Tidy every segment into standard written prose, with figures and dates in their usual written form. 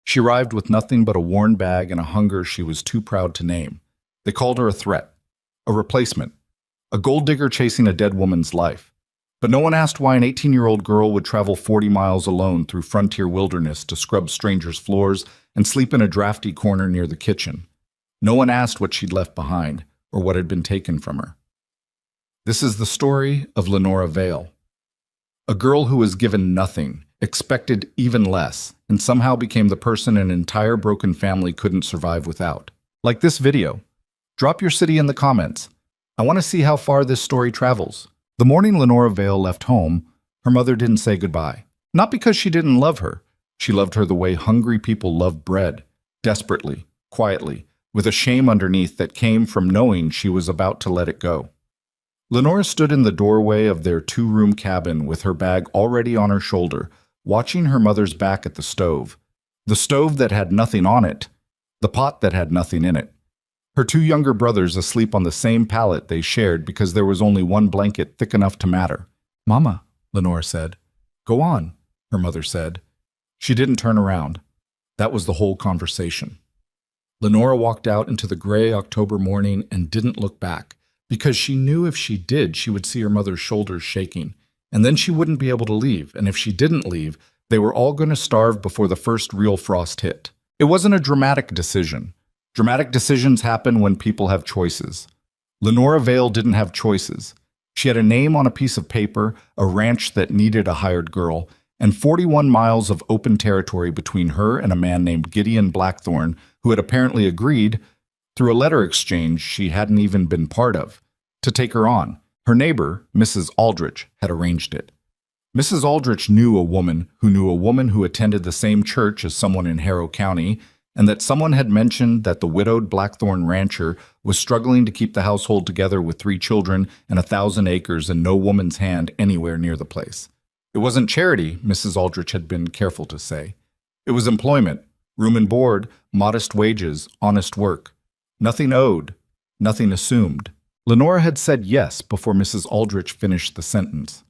She arrived with nothing but a worn bag and a hunger she was too proud to name. They called her a threat, a replacement, a gold digger chasing a dead woman's life. But no one asked why an 18-year-old girl would travel 40 miles alone through frontier wilderness to scrub strangers' floors and sleep in a drafty corner near the kitchen. No one asked what she'd left behind or what had been taken from her. This is the story of Lenora Vale, a girl who was given nothing, expected even less, and somehow became the person an entire broken family couldn't survive without. Like this video. Drop your city in the comments. I want to see how far this story travels. The morning Lenora Vale left home, her mother didn't say goodbye. Not because she didn't love her. She loved her the way hungry people love bread, desperately, quietly, with a shame underneath that came from knowing she was about to let it go. Lenora stood in the doorway of their two-room cabin with her bag already on her shoulder, watching her mother's back at the stove that had nothing on it, the pot that had nothing in it. Her two younger brothers asleep on the same pallet they shared because there was only one blanket thick enough to matter. "Mama," Lenora said. "Go on," her mother said. She didn't turn around. That was the whole conversation. Lenora walked out into the gray October morning and didn't look back, because she knew if she did, she would see her mother's shoulders shaking, and then she wouldn't be able to leave, and if she didn't leave, they were all going to starve before the first real frost hit. It wasn't a dramatic decision. Dramatic decisions happen when people have choices. Lenora Vale didn't have choices. She had a name on a piece of paper, a ranch that needed a hired girl, and 41 miles of open territory between her and a man named Gideon Blackthorne, who had apparently agreed, through a letter exchange she hadn't even been part of, to take her on. Her neighbor, Mrs. Aldrich, had arranged it. Mrs. Aldrich knew a woman who attended the same church as someone in Harrow County, and that someone had mentioned that the widowed Blackthorne rancher was struggling to keep the household together with 3 children and 1,000 acres and no woman's hand anywhere near the place. It wasn't charity, Mrs. Aldrich had been careful to say. It was employment, room and board, modest wages, honest work. Nothing owed, nothing assumed. Lenora had said yes before Mrs. Aldrich finished the sentence.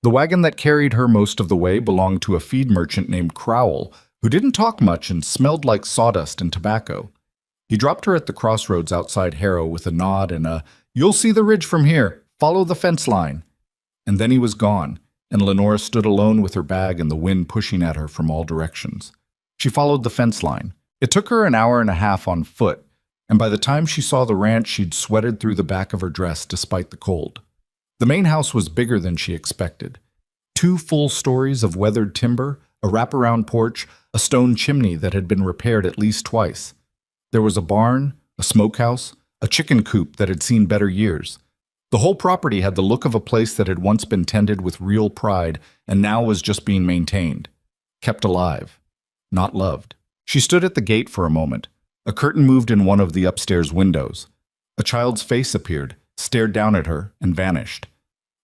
The wagon that carried her most of the way belonged to a feed merchant named Crowell, who didn't talk much and smelled like sawdust and tobacco. He dropped her at the crossroads outside Harrow with a nod and a, "You'll see the ridge from here. Follow the fence line." And then he was gone, and Lenora stood alone with her bag and the wind pushing at her from all directions. She followed the fence line. It took her an hour and a half on foot, and by the time she saw the ranch, she'd sweated through the back of her dress despite the cold. The main house was bigger than she expected. 2 full stories of weathered timber, a wraparound porch, a stone chimney that had been repaired at least twice. There was a barn, a smokehouse, a chicken coop that had seen better years. The whole property had the look of a place that had once been tended with real pride and now was just being maintained, kept alive, not loved. She stood at the gate for a moment. A curtain moved in one of the upstairs windows. A child's face appeared, stared down at her, and vanished.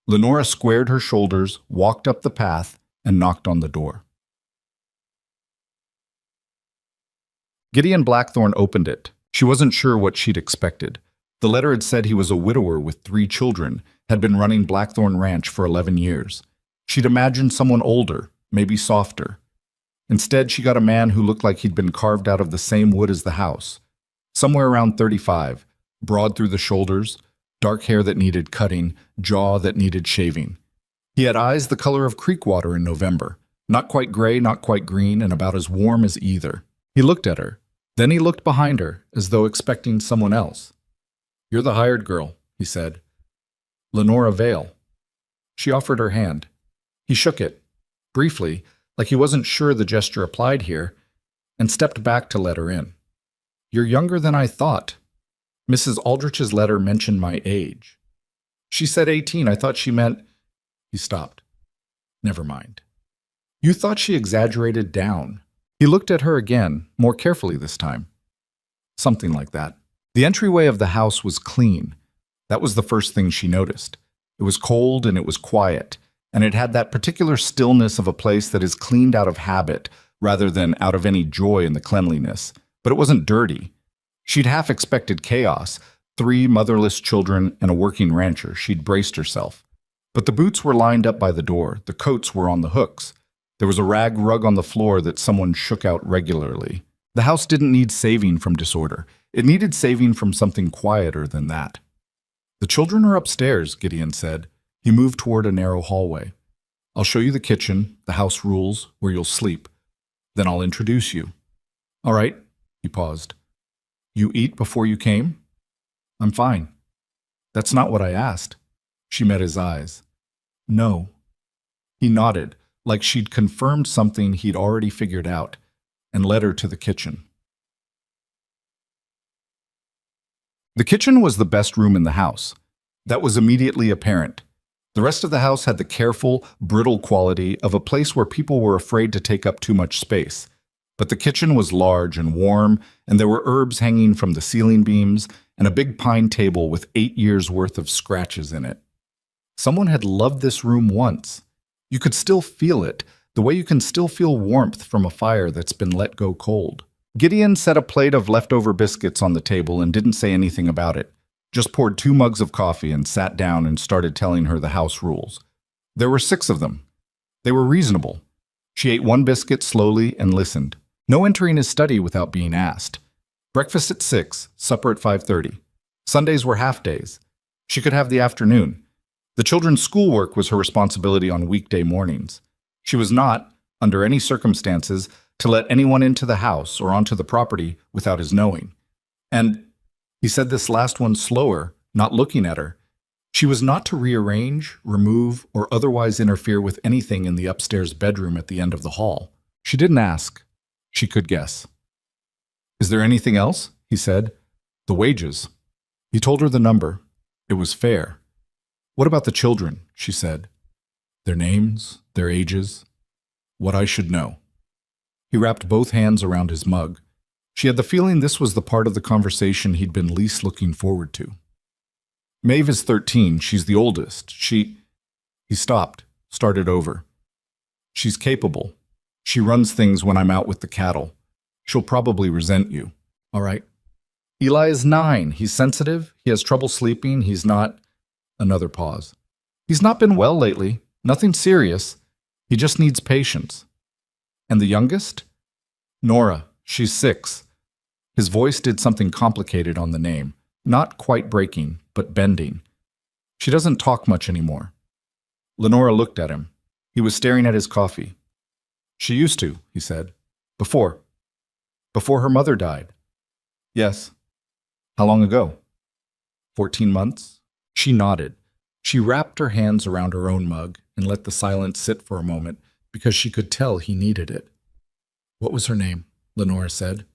Lenora squared her shoulders, walked up the path, and knocked on the door. Gideon Blackthorne opened it. She wasn't sure what she'd expected. The letter had said he was a widower with 3 children, had been running Blackthorne Ranch for 11 years. She'd imagined someone older, maybe softer. Instead, she got a man who looked like he'd been carved out of the same wood as the house. Somewhere around 35, broad through the shoulders, dark hair that needed cutting, jaw that needed shaving. He had eyes the color of creek water in November, not quite gray, not quite green, and about as warm as either. He looked at her. Then he looked behind her, as though expecting someone else. "You're the hired girl," he said. "Lenora Vale." She offered her hand. He shook it, briefly, like he wasn't sure the gesture applied here, and stepped back to let her in. "You're younger than I thought. Mrs. Aldrich's letter mentioned my age." "She said 18. I thought she meant—" He stopped. "Never mind." "You thought she exaggerated down." He looked at her again, more carefully this time. "Something like that." The entryway of the house was clean. That was the first thing she noticed. It was cold and it was quiet, and it had that particular stillness of a place that is cleaned out of habit rather than out of any joy in the cleanliness. But it wasn't dirty. She'd half expected chaos, 3 motherless children and a working rancher. She'd braced herself. But the boots were lined up by the door, the coats were on the hooks. There was a rag rug on the floor that someone shook out regularly. The house didn't need saving from disorder. It needed saving from something quieter than that. "The children are upstairs," Gideon said. He moved toward a narrow hallway. "I'll show you the kitchen, the house rules, where you'll sleep. Then I'll introduce you." "All right," he paused. "You eat before you came?" "I'm fine." "That's not what I asked." She met his eyes. "No." He nodded, like she'd confirmed something he'd already figured out, and led her to the kitchen. The kitchen was the best room in the house. That was immediately apparent. The rest of the house had the careful, brittle quality of a place where people were afraid to take up too much space. But the kitchen was large and warm, and there were herbs hanging from the ceiling beams, and a big pine table with 8 years' worth of scratches in it. Someone had loved this room once. You could still feel it, the way you can still feel warmth from a fire that's been let go cold. Gideon set a plate of leftover biscuits on the table and didn't say anything about it. Just poured 2 mugs of coffee and sat down and started telling her the house rules. There were 6 of them. They were reasonable. She ate 1 biscuit slowly and listened. No entering his study without being asked. Breakfast at 6, supper at 5:30. Sundays were half days. She could have the afternoon. The children's schoolwork was her responsibility on weekday mornings. She was not, under any circumstances, to let anyone into the house or onto the property without his knowing. And he said this last one slower, not looking at her. She was not to rearrange, remove, or otherwise interfere with anything in the upstairs bedroom at the end of the hall. She didn't ask. She could guess. "Is there anything else?" he said. "The wages." He told her the number. It was fair. "What about the children?" she said. "Their names, their ages, what I should know." He wrapped both hands around his mug. She had the feeling this was the part of the conversation he'd been least looking forward to. "Maeve is 13. She's the oldest. He stopped, started over. "She's capable. She runs things when I'm out with the cattle. She'll probably resent you." "All right." "Eli is 9. He's sensitive. He has trouble sleeping. He's not—" Another pause. "He's not been well lately. Nothing serious. He just needs patience." "And the youngest?" "Nora. She's 6. His voice did something complicated on the name. Not quite breaking, but bending. "She doesn't talk much anymore." Lenora looked at him. He was staring at his coffee. "She used to," he said. Before her mother died." "Yes." "How long ago?" 14 months. She nodded. She wrapped her hands around her own mug and let the silence sit for a moment because she could tell he needed it. "What was her name?" Lenora said.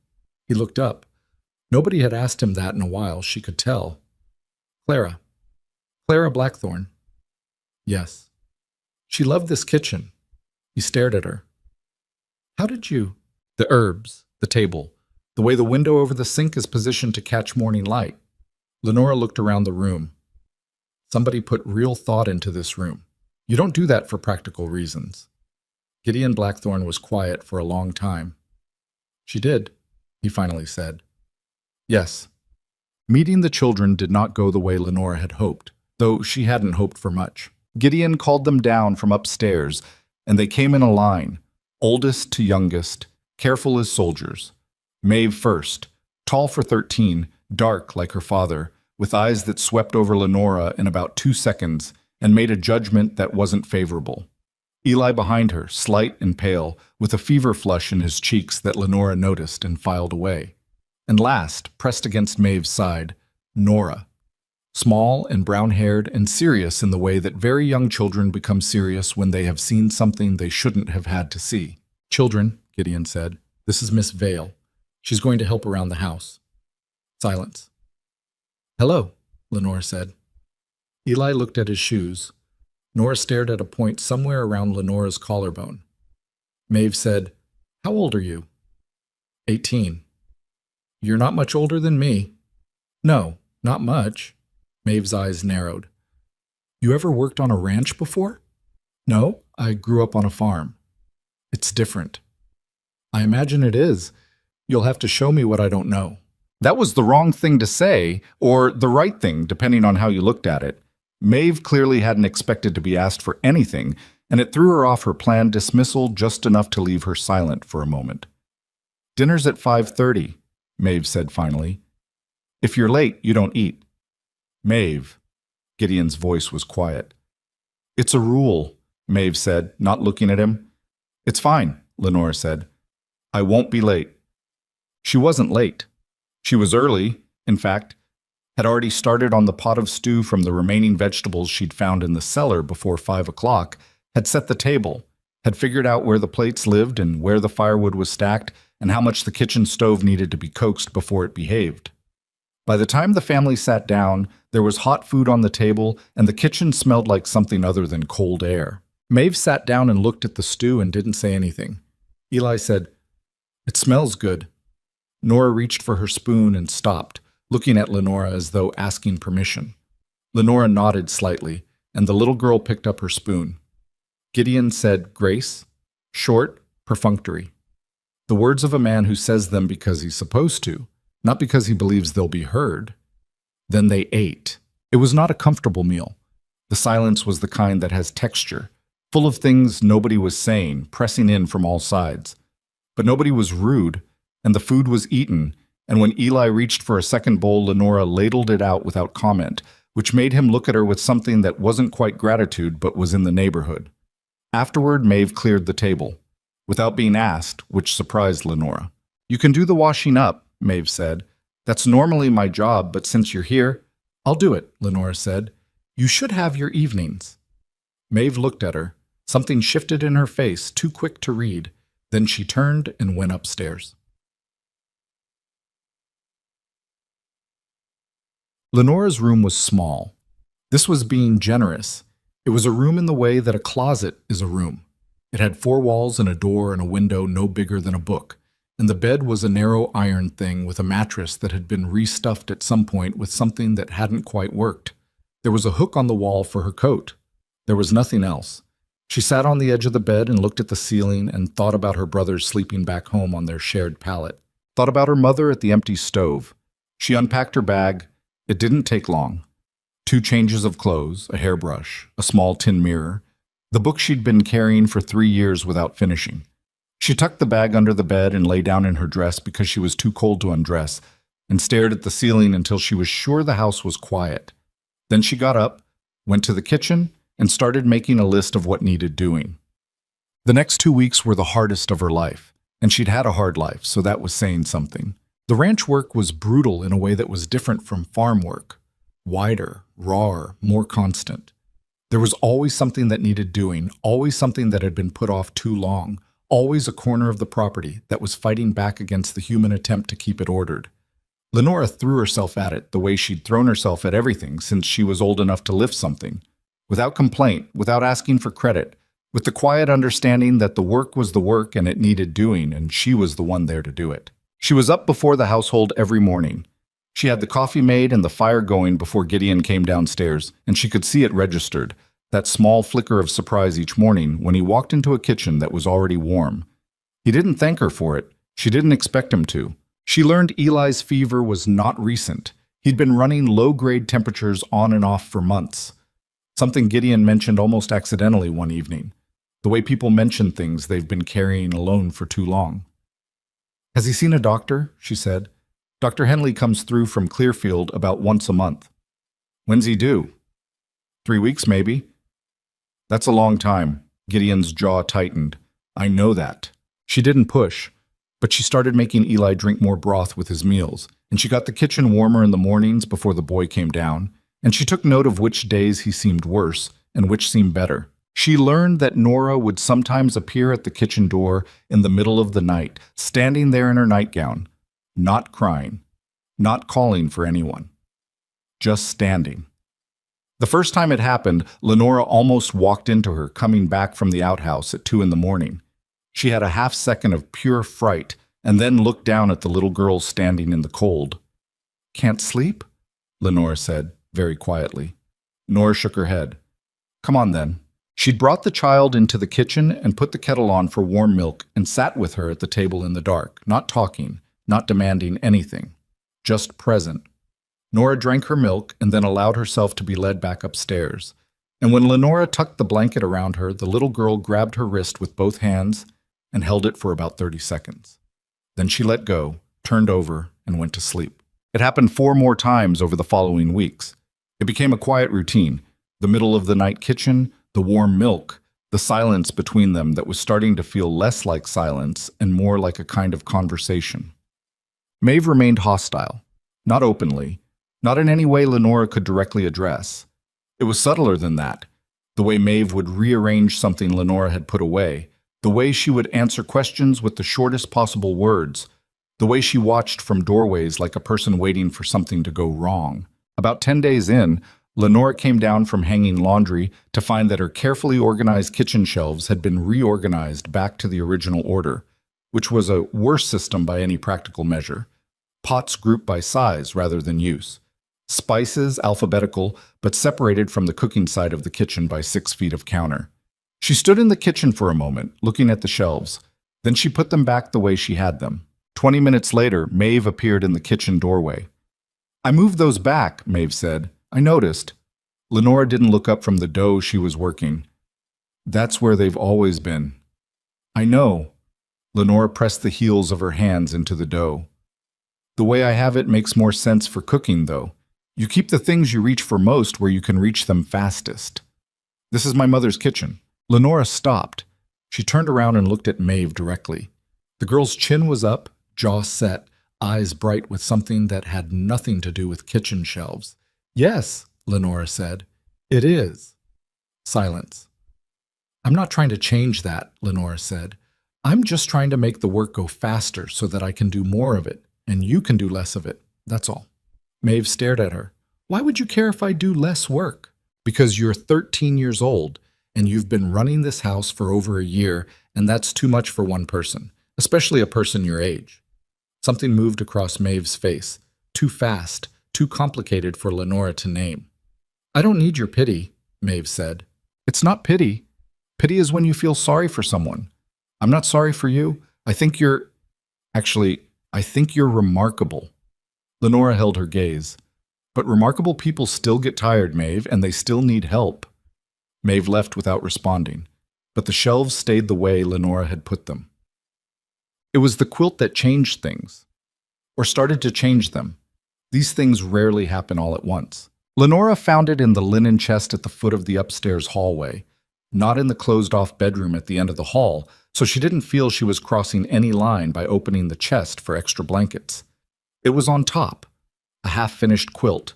He looked up. Nobody had asked him that in a while, she could tell. "Clara. Clara Blackthorne." "Yes." "She loved this kitchen." He stared at her. "How did you—" "The herbs, the table, the way the window over the sink is positioned to catch morning light." Lenora looked around the room. "Somebody put real thought into this room. You don't do that for practical reasons." Gideon Blackthorne was quiet for a long time. "She did," he finally said. "Yes." Meeting the children did not go the way Lenora had hoped, though she hadn't hoped for much. Gideon called them down from upstairs, and they came in a line, oldest to youngest, careful as soldiers. Maeve first, tall for 13, dark like her father, with eyes that swept over Lenora in about 2 seconds and made a judgment that wasn't favorable. Eli behind her, slight and pale, with a fever flush in his cheeks that Lenora noticed and filed away. And last, pressed against Maeve's side, Nora. Small and brown-haired and serious in the way that very young children become serious when they have seen something they shouldn't have had to see. "Children," Gideon said, "this is Miss Vale. She's going to help around the house." Silence. "Hello," Lenora said. Eli looked at his shoes. Nora stared at a point somewhere around Lenora's collarbone. Maeve said, "How old are you?" 18. "You're not much older than me." "No, not much." Maeve's eyes narrowed. "You ever worked on a ranch before?" "No, I grew up on a farm." "It's different." "I imagine it is. You'll have to show me what I don't know." That was the wrong thing to say, or the right thing, depending on how you looked at it. Maeve clearly hadn't expected to be asked for anything, and it threw her off her planned dismissal just enough to leave her silent for a moment. "Dinner's at 5:30, Maeve said finally. "If you're late, you don't eat." "Maeve." Gideon's voice was quiet. "It's a rule," Maeve said, not looking at him. "It's fine," Lenora said. "I won't be late." She wasn't late. She was early, in fact, had already started on the pot of stew from the remaining vegetables she'd found in the cellar before 5 o'clock, had set the table, had figured out where the plates lived and where the firewood was stacked and how much the kitchen stove needed to be coaxed before it behaved. By the time the family sat down, there was hot food on the table and the kitchen smelled like something other than cold air. Maeve sat down and looked at the stew and didn't say anything. Eli said, "It smells good." Nora reached for her spoon and stopped, looking at Lenora as though asking permission. Lenora nodded slightly, and the little girl picked up her spoon. Gideon said grace, short, perfunctory. The words of a man who says them because he's supposed to, not because he believes they'll be heard. Then they ate. It was not a comfortable meal. The silence was the kind that has texture, full of things nobody was saying, pressing in from all sides. But nobody was rude, and the food was eaten, and when Eli reached for a second bowl, Lenora ladled it out without comment, which made him look at her with something that wasn't quite gratitude but was in the neighborhood. Afterward, Maeve cleared the table, without being asked, which surprised Lenora. "You can do the washing up," Maeve said. "That's normally my job, but since you're here, I'll do it," Lenora said. "You should have your evenings." Maeve looked at her. Something shifted in her face, too quick to read. Then she turned and went upstairs. Lenora's room was small. This was being generous. It was a room in the way that a closet is a room. It had 4 walls and a door and a window no bigger than a book, and the bed was a narrow iron thing with a mattress that had been restuffed at some point with something that hadn't quite worked. There was a hook on the wall for her coat. There was nothing else. She sat on the edge of the bed and looked at the ceiling and thought about her brothers sleeping back home on their shared pallet. Thought about her mother at the empty stove. She unpacked her bag. It didn't take long. 2 changes of clothes, a hairbrush, a small tin mirror, the book she'd been carrying for 3 years without finishing. She tucked the bag under the bed and lay down in her dress because she was too cold to undress, and stared at the ceiling until she was sure the house was quiet. Then she got up, went to the kitchen, and started making a list of what needed doing. The next 2 weeks were the hardest of her life, and she'd had a hard life, so that was saying something. The ranch work was brutal in a way that was different from farm work. Wider, rawer, more constant. There was always something that needed doing, always something that had been put off too long, always a corner of the property that was fighting back against the human attempt to keep it ordered. Lenora threw herself at it the way she'd thrown herself at everything since she was old enough to lift something, without complaint, without asking for credit, with the quiet understanding that the work was the work and it needed doing, and she was the one there to do it. She was up before the household every morning. She had the coffee made and the fire going before Gideon came downstairs, and she could see it registered, that small flicker of surprise each morning when he walked into a kitchen that was already warm. He didn't thank her for it. She didn't expect him to. She learned Eli's fever was not recent. He'd been running low-grade temperatures on and off for months. Something Gideon mentioned almost accidentally one evening. The way people mention things they've been carrying alone for too long. "Has he seen a doctor?" she said. "Dr. Henley comes through from Clearfield about once a month." "When's he due?" 3 weeks, maybe." "That's a long time." Gideon's jaw tightened. "I know that." She didn't push, but she started making Eli drink more broth with his meals, and she got the kitchen warmer in the mornings before the boy came down, and she took note of which days he seemed worse and which seemed better. She learned that Nora would sometimes appear at the kitchen door in the middle of the night, standing there in her nightgown, not crying, not calling for anyone, just standing. The first time it happened, Lenora almost walked into her coming back from the outhouse at 2 in the morning. She had a half-second of pure fright and then looked down at the little girl standing in the cold. "Can't sleep?" Lenora said, very quietly. Nora shook her head. "Come on then." She'd brought the child into the kitchen and put the kettle on for warm milk and sat with her at the table in the dark, not talking, not demanding anything, just present. Nora drank her milk and then allowed herself to be led back upstairs. And when Lenora tucked the blanket around her, the little girl grabbed her wrist with both hands and held it for about 30 seconds. Then she let go, turned over, and went to sleep. It happened 4 more times over the following weeks. It became a quiet routine. The middle of the night kitchen, the warm milk, the silence between them that was starting to feel less like silence and more like a kind of conversation. Maeve remained hostile. Not openly. Not in any way Lenora could directly address. It was subtler than that. The way Maeve would rearrange something Lenora had put away. The way she would answer questions with the shortest possible words. The way she watched from doorways like a person waiting for something to go wrong. About 10 days in, Lenora came down from hanging laundry to find that her carefully organized kitchen shelves had been reorganized back to the original order, which was a worse system by any practical measure. Pots grouped by size rather than use. Spices alphabetical, but separated from the cooking side of the kitchen by 6 feet of counter. She stood in the kitchen for a moment, looking at the shelves. Then she put them back the way she had them. 20 minutes later, Maeve appeared in the kitchen doorway. "I moved those back," Maeve said. "I noticed." Lenora didn't look up from the dough she was working. "That's where they've always been." "I know." Lenora pressed the heels of her hands into the dough. "The way I have it makes more sense for cooking, though. You keep the things you reach for most where you can reach them fastest. This is my mother's kitchen." Lenora stopped. She turned around and looked at Maeve directly. The girl's chin was up, jaw set, eyes bright with something that had nothing to do with kitchen shelves. "Yes," Lenora said. "It is." Silence. "I'm not trying to change that," Lenora said. "I'm just trying to make the work go faster so that I can do more of it, and you can do less of it. That's all." Maeve stared at her. "Why would you care if I do less work?" "Because you're 13 years old, and you've been running this house for over a year, and that's too much for one person, especially a person your age." Something moved across Maeve's face. Too fast, too complicated for Lenora to name. "I don't need your pity," Maeve said. "It's not pity. Pity is when you feel sorry for someone. I'm not sorry for you. I think you're remarkable." Lenora held her gaze. "But remarkable people still get tired, Maeve, and they still need help." Maeve left without responding, but the shelves stayed the way Lenora had put them. It was the quilt that changed things, or started to change them. These things rarely happen all at once. Lenora found it in the linen chest at the foot of the upstairs hallway, not in the closed-off bedroom at the end of the hall, so she didn't feel she was crossing any line by opening the chest for extra blankets. It was on top, a half-finished quilt,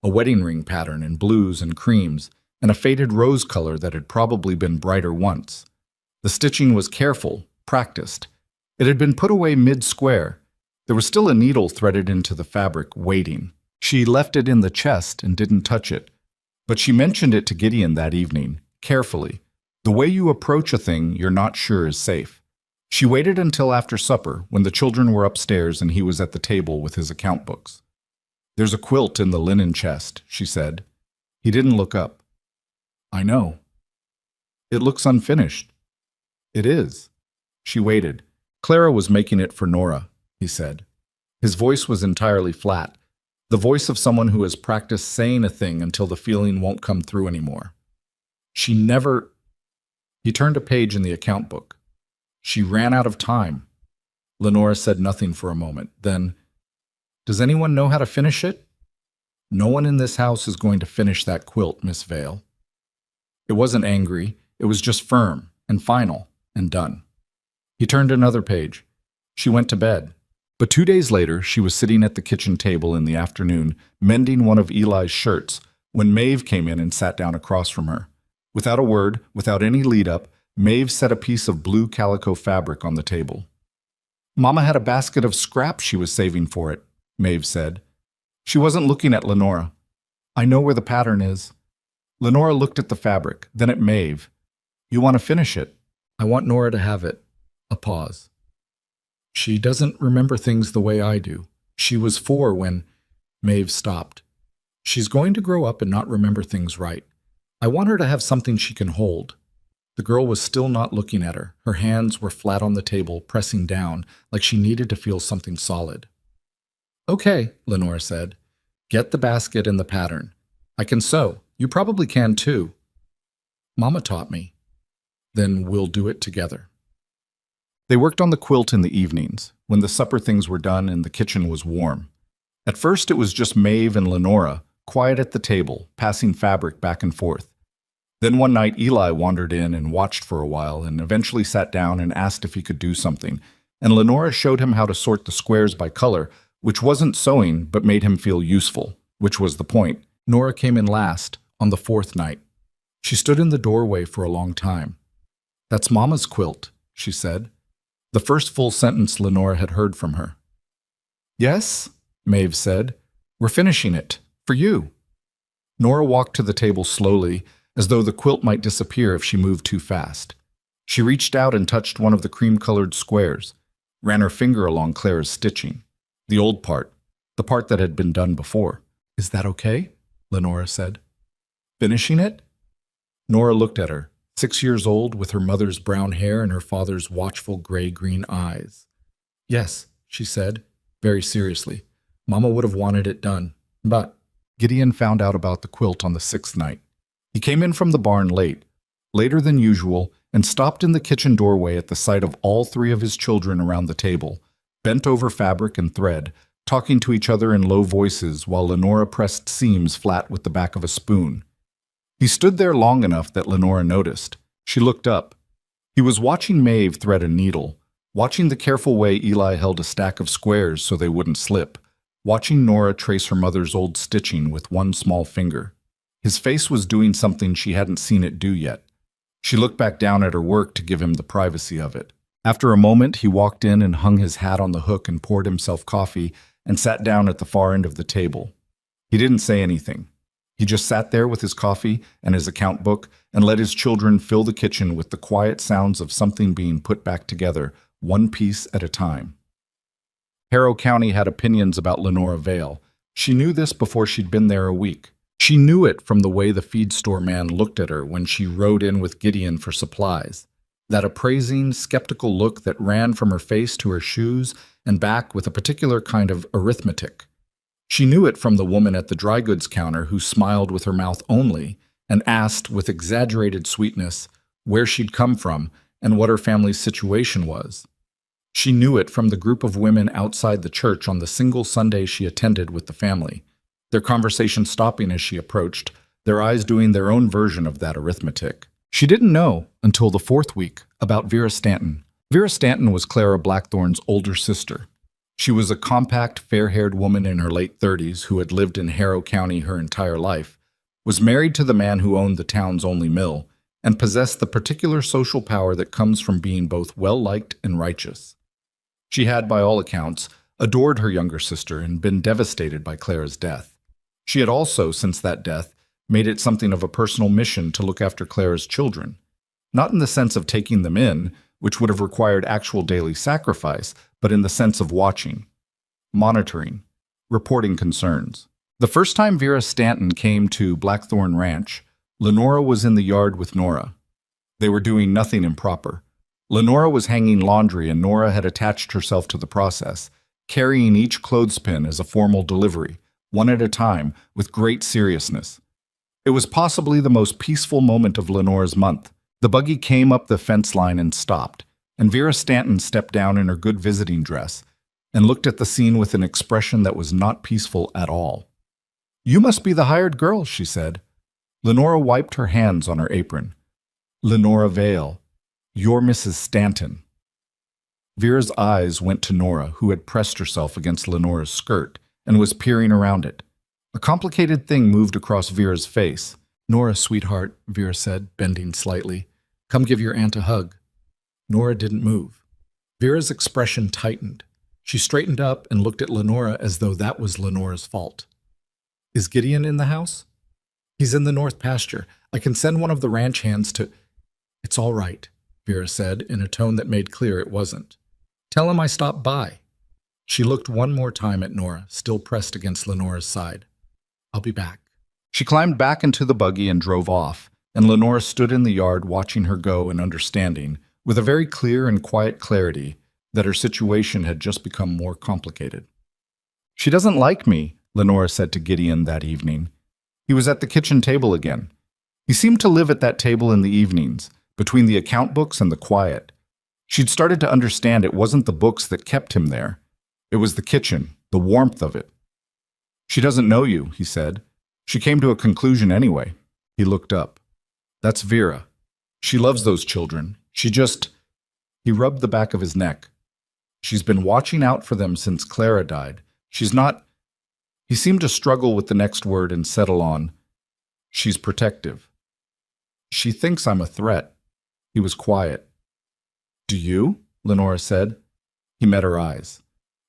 a wedding ring pattern in blues and creams, and a faded rose color that had probably been brighter once. The stitching was careful, practiced. It had been put away mid-square. There was still a needle threaded into the fabric, waiting. She left it in the chest and didn't touch it. But she mentioned it to Gideon that evening, carefully. The way you approach a thing you're not sure is safe. She waited until after supper, when the children were upstairs and he was at the table with his account books. "There's a quilt in the linen chest," she said. He didn't look up. "I know." "It looks unfinished." "It is." She waited. "Clara was making it for Nora," he said. His voice was entirely flat, the voice of someone who has practiced saying a thing until the feeling won't come through anymore. "She never—" He turned a page in the account book. "She ran out of time." Lenora said nothing for a moment. Then, "Does anyone know how to finish it?" "No one in this house is going to finish that quilt, Miss Vale." It wasn't angry. It was just firm and final and done. He turned another page. She went to bed. But 2 days later, she was sitting at the kitchen table in the afternoon, mending one of Eli's shirts, when Maeve came in and sat down across from her. Without a word, without any lead-up, Maeve set a piece of blue calico fabric on the table. "Mama had a basket of scraps she was saving for it," Maeve said. She wasn't looking at Lenora. "I know where the pattern is." Lenora looked at the fabric, then at Maeve. "You want to finish it?" "I want Nora to have it." A pause. "She doesn't remember things the way I do. She was 4 when—" Maeve stopped. "She's going to grow up and not remember things right. I want her to have something she can hold." The girl was still not looking at her. Her hands were flat on the table, pressing down, like she needed to feel something solid. "Okay," Lenora said. "Get the basket and the pattern. I can sew. You probably can too." Mama taught me. Then we'll do it together. They worked on the quilt in the evenings, when the supper things were done and the kitchen was warm. At first it was just Maeve and Lenora, quiet at the table, passing fabric back and forth. Then one night Eli wandered in and watched for a while and eventually sat down and asked if he could do something, and Lenora showed him how to sort the squares by color, which wasn't sewing but made him feel useful, which was the point. Nora came in last, on the fourth night. She stood in the doorway for a long time. "That's Mama's quilt," she said, the first full sentence Lenora had heard from her. "Yes," Maeve said. "We're finishing it. For you." Nora walked to the table slowly, as though the quilt might disappear if she moved too fast. She reached out and touched one of the cream-colored squares, ran her finger along Clara's stitching. The old part, the part that had been done before. "Is that okay?" Lenora said. "Finishing it?" Nora looked at her, 6 years old, with her mother's brown hair and her father's watchful gray-green eyes. "Yes," she said, very seriously. "Mama would have wanted it done, but—" Gideon found out about the quilt on the 6th night. He came in from the barn late, later than usual, and stopped in the kitchen doorway at the sight of all 3 of his children around the table, bent over fabric and thread, talking to each other in low voices while Lenora pressed seams flat with the back of a spoon. He stood there long enough that Lenora noticed. She looked up. He was watching Maeve thread a needle, watching the careful way Eli held a stack of squares so they wouldn't slip, watching Nora trace her mother's old stitching with one small finger. His face was doing something she hadn't seen it do yet. She looked back down at her work to give him the privacy of it. After a moment, he walked in and hung his hat on the hook and poured himself coffee and sat down at the far end of the table. He didn't say anything. He just sat there with his coffee and his account book and let his children fill the kitchen with the quiet sounds of something being put back together, one piece at a time. Harrow County had opinions about Lenora Vale. She knew this before she'd been there a week. She knew it from the way the feed store man looked at her when she rode in with Gideon for supplies. That appraising, skeptical look that ran from her face to her shoes and back with a particular kind of arithmetic. She knew it from the woman at the dry goods counter who smiled with her mouth only and asked with exaggerated sweetness where she'd come from and what her family's situation was. She knew it from the group of women outside the church on the single Sunday she attended with the family, their conversation stopping as she approached, their eyes doing their own version of that arithmetic. She didn't know, until the 4th week, about Vera Stanton. Vera Stanton was Clara Blackthorne's older sister. She was a compact, fair-haired woman in her late 30s who had lived in Harrow County her entire life, was married to the man who owned the town's only mill, and possessed the particular social power that comes from being both well-liked and righteous. She had, by all accounts, adored her younger sister and been devastated by Clara's death. She had also, since that death, made it something of a personal mission to look after Clara's children, not in the sense of taking them in, which would have required actual daily sacrifice, but in the sense of watching, monitoring, reporting concerns. The first time Vera Stanton came to Blackthorne Ranch, Lenora was in the yard with Nora. They were doing nothing improper. Lenora was hanging laundry and Nora had attached herself to the process, carrying each clothespin as a formal delivery, one at a time, with great seriousness. It was possibly the most peaceful moment of Lenora's month. The buggy came up the fence line and stopped, and Vera Stanton stepped down in her good visiting dress and looked at the scene with an expression that was not peaceful at all. "You must be the hired girl," she said. Lenora wiped her hands on her apron. "Lenora Vale, you're Mrs. Stanton." Vera's eyes went to Nora, who had pressed herself against Lenora's skirt and was peering around it. A complicated thing moved across Vera's face. "Nora, sweetheart," Vera said, bending slightly. "Come give your aunt a hug." Nora didn't move. Vera's expression tightened. She straightened up and looked at Lenora as though that was Lenora's fault. "Is Gideon in the house?" "He's in the north pasture. I can send one of the ranch hands to—" "It's all right," Vera said in a tone that made clear it wasn't. "Tell him I stopped by." She looked one more time at Nora, still pressed against Lenora's side. "I'll be back." She climbed back into the buggy and drove off, and Lenora stood in the yard watching her go and understanding, with a very clear and quiet clarity, that her situation had just become more complicated. "She doesn't like me," Lenora said to Gideon that evening. He was at the kitchen table again. He seemed to live at that table in the evenings, between the account books and the quiet. She'd started to understand it wasn't the books that kept him there. It was the kitchen, the warmth of it. "She doesn't know you," he said. "She came to a conclusion anyway." He looked up. "That's Vera. She loves those children. She just—" He rubbed the back of his neck. "She's been watching out for them since Clara died. She's not—" He seemed to struggle with the next word and settle on, "She's protective. She thinks I'm a threat." He was quiet. "Do you?" Lenora said. He met her eyes.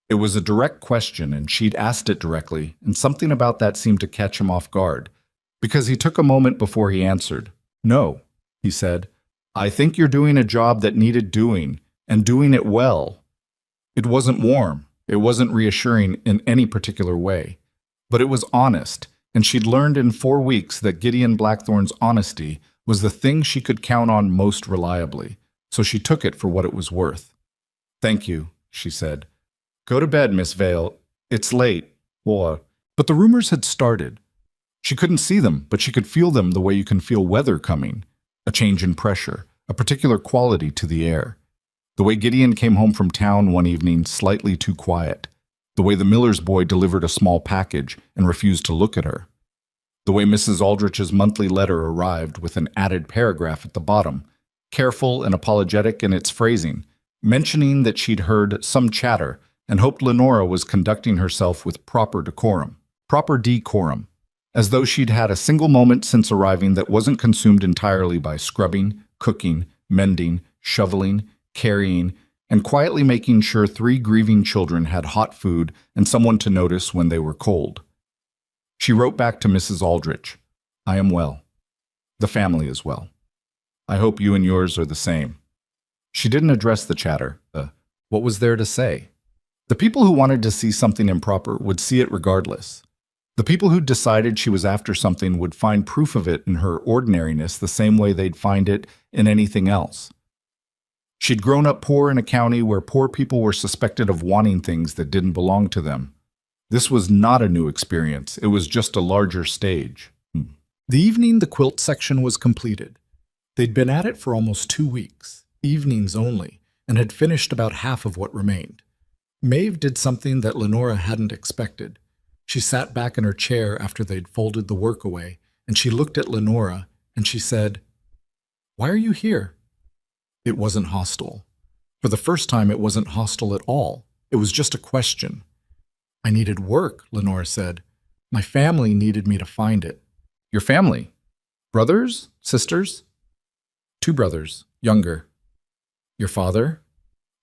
It was a direct question, and she'd asked it directly, and something about that seemed to catch him off guard, because he took a moment before he answered. "No," he said. "I think you're doing a job that needed doing, and doing it well." It wasn't warm. It wasn't reassuring in any particular way. But it was honest, and she'd learned in 4 weeks that Gideon Blackthorne's honesty was the thing she could count on most reliably, so she took it for what it was worth. "Thank you," she said. "Go to bed, Miss Vale. It's late." But the rumors had started. She couldn't see them, but she could feel them the way you can feel weather coming. A change in pressure, a particular quality to the air. The way Gideon came home from town one evening slightly too quiet. The way the miller's boy delivered a small package and refused to look at her. The way Mrs. Aldrich's monthly letter arrived with an added paragraph at the bottom, careful and apologetic in its phrasing, mentioning that she'd heard some chatter and hoped Lenora was conducting herself with proper decorum, as though she'd had a single moment since arriving that wasn't consumed entirely by scrubbing, cooking, mending, shoveling, carrying, and quietly making sure 3 grieving children had hot food and someone to notice when they were cold. She wrote back to Mrs. Aldrich, "I am well. The family is well. I hope you and yours are the same." She didn't address the chatter. What was there to say? The people who wanted to see something improper would see it regardless. The people who decided she was after something would find proof of it in her ordinariness the same way they'd find it in anything else. She'd grown up poor in a county where poor people were suspected of wanting things that didn't belong to them. This was not a new experience. It was just a larger stage. The evening the quilt section was completed. They'd been at it for almost 2 weeks, evenings only, and had finished about half of what remained. Maeve did something that Lenora hadn't expected. She sat back in her chair after they'd folded the work away, and she looked at Lenora, and she said, "Why are you here?" It wasn't hostile. For the first time, it wasn't hostile at all. It was just a question. "I needed work," Lenora said. "My family needed me to find it." "Your family? Brothers? Sisters?" "2 brothers, younger." "Your father?"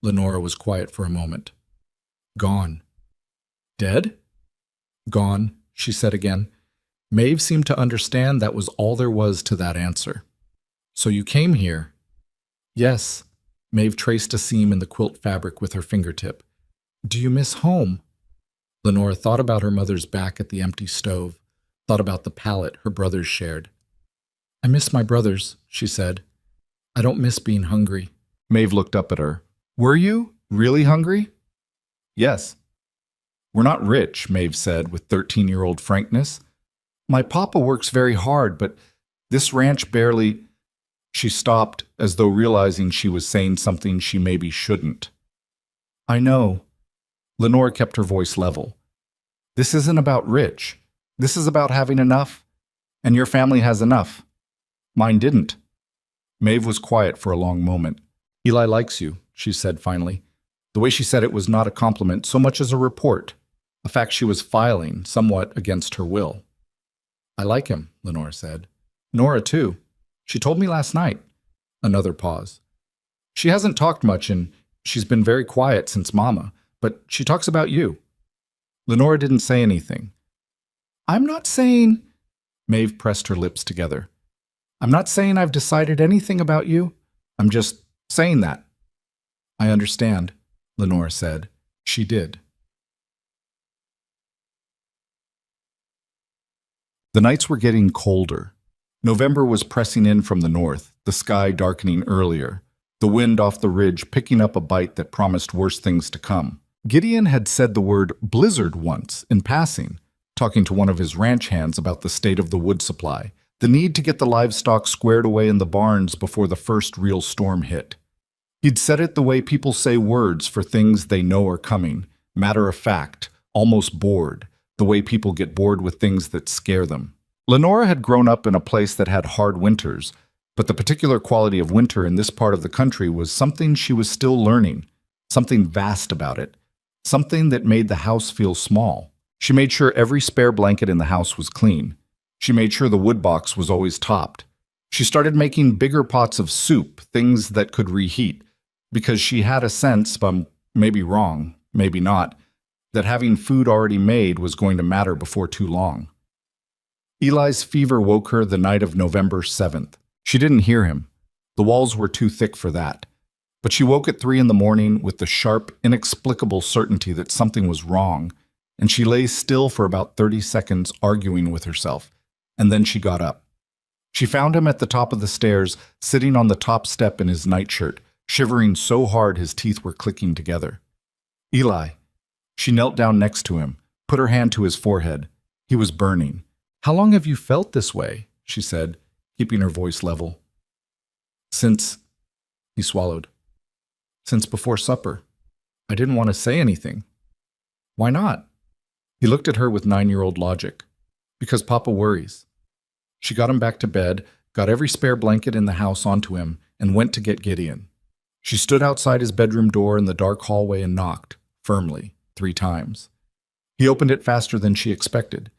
Lenora was quiet for a moment. "Gone." "Dead?" "Gone," she said again. Maeve seemed to understand that was all there was to that answer. "So you came here?" "Yes." Maeve traced a seam in the quilt fabric with her fingertip. "Do you miss home?" Lenora thought about her mother's back at the empty stove, thought about the pallet her brothers shared. "I miss my brothers," she said. "I don't miss being hungry." Maeve looked up at her. "Were you really hungry?" "Yes." "We're not rich," Maeve said with 13-year-old frankness. "My papa works very hard, but this ranch barely—" She stopped, as though realizing she was saying something she maybe shouldn't. "I know." Lenora kept her voice level. "This isn't about rich. This is about having enough. And your family has enough. Mine didn't." Maeve was quiet for a long moment. "Eli likes you," she said finally. The way she said it was not a compliment so much as a report, a fact she was filing somewhat against her will. "I like him," Lenora said. "Nora, too. She told me last night." Another pause. "She hasn't talked much and she's been very quiet since Mama, but she talks about you." Lenora didn't say anything. "I'm not saying—" Maeve pressed her lips together. "I'm not saying I've decided anything about you. I'm just saying that." "I understand," Lenora said. She did. The nights were getting colder. November was pressing in from the north, the sky darkening earlier, the wind off the ridge picking up a bite that promised worse things to come. Gideon had said the word blizzard once, in passing, talking to one of his ranch hands about the state of the wood supply, The need to get the livestock squared away in the barns before the first real storm hit. He'd said it the way people say words for things they know are coming, matter of fact, almost bored, the way people get bored with things that scare them. Lenora had grown up in a place that had hard winters, but the particular quality of winter in this part of the country was something she was still learning, something vast about it, something that made the house feel small. She made sure every spare blanket in the house was clean. She made sure the wood box was always topped. She started making bigger pots of soup, things that could reheat, because she had a sense, maybe wrong, maybe not, that having food already made was going to matter before too long. Eli's fever woke her the night of November 7th. She didn't hear him. The walls were too thick for that. But she woke at 3 in the morning with the sharp, inexplicable certainty that something was wrong, and she lay still for about 30 seconds arguing with herself, and then she got up. She found him at the top of the stairs, sitting on the top step in his nightshirt, shivering so hard his teeth were clicking together. Eli. She knelt down next to him, put her hand to his forehead. He was burning. "How long have you felt this way?" she said, keeping her voice level. "Since," he swallowed, "since before supper. I didn't want to say anything." "Why not?" He looked at her with 9-year-old logic. "Because Papa worries." She got him back to bed, got every spare blanket in the house onto him, and went to get Gideon. She stood outside his bedroom door in the dark hallway and knocked, firmly, 3 times. He opened it faster than she expected.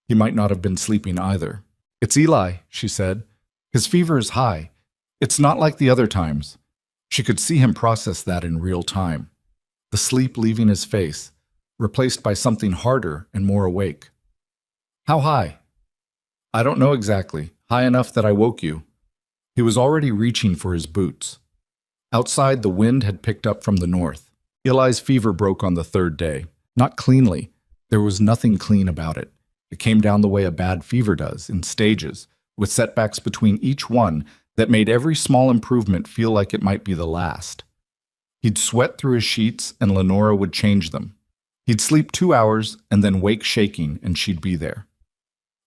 He might not have been sleeping either. "It's Eli," she said. "His fever is high. It's not like the other times." She could see him process that in real time. The sleep leaving his face, replaced by something harder and more awake. "How high?" "I don't know exactly. High enough that I woke you." He was already reaching for his boots. Outside, the wind had picked up from the north. Eli's fever broke on the 3rd day. Not cleanly. There was nothing clean about it. It came down the way a bad fever does, in stages, with setbacks between each one that made every small improvement feel like it might be the last. He'd sweat through his sheets, and Lenora would change them. He'd sleep 2 hours, and then wake shaking, and she'd be there.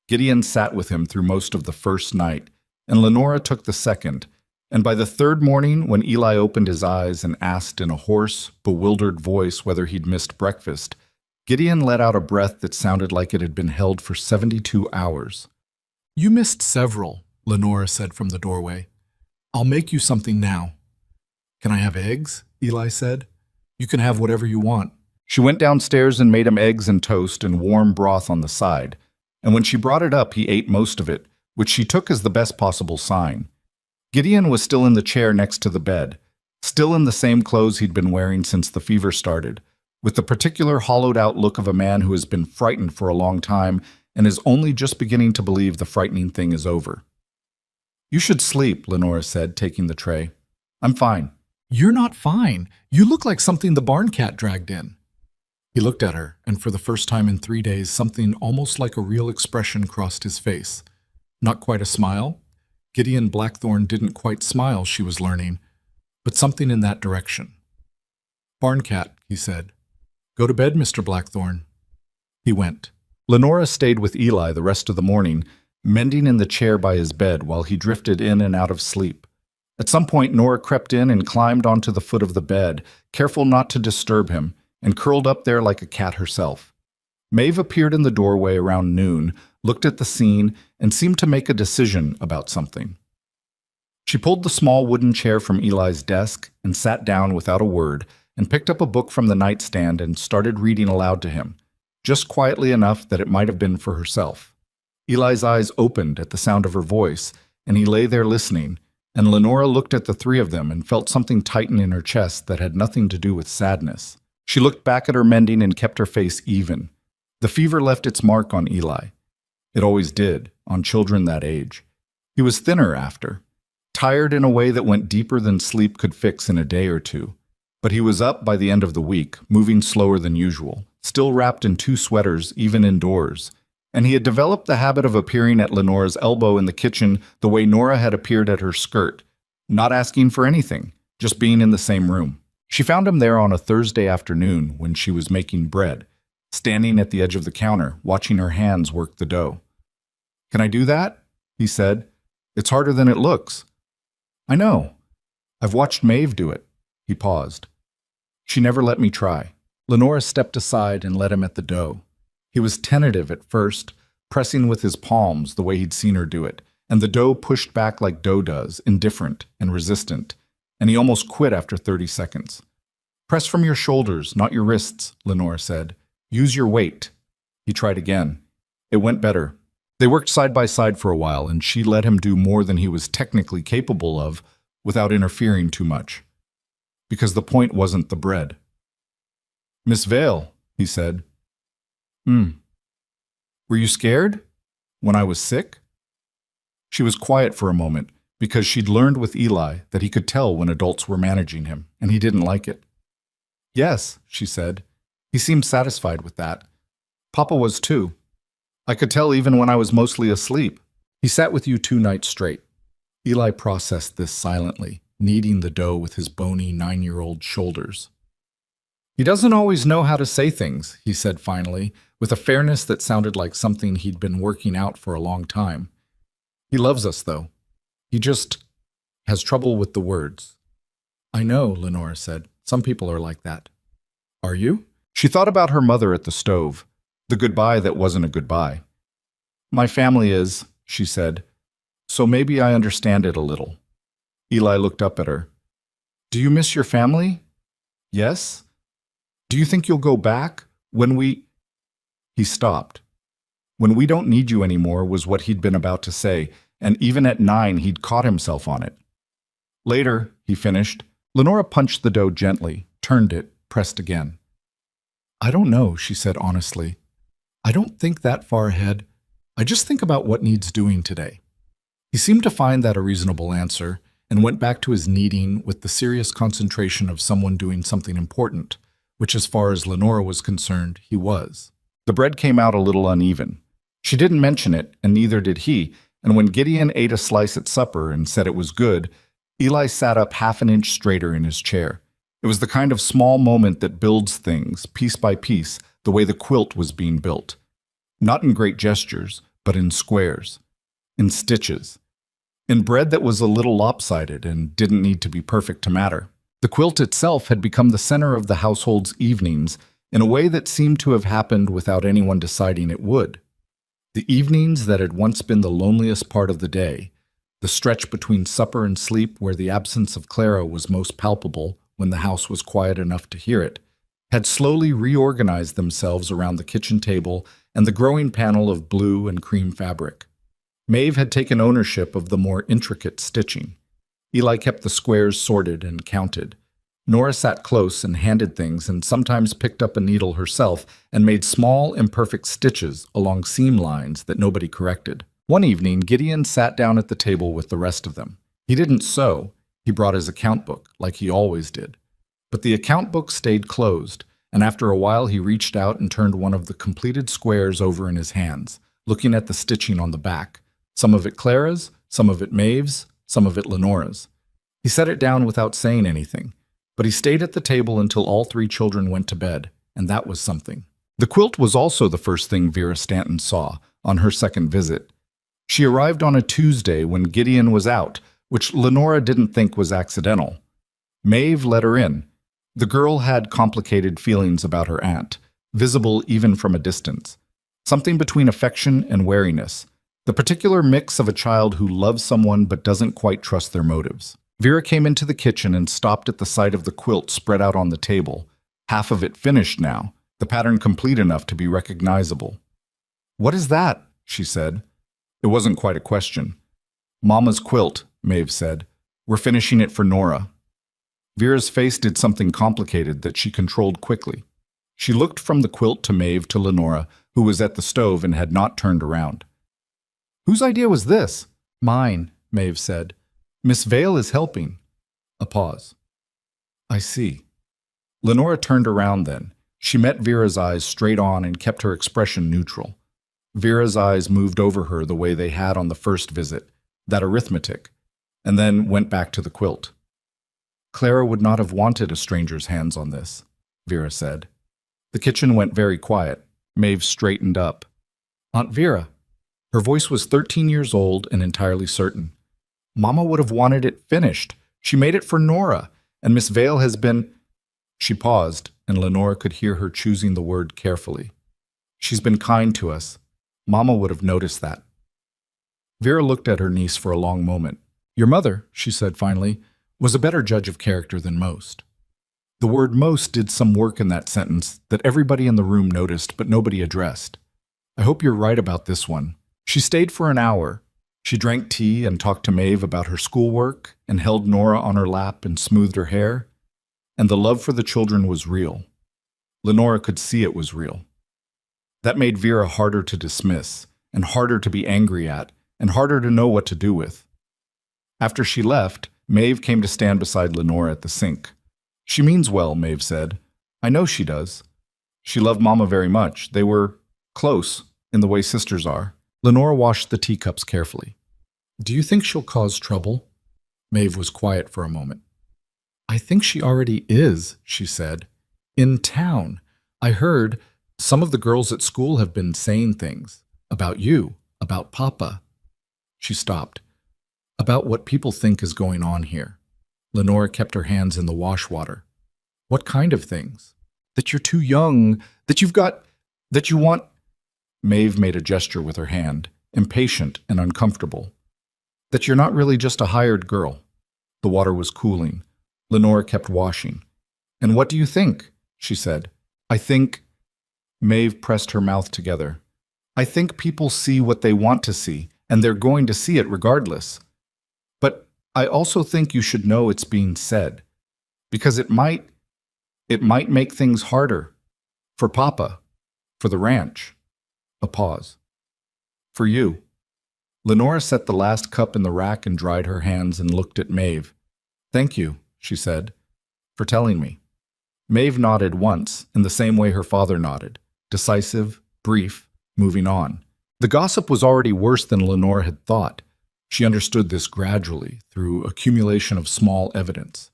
Gideon sat with him through most of the first night, and Lenora took the second, and by the 3rd morning, when Eli opened his eyes and asked in a hoarse, bewildered voice whether he'd missed breakfast, Gideon let out a breath that sounded like it had been held for 72 hours. "You missed several," Lenora said from the doorway. "I'll make you something now." "Can I have eggs?" Eli said. "You can have whatever you want." She went downstairs and made him eggs and toast and warm broth on the side, and when she brought it up, he ate most of it, which she took as the best possible sign. Gideon was still in the chair next to the bed, still in the same clothes he'd been wearing since the fever started, with the particular hollowed-out look of a man who has been frightened for a long time and is only just beginning to believe the frightening thing is over. "You should sleep," Lenora said, taking the tray. "I'm fine." "You're not fine. You look like something the barn cat dragged in." He looked at her, and for the first time in 3 days, something almost like a real expression crossed his face. Not quite a smile. Gideon Blackthorne didn't quite smile, she was learning, but something in that direction. "Barn cat," he said. "Go to bed, Mr. Blackthorne." He went. Lenora stayed with Eli the rest of the morning, mending in the chair by his bed while he drifted in and out of sleep. At some point, Nora crept in and climbed onto the foot of the bed, careful not to disturb him, and curled up there like a cat herself. Maeve appeared in the doorway around noon, looked at the scene, and seemed to make a decision about something. She pulled the small wooden chair from Eli's desk and sat down without a word, and picked up a book from the nightstand and started reading aloud to him, just quietly enough that it might have been for herself. Eli's eyes opened at the sound of her voice, and he lay there listening, and Lenora looked at the 3 of them and felt something tighten in her chest that had nothing to do with sadness. She looked back at her mending and kept her face even. The fever left its mark on Eli. It always did, on children that age. He was thinner after, tired in a way that went deeper than sleep could fix in a day or 2. But he was up by the end of the week, moving slower than usual, still wrapped in 2 sweaters, even indoors. And he had developed the habit of appearing at Lenora's elbow in the kitchen the way Nora had appeared at her skirt, not asking for anything, just being in the same room. She found him there on a Thursday afternoon when she was making bread, standing at the edge of the counter, watching her hands work the dough. "Can I do that?" he said. It's harder than it looks. I know. I've watched Maeve do it. He paused. She never let me try. Lenora stepped aside and led him at the dough. He was tentative at first, pressing with his palms the way he'd seen her do it, and the dough pushed back like dough does, indifferent and resistant, and he almost quit after 30 seconds. Press from your shoulders, not your wrists, Lenora said. Use your weight. He tried again. It went better. They worked side by side for a while, and she let him do more than he was technically capable of without interfering too much. Because the point wasn't the bread. Miss Vale, he said. Were you scared? When I was sick? She was quiet for a moment, because she'd learned with Eli that he could tell when adults were managing him, and he didn't like it. Yes, she said. He seemed satisfied with that. Papa was too. I could tell even when I was mostly asleep. He sat with you 2 nights straight. Eli processed this silently, kneading the dough with his bony 9-year-old shoulders. He doesn't always know how to say things, he said finally, with a fairness that sounded like something he'd been working out for a long time. He loves us, though. He just has trouble with the words. I know, Lenora said. Some people are like that. Are you? She thought about her mother at the stove, the goodbye that wasn't a goodbye. My family is, she said, so maybe I understand it a little. Eli looked up at her. Do you miss your family? Yes. Do you think you'll go back when we... He stopped. When we don't need you anymore was what he'd been about to say, and even at 9 he'd caught himself on it. Later, he finished. Lenora punched the dough gently, turned it, pressed again. I don't know, she said honestly. I don't think that far ahead. I just think about what needs doing today. He seemed to find that a reasonable answer, and went back to his kneading with the serious concentration of someone doing something important, which as far as Lenora was concerned, he was. The bread came out a little uneven. She didn't mention it, and neither did he, and when Gideon ate a slice at supper and said it was good, Eli sat up half an inch straighter in his chair. It was the kind of small moment that builds things, piece by piece, the way the quilt was being built. Not in great gestures, but in squares, in stitches, in bread that was a little lopsided and didn't need to be perfect to matter. The quilt itself had become the center of the household's evenings in a way that seemed to have happened without anyone deciding it would. The evenings that had once been the loneliest part of the day, the stretch between supper and sleep where the absence of Clara was most palpable when the house was quiet enough to hear it, had slowly reorganized themselves around the kitchen table and the growing panel of blue and cream fabric. Maeve had taken ownership of the more intricate stitching. Eli kept the squares sorted and counted. Nora sat close and handed things and sometimes picked up a needle herself and made small, imperfect stitches along seam lines that nobody corrected. One evening, Gideon sat down at the table with the rest of them. He didn't sew. He brought his account book, like he always did. But the account book stayed closed, and after a while he reached out and turned one of the completed squares over in his hands, looking at the stitching on the back. Some of it Clara's, some of it Maeve's, some of it Lenora's. He set it down without saying anything, but he stayed at the table until all 3 children went to bed, and that was something. The quilt was also the first thing Vera Stanton saw on her second visit. She arrived on a Tuesday when Gideon was out, which Lenora didn't think was accidental. Maeve let her in. The girl had complicated feelings about her aunt, visible even from a distance. Something between affection and wariness. The particular mix of a child who loves someone but doesn't quite trust their motives. Vera came into the kitchen and stopped at the sight of the quilt spread out on the table, half of it finished now, the pattern complete enough to be recognizable. "What is that?" she said. It wasn't quite a question. "Mama's quilt," Maeve said. "We're finishing it for Nora." Vera's face did something complicated that she controlled quickly. She looked from the quilt to Maeve to Lenora, who was at the stove and had not turned around. "Whose idea was this?" "Mine," Maeve said. "Miss Vale is helping." A pause. "I see." Lenora turned around then. She met Vera's eyes straight on and kept her expression neutral. Vera's eyes moved over her the way they had on the first visit, that arithmetic, and then went back to the quilt. "Clara would not have wanted a stranger's hands on this," Vera said. The kitchen went very quiet. Maeve straightened up. "Aunt Vera, Her voice was 13 years old and entirely certain. Mama would have wanted it finished. She made it for Nora, and Miss Vale has been... She paused, and Lenora could hear her choosing the word carefully. She's been kind to us. Mama would have noticed that. Vera looked at her niece for a long moment. Your mother, she said finally, was a better judge of character than most. The word most did some work in that sentence that everybody in the room noticed but nobody addressed. I hope you're right about this one. She stayed for an hour. She drank tea and talked to Maeve about her schoolwork and held Nora on her lap and smoothed her hair. And the love for the children was real. Lenora could see it was real. That made Vera harder to dismiss, and harder to be angry at, and harder to know what to do with. After she left, Maeve came to stand beside Lenora at the sink. She means well, Maeve said. I know she does. She loved Mama very much. They were close in the way sisters are. Lenora washed the teacups carefully. Do you think she'll cause trouble? Maeve was quiet for a moment. I think she already is, she said. In town. I heard some of the girls at school have been saying things. About you. About Papa. She stopped. About what people think is going on here. Lenora kept her hands in the wash water. What kind of things? That you're too young. That you want... Maeve made a gesture with her hand, impatient and uncomfortable. That you're not really just a hired girl. The water was cooling. Lenora kept washing. And what do you think? She said. I think... Maeve pressed her mouth together. I think people see what they want to see, and they're going to see it regardless. But I also think you should know it's being said. Because it might make things harder. For Papa. For the ranch. A pause. For you. Lenora set the last cup in the rack and dried her hands and looked at Maeve. Thank you, she said, for telling me. Maeve nodded once, in the same way her father nodded. Decisive, brief, moving on. The gossip was already worse than Lenore had thought. She understood this gradually, through accumulation of small evidence.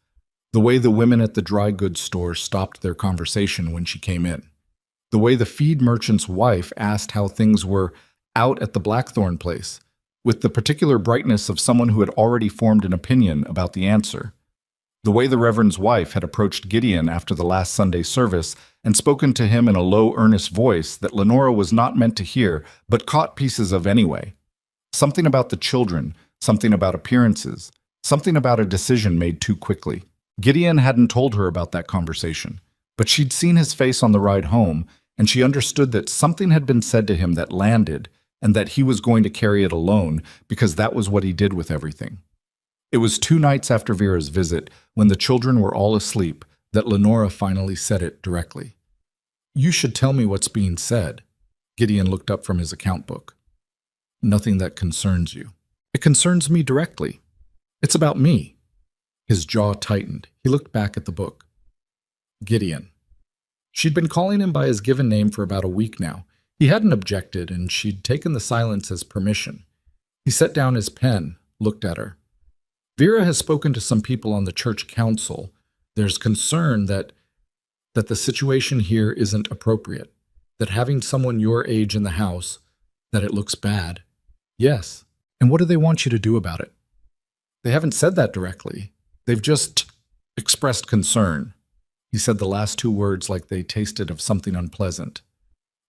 The way the women at the dry goods store stopped their conversation when she came in. The way the feed merchant's wife asked how things were out at the Blackthorn place, with the particular brightness of someone who had already formed an opinion about the answer. The way the Reverend's wife had approached Gideon after the last Sunday service and spoken to him in a low, earnest voice that Lenora was not meant to hear, but caught pieces of anyway. Something about the children, something about appearances, something about a decision made too quickly. Gideon hadn't told her about that conversation, but she'd seen his face on the ride home, and she understood that something had been said to him that landed, and that he was going to carry it alone, because that was what he did with everything. It was 2 nights after Vera's visit, when the children were all asleep, that Lenora finally said it directly. You should tell me what's being said. Gideon looked up from his account book. Nothing that concerns you. It concerns me directly. It's about me. His jaw tightened. He looked back at the book. Gideon. She'd been calling him by his given name for about a week now. He hadn't objected, and she'd taken the silence as permission. He set down his pen, looked at her. Vera has spoken to some people on the church council. There's concern that the situation here isn't appropriate, that having someone your age in the house, that it looks bad. Yes. And what do they want you to do about it? They haven't said that directly. They've just expressed concern. He said the last 2 words like they tasted of something unpleasant.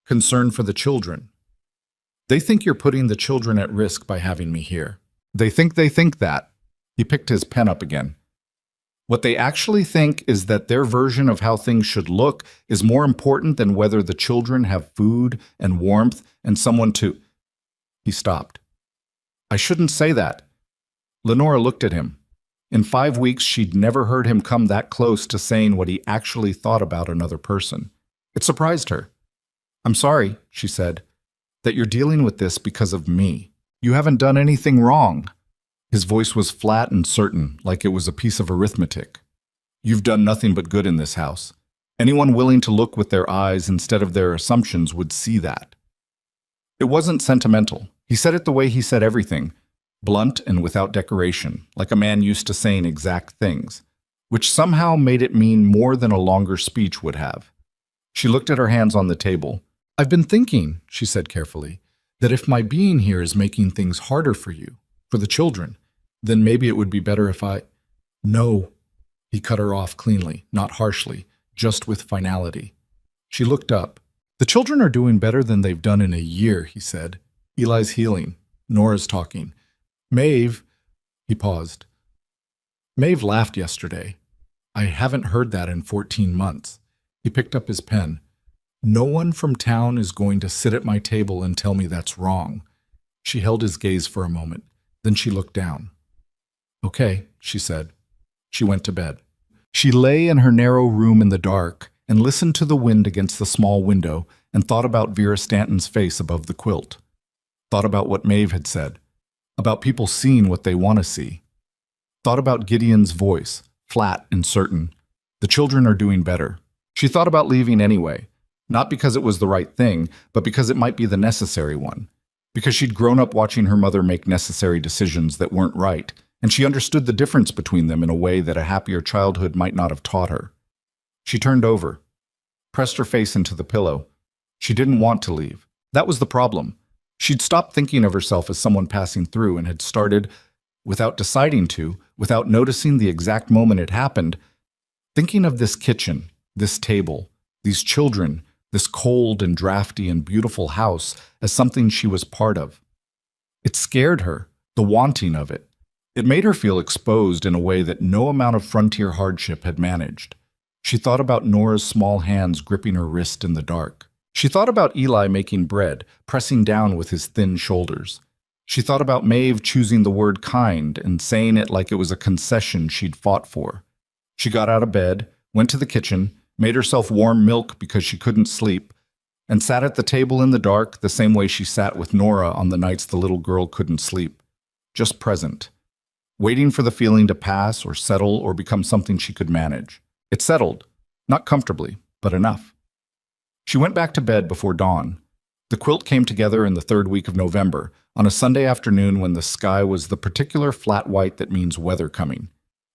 Concern for the children. They think you're putting the children at risk by having me here. They think that. He picked his pen up again. What they actually think is that their version of how things should look is more important than whether the children have food and warmth and someone to... He stopped. I shouldn't say that. Lenora looked at him. In 5 weeks, she'd never heard him come that close to saying what he actually thought about another person. It surprised her. I'm sorry, she said, that you're dealing with this because of me. You haven't done anything wrong. His voice was flat and certain, like it was a piece of arithmetic. You've done nothing but good in this house. Anyone willing to look with their eyes instead of their assumptions would see that. It wasn't sentimental. He said it the way he said everything, blunt and without decoration, like a man used to saying exact things, which somehow made it mean more than a longer speech would have. She looked at her hands on the table. I've been thinking, she said carefully, That if my being here is making things harder for you, for the children, then maybe it would be better if I... No, he cut her off cleanly, not harshly, just with finality. She looked up. The children are doing better than they've done in a year, he said. Eli's healing. Nora's talking. Maeve... He paused. Maeve laughed yesterday. I haven't heard that in 14 months. He picked up his pen. No one from town is going to sit at my table and tell me that's wrong. She held his gaze for a moment. Then she looked down. Okay, she said. She went to bed. She lay in her narrow room in the dark and listened to the wind against the small window and thought about Vera Stanton's face above the quilt. Thought about what Maeve had said. About people seeing what they want to see. Thought about Gideon's voice, flat and certain. The children are doing better. She thought about leaving anyway, not because it was the right thing, but because it might be the necessary one. Because she'd grown up watching her mother make necessary decisions that weren't right, and she understood the difference between them in a way that a happier childhood might not have taught her. She turned over, pressed her face into the pillow. She didn't want to leave. That was the problem. She'd stopped thinking of herself as someone passing through and had started, without deciding to, without noticing the exact moment it happened, thinking of this kitchen, this table, these children, this cold and drafty and beautiful house as something she was part of. It scared her, the wanting of it. It made her feel exposed in a way that no amount of frontier hardship had managed. She thought about Nora's small hands gripping her wrist in the dark. She thought about Eli making bread, pressing down with his thin shoulders. She thought about Maeve choosing the word kind and saying it like it was a concession she'd fought for. She got out of bed, went to the kitchen, made herself warm milk because she couldn't sleep, and sat at the table in the dark the same way she sat with Nora on the nights the little girl couldn't sleep. Just present. Waiting for the feeling to pass or settle or become something she could manage. It settled. Not comfortably, but enough. She went back to bed before dawn. The quilt came together in the third week of November, on a Sunday afternoon when the sky was the particular flat white that means weather coming.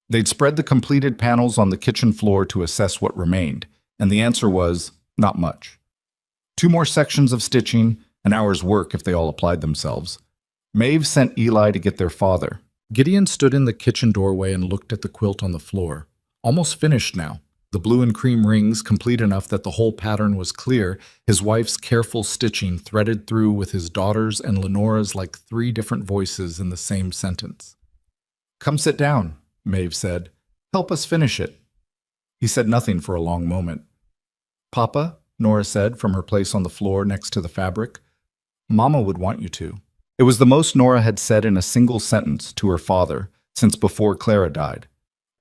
They'd spread the completed panels on the kitchen floor to assess what remained, and the answer was, not much. 2 more sections of stitching, an hour's work if they all applied themselves. Maeve sent Eli to get their father. Gideon stood in the kitchen doorway and looked at the quilt on the floor. Almost finished now. The blue and cream rings complete enough that the whole pattern was clear, his wife's careful stitching threaded through with his daughter's and Lenora's like 3 different voices in the same sentence. Come sit down, Maeve said. Help us finish it. He said nothing for a long moment. Papa, Nora said from her place on the floor next to the fabric. Mama would want you to. It was the most Nora had said in a single sentence to her father since before Clara died.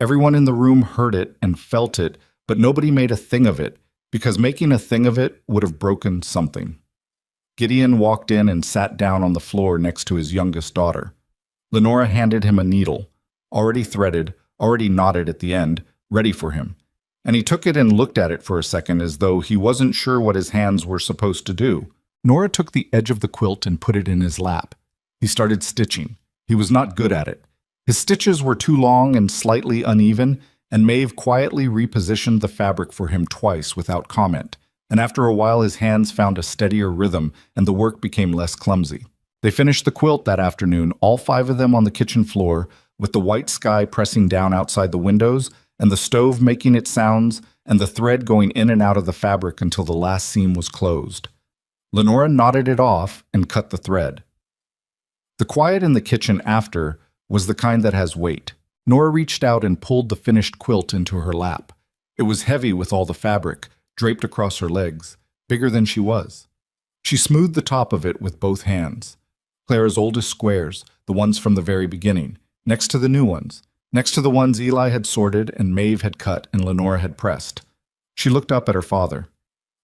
Everyone in the room heard it and felt it, but nobody made a thing of it, because making a thing of it would have broken something. Gideon walked in and sat down on the floor next to his youngest daughter. Lenora handed him a needle, already threaded, already knotted at the end, ready for him, and he took it and looked at it for a second as though he wasn't sure what his hands were supposed to do. Nora took the edge of the quilt and put it in his lap. He started stitching. He was not good at it. His stitches were too long and slightly uneven, and Maeve quietly repositioned the fabric for him twice without comment, and after a while his hands found a steadier rhythm and the work became less clumsy. They finished the quilt that afternoon, all 5 of them on the kitchen floor, with the white sky pressing down outside the windows, and the stove making its sounds, and the thread going in and out of the fabric until the last seam was closed. Lenora knotted it off and cut the thread. The quiet in the kitchen after was the kind that has weight. Nora reached out and pulled the finished quilt into her lap. It was heavy with all the fabric, draped across her legs, bigger than she was. She smoothed the top of it with both hands. Clara's oldest squares, the ones from the very beginning, next to the new ones, next to the ones Eli had sorted and Maeve had cut and Lenora had pressed. She looked up at her father.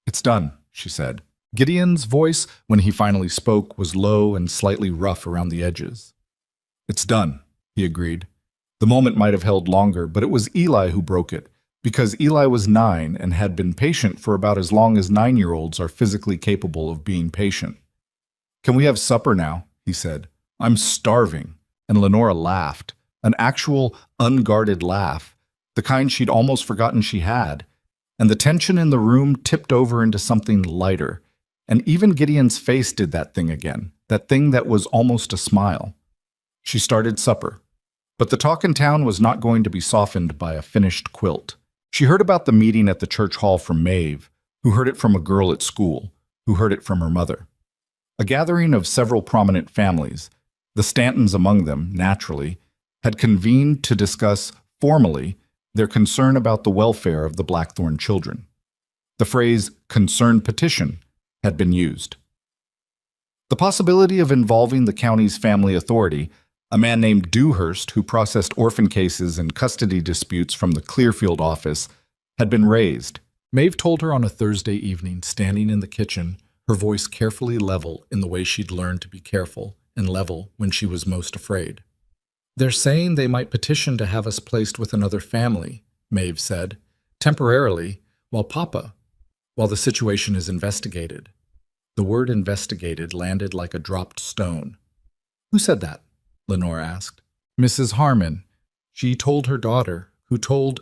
It's done, she said. Gideon's voice, when he finally spoke, was low and slightly rough around the edges. It's done, he agreed. The moment might have held longer, but it was Eli who broke it, because Eli was 9 and had been patient for about as long as 9-year-olds are physically capable of being patient. Can we have supper now? He said. I'm starving. And Lenora laughed, an actual, unguarded laugh, the kind she'd almost forgotten she had, and the tension in the room tipped over into something lighter. And even Gideon's face did that thing again, that thing that was almost a smile. She started supper. But the talk in town was not going to be softened by a finished quilt. She heard about the meeting at the church hall from Maeve, who heard it from a girl at school, who heard it from her mother. A gathering of several prominent families, the Stantons among them, naturally, had convened to discuss, formally, their concern about the welfare of the Blackthorn children. The phrase concern petition had been used. The possibility of involving the county's family authority, a man named Dewhurst who processed orphan cases and custody disputes from the Clearfield office, had been raised. Maeve told her on a Thursday evening, standing in the kitchen, her voice carefully level in the way she'd learned to be careful and level when she was most afraid. "They're saying they might petition to have us placed with another family," Maeve said, "temporarily, while the situation is investigated." The word investigated landed like a dropped stone. "Who said that?" Lenore asked. "Mrs. Harmon. She told her daughter, who told—"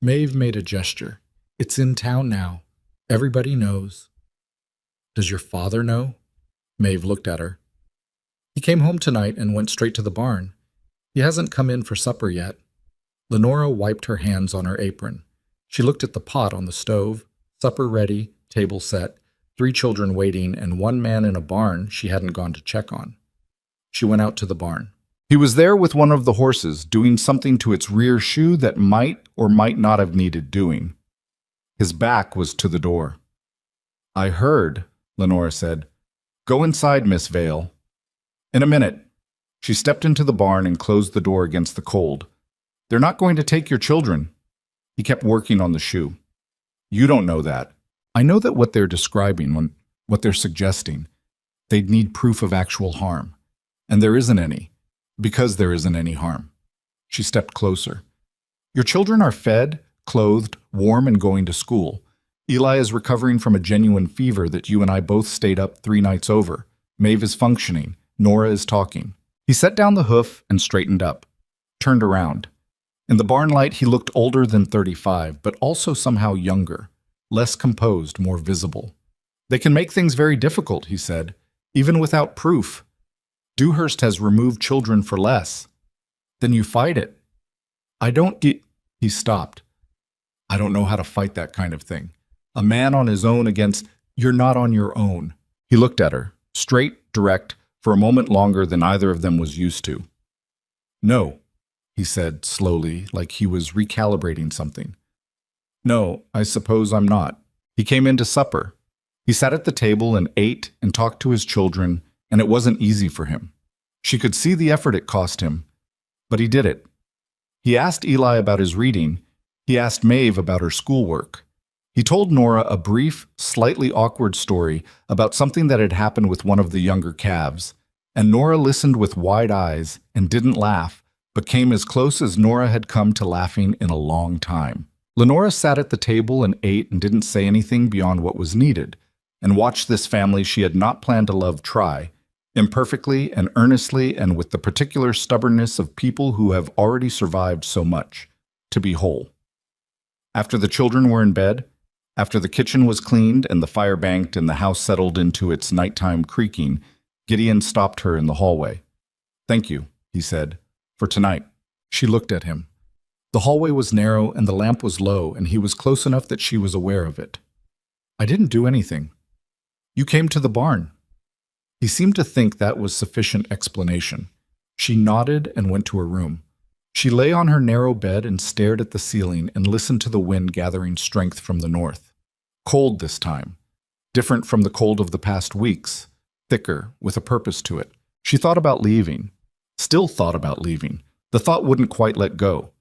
Maeve made a gesture. "It's in town now. Everybody knows." "Does your father know?" Maeve looked at her. "He came home tonight and went straight to the barn. He hasn't come in for supper yet." Lenora wiped her hands on her apron. She looked at the pot on the stove, supper ready, table set, 3 children waiting, and 1 man in a barn she hadn't gone to check on. She went out to the barn. He was there with one of the horses, doing something to its rear shoe that might or might not have needed doing. His back was to the door. "I heard," Lenora said. "Go inside, Miss Vale." "In a minute." She stepped into the barn and closed the door against the cold. "They're not going to take your children." He kept working on the shoe. "You don't know that. I know that what they're describing, what they're suggesting, they'd need proof of actual harm. And there isn't any, because there isn't any harm." She stepped closer. "Your children are fed, clothed, warm, and going to school. Eli is recovering from a genuine fever that you and I both stayed up 3 nights over. Maeve is functioning. Nora is talking." He set down the hoof and straightened up, turned around. In the barn light, he looked older than 35, but also somehow younger, less composed, more visible. "They can make things very difficult," he said, "even without proof. Dewhurst has removed children for less. Then you fight it." "I don't get—" He stopped. "I don't know how to fight that kind of thing. A man on his own against—" "You're not on your own." He looked at her, straight, direct, for a moment longer than either of them was used to. "No," he said slowly, like he was recalibrating something. "No, I suppose I'm not." He came in to supper. He sat at the table and ate and talked to his children, and it wasn't easy for him. She could see the effort it cost him, but he did it. He asked Eli about his reading. He asked Maeve about her schoolwork. He told Nora a brief, slightly awkward story about something that had happened with one of the younger calves, and Nora listened with wide eyes and didn't laugh, but came as close as Nora had come to laughing in a long time. Lenora sat at the table and ate and didn't say anything beyond what was needed, and watched this family she had not planned to love try, imperfectly and earnestly and with the particular stubbornness of people who have already survived so much, to be whole. After the children were in bed, after the kitchen was cleaned and the fire banked and the house settled into its nighttime creaking, Gideon stopped her in the hallway. "Thank you," he said, "for tonight." She looked at him. The hallway was narrow and the lamp was low, and he was close enough that she was aware of it. "I didn't do anything. You came to the barn." He seemed to think that was sufficient explanation. She nodded and went to her room. She lay on her narrow bed and stared at the ceiling and listened to the wind gathering strength from the north. Cold this time, different from the cold of the past weeks, thicker, with a purpose to it. She thought about leaving, still thought about leaving. The thought wouldn't quite let go,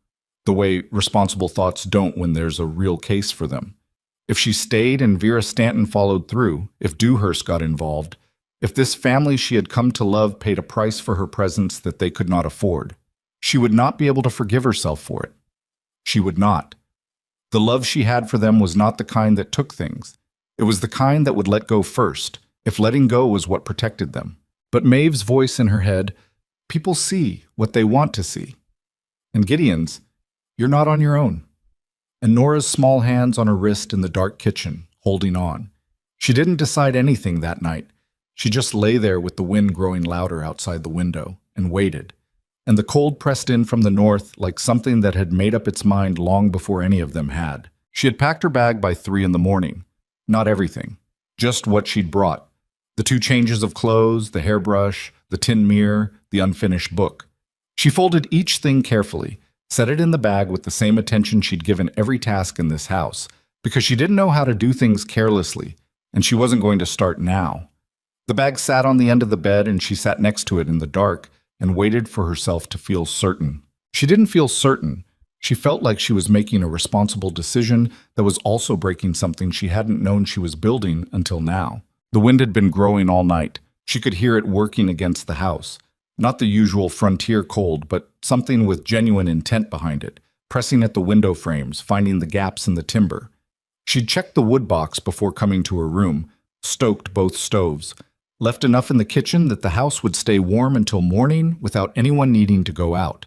the way responsible thoughts don't when there's a real case for them. If she stayed and Vera Stanton followed through, if Dewhurst got involved, if this family she had come to love paid a price for her presence that they could not afford, she would not be able to forgive herself for it. She would not. The love she had for them was not the kind that took things. It was the kind that would let go first, if letting go was what protected them. But Maeve's voice in her head, "People see what they want to see." And Gideon's, "You're not on your own." And Nora's small hands on her wrist in the dark kitchen, holding on. She didn't decide anything that night. She just lay there with the wind growing louder outside the window and waited. And the cold pressed in from the north like something that had made up its mind long before any of them had. She had packed her bag by 3 in the morning. Not everything, just what she'd brought. The 2 changes of clothes, the hairbrush, the tin mirror, the unfinished book. She folded each thing carefully, set it in the bag with the same attention she'd given every task in this house, because she didn't know how to do things carelessly, and she wasn't going to start now. The bag sat on the end of the bed, and she sat next to it in the dark and waited for herself to feel certain. She didn't feel certain. She felt like she was making a responsible decision that was also breaking something she hadn't known she was building until now. The wind had been growing all night. She could hear it working against the house. Not the usual frontier cold, but something with genuine intent behind it, pressing at the window frames, finding the gaps in the timber. She'd checked the wood box before coming to her room, stoked both stoves, left enough in the kitchen that the house would stay warm until morning without anyone needing to go out.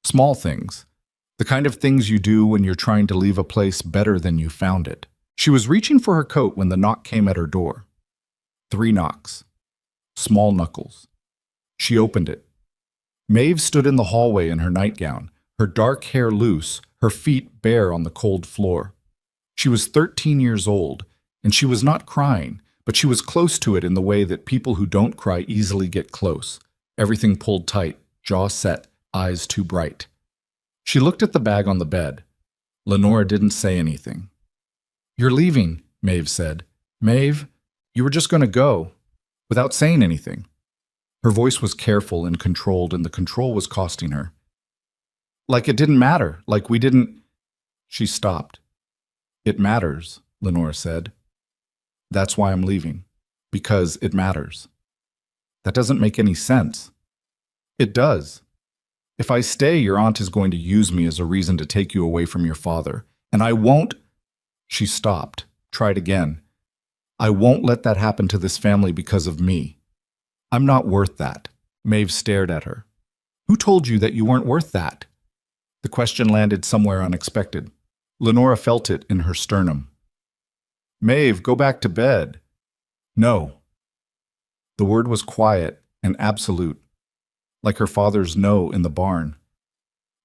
Small things. The kind of things you do when you're trying to leave a place better than you found it. She was reaching for her coat when the knock came at her door. 3 knocks. Small knuckles. She opened it. Maeve stood in the hallway in her nightgown, her dark hair loose, her feet bare on the cold floor. She was 13 years old, and she was not crying, but she was close to it in the way that people who don't cry easily get close. Everything pulled tight, jaw set, eyes too bright. She looked at the bag on the bed. Lenora didn't say anything. "You're leaving," Maeve said. "Maeve, you were just going to go," without saying anything. Her voice was careful and controlled, and the control was costing her. "Like it didn't matter, like we didn't—" She stopped. "It matters," Lenora said. "That's why I'm leaving. Because it matters." "That doesn't make any sense." "It does. If I stay, your aunt is going to use me as a reason to take you away from your father. And I won't—" She stopped, tried again. "I won't let that happen to this family because of me. I'm not worth that." Maeve stared at her. "Who told you that you weren't worth that?" The question landed somewhere unexpected. Lenora felt it in her sternum. "Maeve, go back to bed." "No." The word was quiet and absolute, like her father's no in the barn.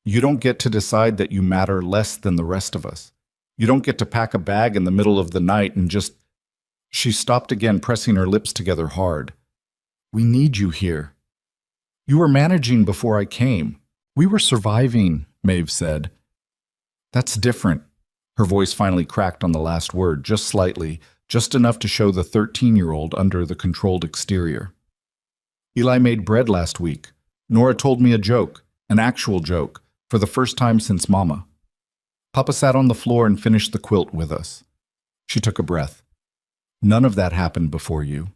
"You don't get to decide that you matter less than the rest of us. You don't get to pack a bag in the middle of the night and just—" She stopped again, pressing her lips together hard. "We need you here. You were managing before I came. We were surviving," Maeve said. "That's different." Her voice finally cracked on the last word, just slightly, just enough to show the 13-year-old under the controlled exterior. "Eli made bread last week. Nora told me a joke, an actual joke, for the first time since Mama. Papa sat on the floor and finished the quilt with us." She took a breath. "None of that happened before you.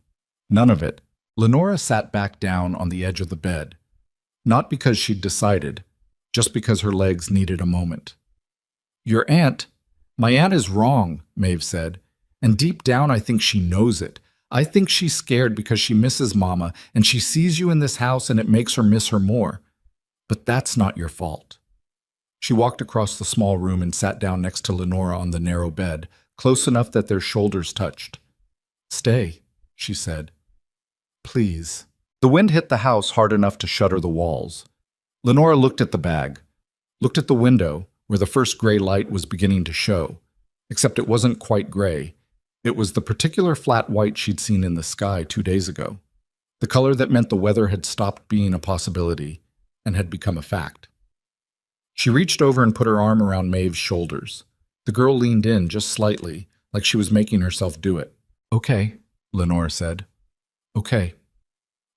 None of it." Lenora sat back down on the edge of the bed. Not because she'd decided, just because her legs needed a moment. My aunt is wrong," Maeve said. "And deep down I think she knows it. I think she's scared because she misses Mama, and she sees you in this house and it makes her miss her more. But that's not your fault." She walked across the small room and sat down next to Lenora on the narrow bed, close enough that their shoulders touched. "Stay," she said. "Please." The wind hit the house hard enough to shutter the walls. Lenora looked at the bag, looked at the window, where the first gray light was beginning to show, except it wasn't quite gray. It was the particular flat white she'd seen in the sky 2 days ago, the color that meant the weather had stopped being a possibility and had become a fact. She reached over and put her arm around Maeve's shoulders. The girl leaned in just slightly, like she was making herself do it. "Okay," Lenora said. "Okay."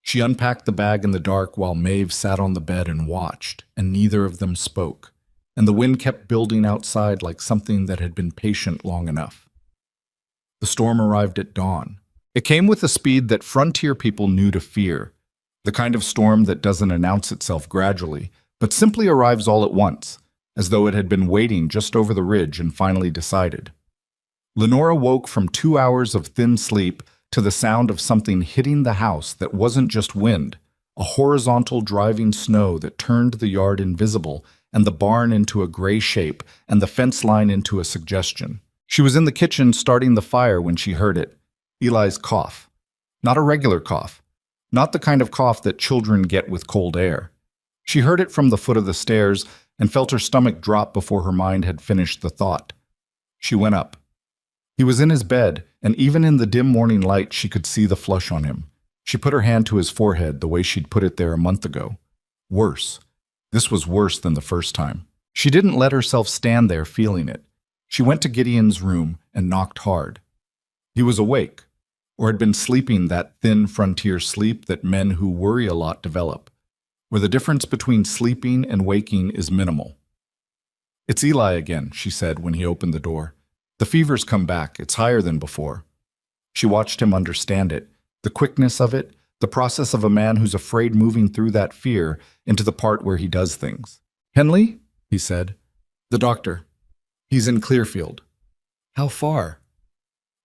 She unpacked the bag in the dark while Maeve sat on the bed and watched, and neither of them spoke. And the wind kept building outside like something that had been patient long enough. The storm arrived at dawn. It came with a speed that frontier people knew to fear, the kind of storm that doesn't announce itself gradually, but simply arrives all at once, as though it had been waiting just over the ridge and finally decided. Lenora woke from 2 hours of thin sleep to the sound of something hitting the house that wasn't just wind, a horizontal driving snow that turned the yard invisible and the barn into a gray shape, and the fence line into a suggestion. She was in the kitchen starting the fire when she heard it, Eli's cough. Not a regular cough. Not the kind of cough that children get with cold air. She heard it from the foot of the stairs and felt her stomach drop before her mind had finished the thought. She went up. He was in his bed, and even in the dim morning light she could see the flush on him. She put her hand to his forehead the way she'd put it there a month ago. Worse. This was worse than the first time. She didn't let herself stand there feeling it. She went to Gideon's room and knocked hard. He was awake, or had been sleeping that thin frontier sleep that men who worry a lot develop, where the difference between sleeping and waking is minimal. "It's Eli again," she said when he opened the door. "The fever's come back. It's higher than before." She watched him understand it, the quickness of it, the process of a man who's afraid moving through that fear into the part where he does things. "Henley?" he said. "The doctor. He's in Clearfield." "How far?"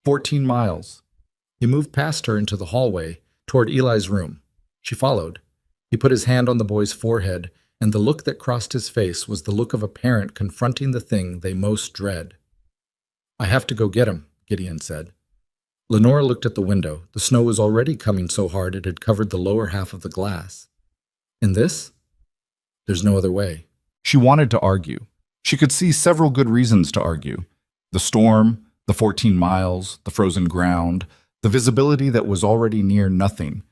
14 miles. He moved past her into the hallway, toward Eli's room. She followed. He put his hand on the boy's forehead, and the look that crossed his face was the look of a parent confronting the thing they most dread. "I have to go get him," Gideon said. Lenora looked at the window. The snow was already coming so hard it had covered the lower half of the glass. "In this? There's no other way." She wanted to argue. She could see several good reasons to argue. The storm, the 14 miles, the frozen ground, the visibility that was already near nothing.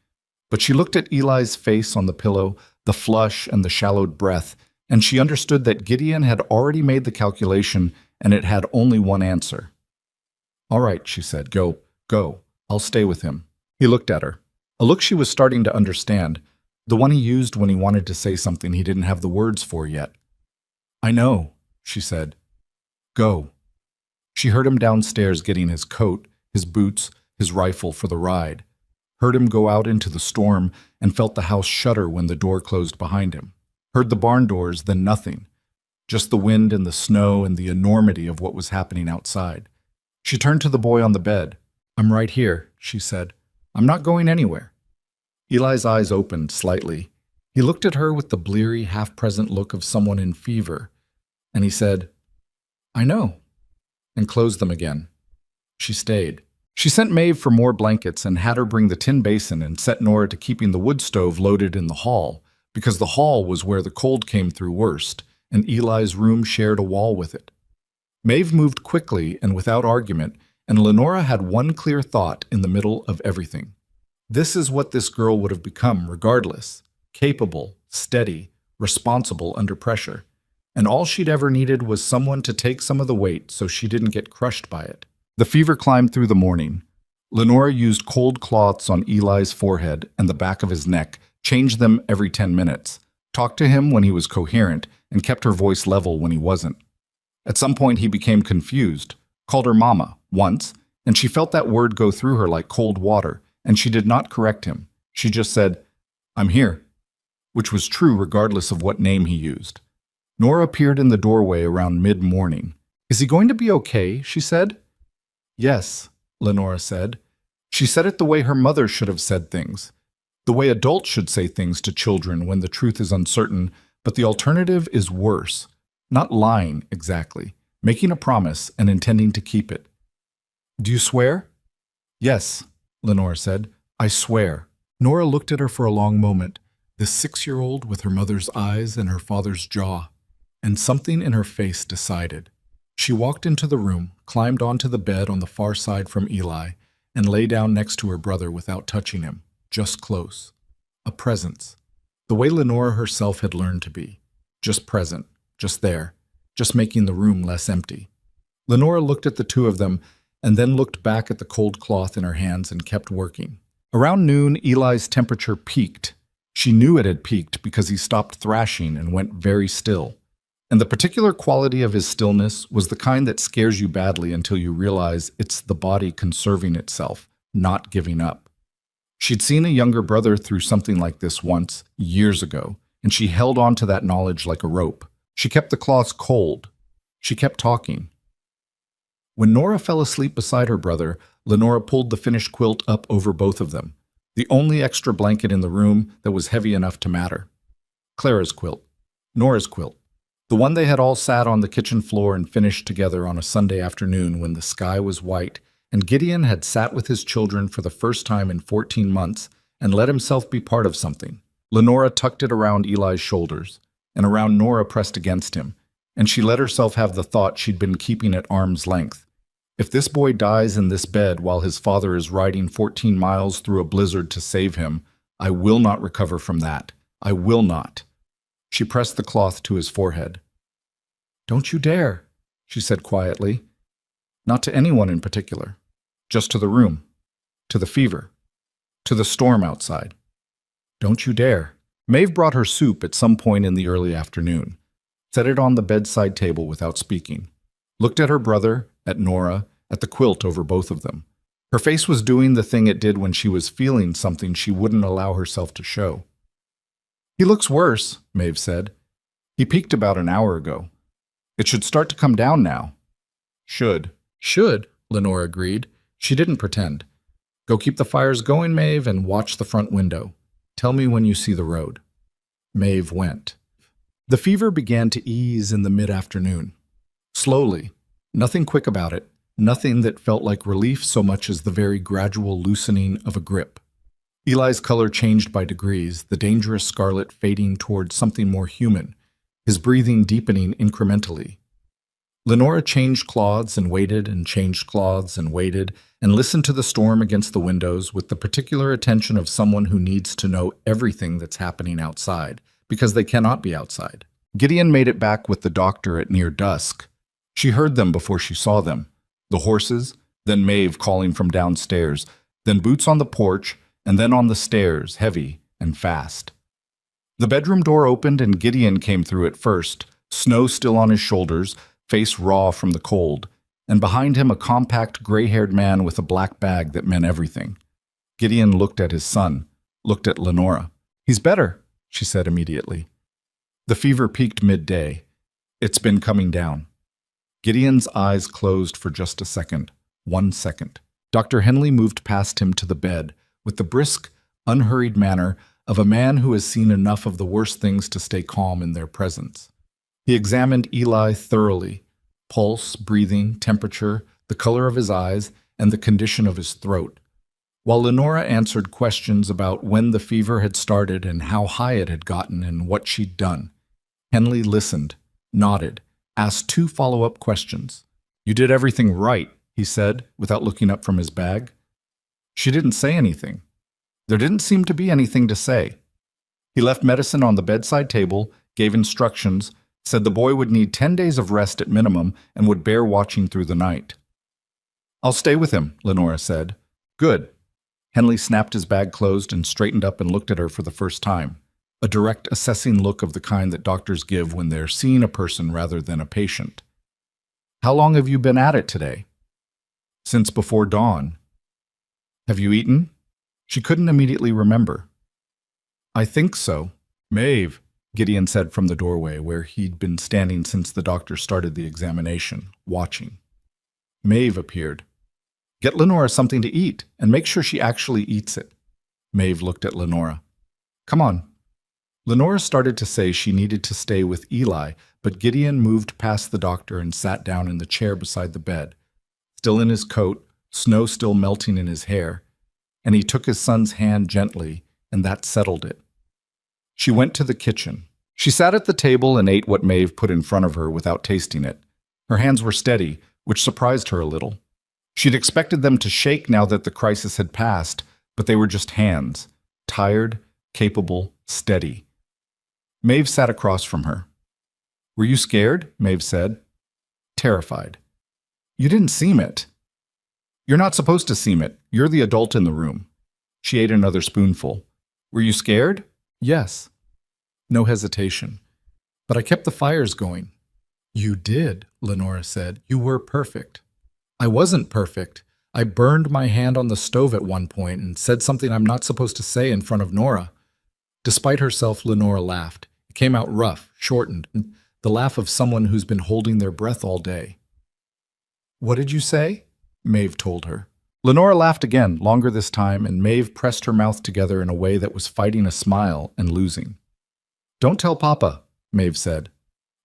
But she looked at Eli's face on the pillow, the flush and the shallowed breath, and she understood that Gideon had already made the calculation and it had only one answer. "All right," she said, Go. I'll stay with him." He looked at her. A look she was starting to understand, the one he used when he wanted to say something he didn't have the words for yet. "I know," she said. "Go." She heard him downstairs getting his coat, his boots, his rifle for the ride. Heard him go out into the storm and felt the house shudder when the door closed behind him. Heard the barn doors, then nothing. Just the wind and the snow and the enormity of what was happening outside. She turned to the boy on the bed. "I'm right here," she said. "I'm not going anywhere." Eli's eyes opened slightly. He looked at her with the bleary, half-present look of someone in fever, and he said, "I know," and closed them again. She stayed. She sent Maeve for more blankets and had her bring the tin basin and set Nora to keeping the wood stove loaded in the hall, because the hall was where the cold came through worst, and Eli's room shared a wall with it. Maeve moved quickly and without argument, and Lenora had one clear thought in the middle of everything. This is what this girl would have become regardless. Capable, steady, responsible under pressure. And all she'd ever needed was someone to take some of the weight so she didn't get crushed by it. The fever climbed through the morning. Lenora used cold cloths on Eli's forehead and the back of his neck, changed them every 10 minutes, talked to him when he was coherent, and kept her voice level when he wasn't. At some point he became confused, called her mama once, and she felt that word go through her like cold water, and she did not correct him. She just said, "I'm here," which was true regardless of what name he used. Nora appeared in the doorway around mid-morning. "Is he going to be okay?" she said. "Yes," Lenora said. She said it the way her mother should have said things, the way adults should say things to children when the truth is uncertain, but the alternative is worse. Not lying, exactly, making a promise and intending to keep it. "Do you swear?" "Yes," Lenora said. "I swear." Nora looked at her for a long moment, this 6-year-old with her mother's eyes and her father's jaw, and something in her face decided. She walked into the room, climbed onto the bed on the far side from Eli, and lay down next to her brother without touching him, just close. A presence. The way Lenora herself had learned to be. Just present, just there, just making the room less empty. Lenora looked at the two of them and then looked back at the cold cloth in her hands and kept working. Around noon, Eli's temperature peaked. She knew it had peaked because he stopped thrashing and went very still. And the particular quality of his stillness was the kind that scares you badly until you realize it's the body conserving itself, not giving up. She'd seen a younger brother through something like this once, years ago, and she held on to that knowledge like a rope. She kept the cloths cold. She kept talking. When Nora fell asleep beside her brother, Lenora pulled the finished quilt up over both of them, the only extra blanket in the room that was heavy enough to matter. Clara's quilt. Nora's quilt. The one they had all sat on the kitchen floor and finished together on a Sunday afternoon when the sky was white and Gideon had sat with his children for the first time in 14 months and let himself be part of something. Lenora tucked it around Eli's shoulders, and around Nora pressed against him, and she let herself have the thought she'd been keeping at arm's length. If this boy dies in this bed while his father is riding 14 miles through a blizzard to save him, I will not recover from that. I will not. She pressed the cloth to his forehead. "Don't you dare," she said quietly. Not to anyone in particular, just to the room, to the fever, to the storm outside. Don't you dare. Maeve brought her soup at some point in the early afternoon, set it on the bedside table without speaking, looked at her brother, at Nora, at the quilt over both of them. Her face was doing the thing it did when she was feeling something she wouldn't allow herself to show. "He looks worse," Maeve said. "He peaked about an hour ago. It should start to come down now." "Should," Lenora agreed. She didn't pretend. "Go keep the fires going, Maeve, and watch the front window. Tell me when you see the road." Maeve went. The fever began to ease in the mid-afternoon. Slowly. Nothing quick about it. Nothing that felt like relief so much as the very gradual loosening of a grip. Eli's color changed by degrees, the dangerous scarlet fading towards something more human, his breathing deepening incrementally. Lenora changed cloths and waited and changed cloths and waited and listened to the storm against the windows with the particular attention of someone who needs to know everything that's happening outside, because they cannot be outside. Gideon made it back with the doctor at near dusk. She heard them before she saw them. The horses, then Maeve calling from downstairs, then boots on the porch, and then on the stairs, heavy and fast. The bedroom door opened and Gideon came through it first, snow still on his shoulders, face raw from the cold, and behind him a compact gray-haired man with a black bag that meant everything. Gideon looked at his son, looked at Lenora. "He's better," she said immediately. The fever peaked midday. It's been coming down. Gideon's eyes closed for just a second, 1 second. Dr. Henley moved past him to the bed with the brisk, unhurried manner of a man who has seen enough of the worst things to stay calm in their presence. He examined Eli thoroughly, pulse, breathing, temperature, the color of his eyes, and the condition of his throat, while Lenora answered questions about when the fever had started and how high it had gotten and what she'd done. Henley listened, nodded, asked 2 follow-up questions. "You did everything right," he said, without looking up from his bag. She didn't say anything. There didn't seem to be anything to say. He left medicine on the bedside table, gave instructions, said the boy would need 10 days of rest at minimum and would bear watching through the night. "I'll stay with him," Lenora said. "Good." Henley snapped his bag closed and straightened up and looked at her for the first time. A direct, assessing look of the kind that doctors give when they're seeing a person rather than a patient. "How long have you been at it today?" "Since before dawn." "Have you eaten?" She couldn't immediately remember. "I think so." "Maeve," Gideon said from the doorway where he'd been standing since the doctor started the examination, watching. Maeve appeared. "Get Lenora something to eat, and make sure she actually eats it." Maeve looked at Lenora. "Come on." Lenora started to say she needed to stay with Eli, but Gideon moved past the doctor and sat down in the chair beside the bed, still in his coat, snow still melting in his hair, and he took his son's hand gently, and that settled it. She went to the kitchen. She sat at the table and ate what Maeve put in front of her without tasting it. Her hands were steady, which surprised her a little. She'd expected them to shake now that the crisis had passed, but they were just hands, tired, capable, steady. Maeve sat across from her. "Were you scared?" Maeve said. "Terrified." "You didn't seem it." "You're not supposed to seem it. You're the adult in the room." She ate another spoonful. "Were you scared?" "Yes." No hesitation. "But I kept the fires going." "You did," Lenora said. "You were perfect." "I wasn't perfect. I burned my hand on the stove at one point and said something I'm not supposed to say in front of Nora." Despite herself, Lenora laughed. It came out rough, shortened, the laugh of someone who's been holding their breath all day. "What did you say?" Maeve told her. Lenora laughed again, longer this time, and Maeve pressed her mouth together in a way that was fighting a smile and losing. "Don't tell Papa," Maeve said.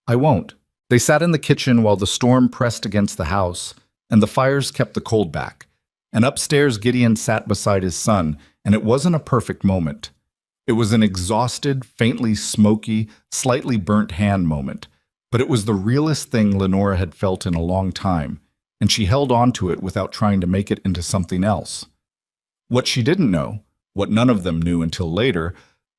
"I won't." They sat in the kitchen while the storm pressed against the house, and the fires kept the cold back, And upstairs, Gideon sat beside his son, and it wasn't a perfect moment. It was an exhausted, faintly smoky, slightly burnt hand moment, but it was the realest thing Lenora had felt in a long time, and she held on to it without trying to make it into something else. What she didn't know, what none of them knew until later,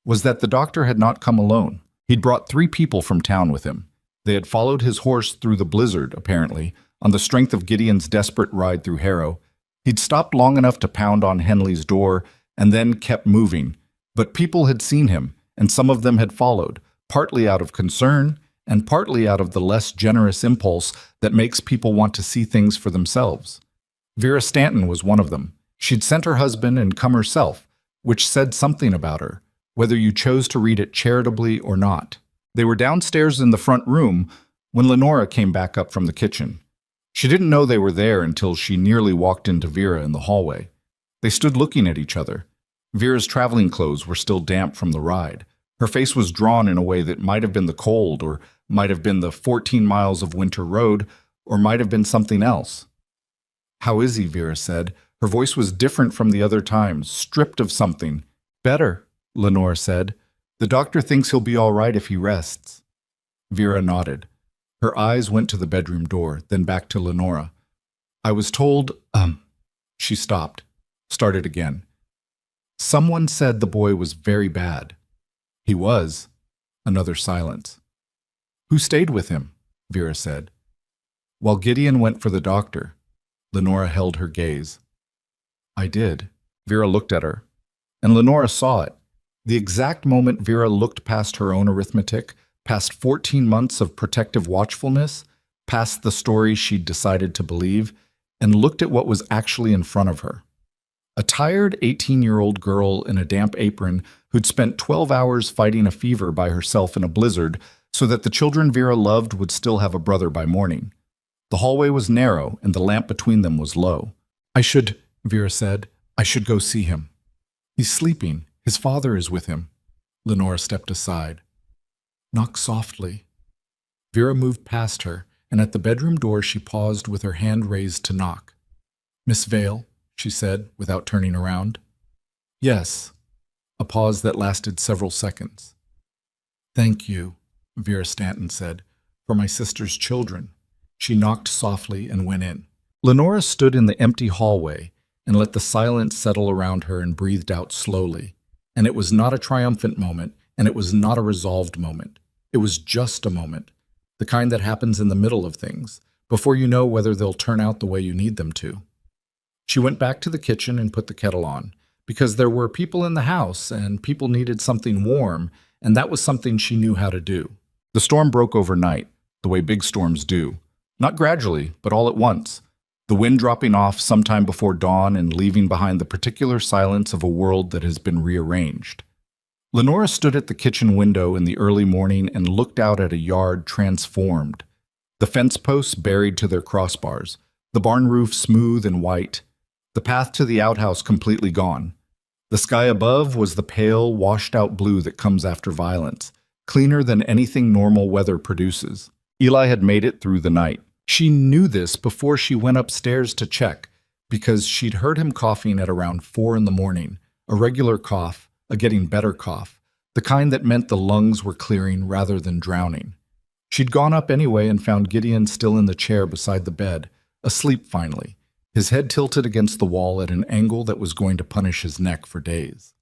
was that the doctor had not come alone. He'd brought 3 people from town with him. They had followed his horse through the blizzard, apparently, on the strength of Gideon's desperate ride through Harrow. He'd stopped long enough to pound on Henley's door and then kept moving. But people had seen him, and some of them had followed, partly out of concern and partly out of the less generous impulse that makes people want to see things for themselves. Vera Stanton was one of them. She'd sent her husband and come herself, which said something about her, whether you chose to read it charitably or not. They were downstairs in the front room when Lenora came back up from the kitchen. She didn't know they were there until she nearly walked into Vera in the hallway. They stood looking at each other. Vera's traveling clothes were still damp from the ride. Her face was drawn in a way that might have been the cold, or might have been the 14 miles of winter road, or might have been something else. "How is he?" Vera said. Her voice was different from the other times, stripped of something. "Better," Lenora said. "The doctor thinks he'll be all right if he rests." Vera nodded. Her eyes went to the bedroom door, then back to Lenora. "I was told, She stopped, started again. "Someone said the boy was very bad." "He was." Another silence. "Who stayed with him?" Vera said. "While Gideon went for the doctor." Lenora held her gaze. "I did." Vera looked at her, and Lenora saw it. The exact moment Vera looked past her own arithmetic, past 14 months of protective watchfulness, past the story she'd decided to believe, and looked at what was actually in front of her. A tired 18-year-old girl in a damp apron who'd spent 12 hours fighting a fever by herself in a blizzard so that the children Vera loved would still have a brother by morning. The hallway was narrow, and the lamp between them was low. Vera said, "I should go see him." "He's sleeping. His father is with him." Lenora stepped aside. "Knock softly." Vera moved past her, and at the bedroom door she paused with her hand raised to knock. "Miss Vale," she said, without turning around. "Yes." A pause that lasted several seconds. "Thank you," Vera Stanton said, "for my sister's children." She knocked softly and went in. Lenora stood in the empty hallway and let the silence settle around her and breathed out slowly. And it was not a triumphant moment, and it was not a resolved moment. It was just a moment, the kind that happens in the middle of things, before you know whether they'll turn out the way you need them to. She went back to the kitchen and put the kettle on, because there were people in the house, and people needed something warm, and that was something she knew how to do. The storm broke overnight, the way big storms do. Not gradually, but all at once. The wind dropping off sometime before dawn and leaving behind the particular silence of a world that has been rearranged. Lenora stood at the kitchen window in the early morning and looked out at a yard transformed. The fence posts buried to their crossbars, the barn roof smooth and white, the path to the outhouse completely gone. The sky above was the pale, washed-out blue that comes after violence, cleaner than anything normal weather produces. Eli had made it through the night. She knew this before she went upstairs to check, because she'd heard him coughing at around 4 in the morning, a regular cough, a getting better cough, the kind that meant the lungs were clearing rather than drowning. She'd gone up anyway and found Gideon still in the chair beside the bed, asleep finally, his head tilted against the wall at an angle that was going to punish his neck for days.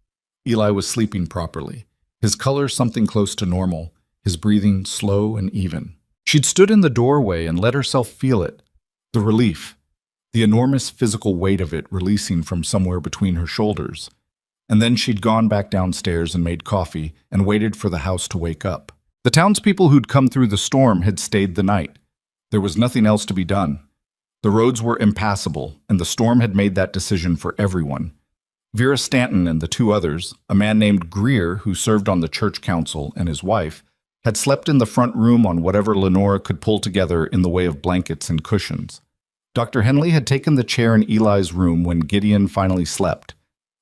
Eli was sleeping properly, his color something close to normal, his breathing slow and even. She'd stood in the doorway and let herself feel it, the relief, the enormous physical weight of it releasing from somewhere between her shoulders. And then she'd gone back downstairs and made coffee and waited for the house to wake up. The townspeople who'd come through the storm had stayed the night. There was nothing else to be done. The roads were impassable, and the storm had made that decision for everyone. Vera Stanton and the 2 others, a man named Greer who served on the church council and his wife, had slept in the front room on whatever Lenora could pull together in the way of blankets and cushions. Dr. Henley had taken the chair in Eli's room when Gideon finally slept.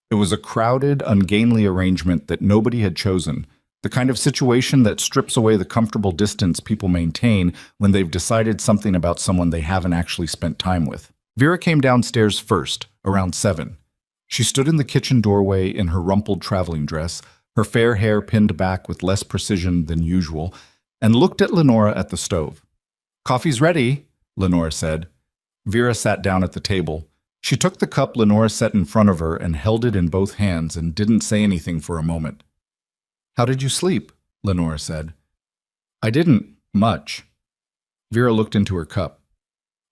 It was a crowded, ungainly arrangement that nobody had chosen, the kind of situation that strips away the comfortable distance people maintain when they've decided something about someone they haven't actually spent time with. Vera came downstairs first, around 7. She stood in the kitchen doorway in her rumpled traveling dress, her fair hair pinned back with less precision than usual, and looked at Lenora at the stove. "Coffee's ready," Lenora said. Vera sat down at the table. She took the cup Lenora set in front of her and held it in both hands and didn't say anything for a moment. "How did you sleep?" Lenora said. "I didn't, much." Vera looked into her cup.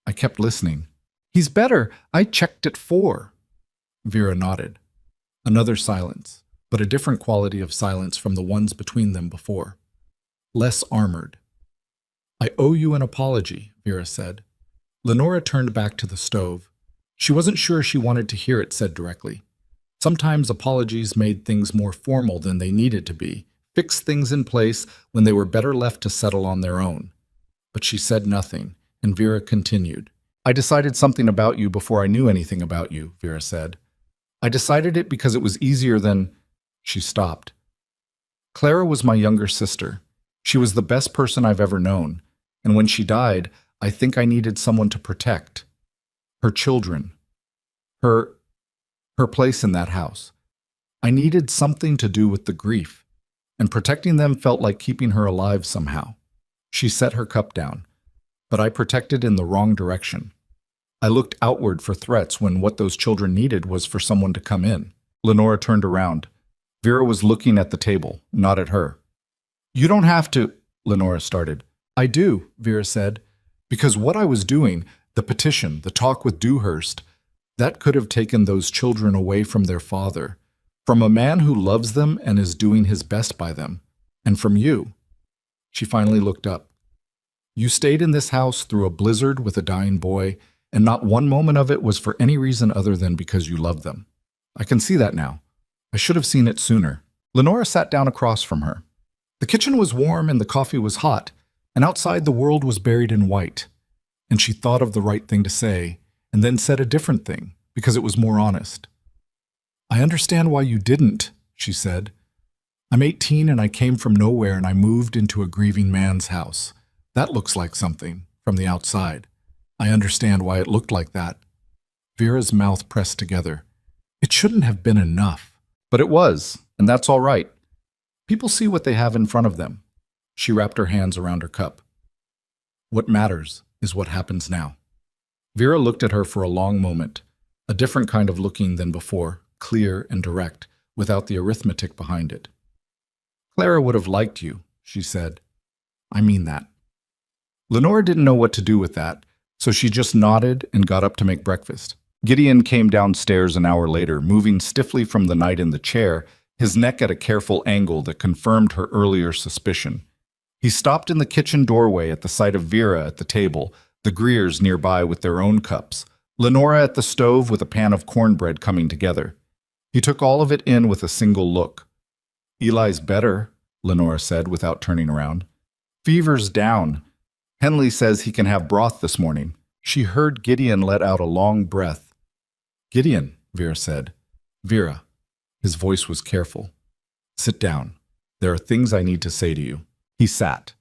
"I kept listening." "He's better. I checked at 4. Vera nodded. Another silence, but a different quality of silence from the ones between them before. Less armored. "I owe you an apology," Vera said. Lenora turned back to the stove. She wasn't sure she wanted to hear it said directly. Sometimes apologies made things more formal than they needed to be, fixed things in place when they were better left to settle on their own. But she said nothing, and Vera continued. "I decided something about you before I knew anything about you," Vera said. "I decided it because it was easier than—" She stopped. "Clara was my younger sister. She was the best person I've ever known, and when she died, I think I needed someone to protect. Her children. Her place in that house. I needed something to do with the grief, and protecting them felt like keeping her alive somehow." She set her cup down. "But I protected in the wrong direction. I looked outward for threats when what those children needed was for someone to come in." Lenora turned around. Vera was looking at the table, not at her. "You don't have to," Lenora started. "I do," Vera said, "because what I was doing, the petition, the talk with Dewhurst, that could have taken those children away from their father, from a man who loves them and is doing his best by them, and from you." She finally looked up. "You stayed in this house through a blizzard with a dying boy, and not one moment of it was for any reason other than because you loved them. I can see that now. I should have seen it sooner." Lenora sat down across from her. The kitchen was warm and the coffee was hot, and outside the world was buried in white. And she thought of the right thing to say, and then said a different thing, because it was more honest. "I understand why you didn't," she said. "I'm 18 and I came from nowhere and I moved into a grieving man's house. That looks like something, from the outside. I understand why it looked like that." Vera's mouth pressed together. "It shouldn't have been enough." "But it was, and that's all right. People see what they have in front of them." She wrapped her hands around her cup. "What matters is what happens now." Vera looked at her for a long moment, a different kind of looking than before, clear and direct, without the arithmetic behind it. "Clara would have liked you," she said. "I mean that." Lenora didn't know what to do with that, so she just nodded and got up to make breakfast. Gideon came downstairs an hour later, moving stiffly from the night in the chair, his neck at a careful angle that confirmed her earlier suspicion. He stopped in the kitchen doorway at the sight of Vera at the table, the Greers nearby with their own cups, Lenora at the stove with a pan of cornbread coming together. He took all of it in with a single look. "Eli's better," Lenora said without turning around. "Fever's down. Henley says he can have broth this morning." She heard Gideon let out a long breath. "Gideon," Vera said. "Vera." His voice was careful. "Sit down. There are things I need to say to you." He sat.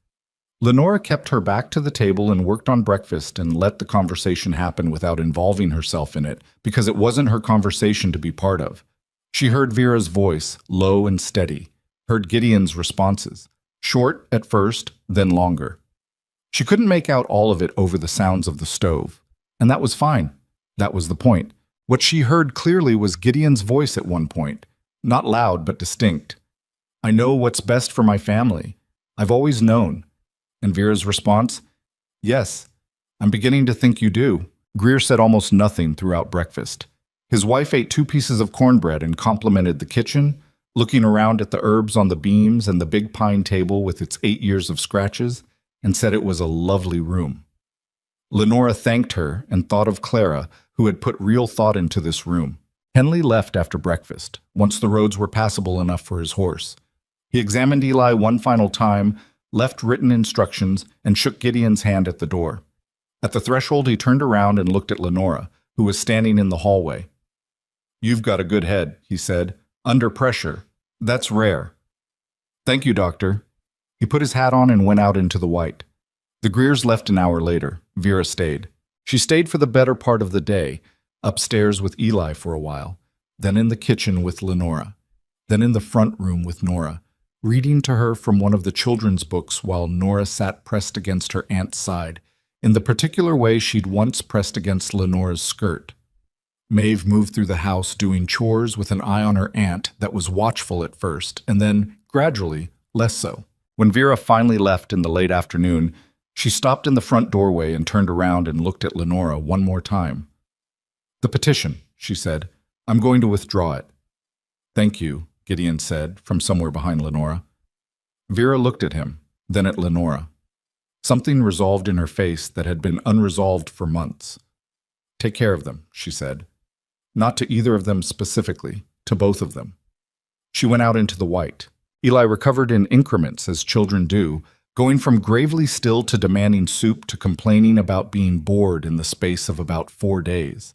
Lenora kept her back to the table and worked on breakfast and let the conversation happen without involving herself in it, because it wasn't her conversation to be part of. She heard Vera's voice, low and steady, heard Gideon's responses, short at first, then longer. She couldn't make out all of it over the sounds of the stove, and that was fine. That was the point. What she heard clearly was Gideon's voice at one point, not loud but distinct. "I know what's best for my family. I've always known." And Vera's response? "Yes, I'm beginning to think you do." Greer said almost nothing throughout breakfast. His wife ate 2 pieces of cornbread and complimented the kitchen, looking around at the herbs on the beams and the big pine table with its 8 years of scratches, and said it was a lovely room. Lenora thanked her and thought of Clara, who had put real thought into this room. Henley left after breakfast, once the roads were passable enough for his horse. He examined Eli one final time, left written instructions, and shook Gideon's hand at the door. At the threshold, he turned around and looked at Lenora, who was standing in the hallway. "You've got a good head," he said. "Under pressure. That's rare." "Thank you, Doctor." He put his hat on and went out into the white. The Greers left an hour later. Vera stayed. She stayed for the better part of the day, upstairs with Eli for a while, then in the kitchen with Lenora, then in the front room with Nora, reading to her from one of the children's books while Nora sat pressed against her aunt's side, in the particular way she'd once pressed against Lenora's skirt. Maeve moved through the house doing chores with an eye on her aunt that was watchful at first, and then, gradually, less so. When Vera finally left in the late afternoon, she stopped in the front doorway and turned around and looked at Lenora one more time. "The petition," she said. "I'm going to withdraw it." "Thank you," Gideon said, from somewhere behind Lenora. Vera looked at him, then at Lenora. Something resolved in her face that had been unresolved for months. "Take care of them," she said. Not to either of them specifically, to both of them. She went out into the white. Eli recovered in increments, as children do, going from gravely still to demanding soup to complaining about being bored in the space of about 4 days.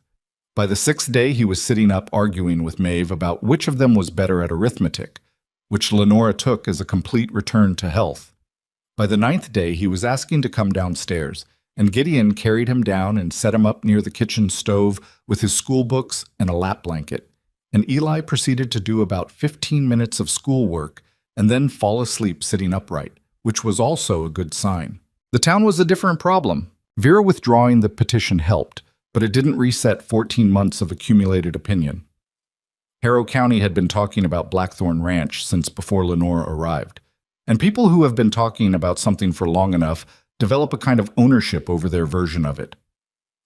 By the 6th day, he was sitting up arguing with Maeve about which of them was better at arithmetic, which Lenora took as a complete return to health. By the 9th day, he was asking to come downstairs, and Gideon carried him down and set him up near the kitchen stove with his school books and a lap blanket, and Eli proceeded to do about 15 minutes of schoolwork and then fall asleep sitting upright, which was also a good sign. The town was a different problem. Vera withdrawing the petition helped, but it didn't reset 14 months of accumulated opinion. Harrow County had been talking about Blackthorn Ranch since before Lenora arrived, and people who have been talking about something for long enough develop a kind of ownership over their version of it.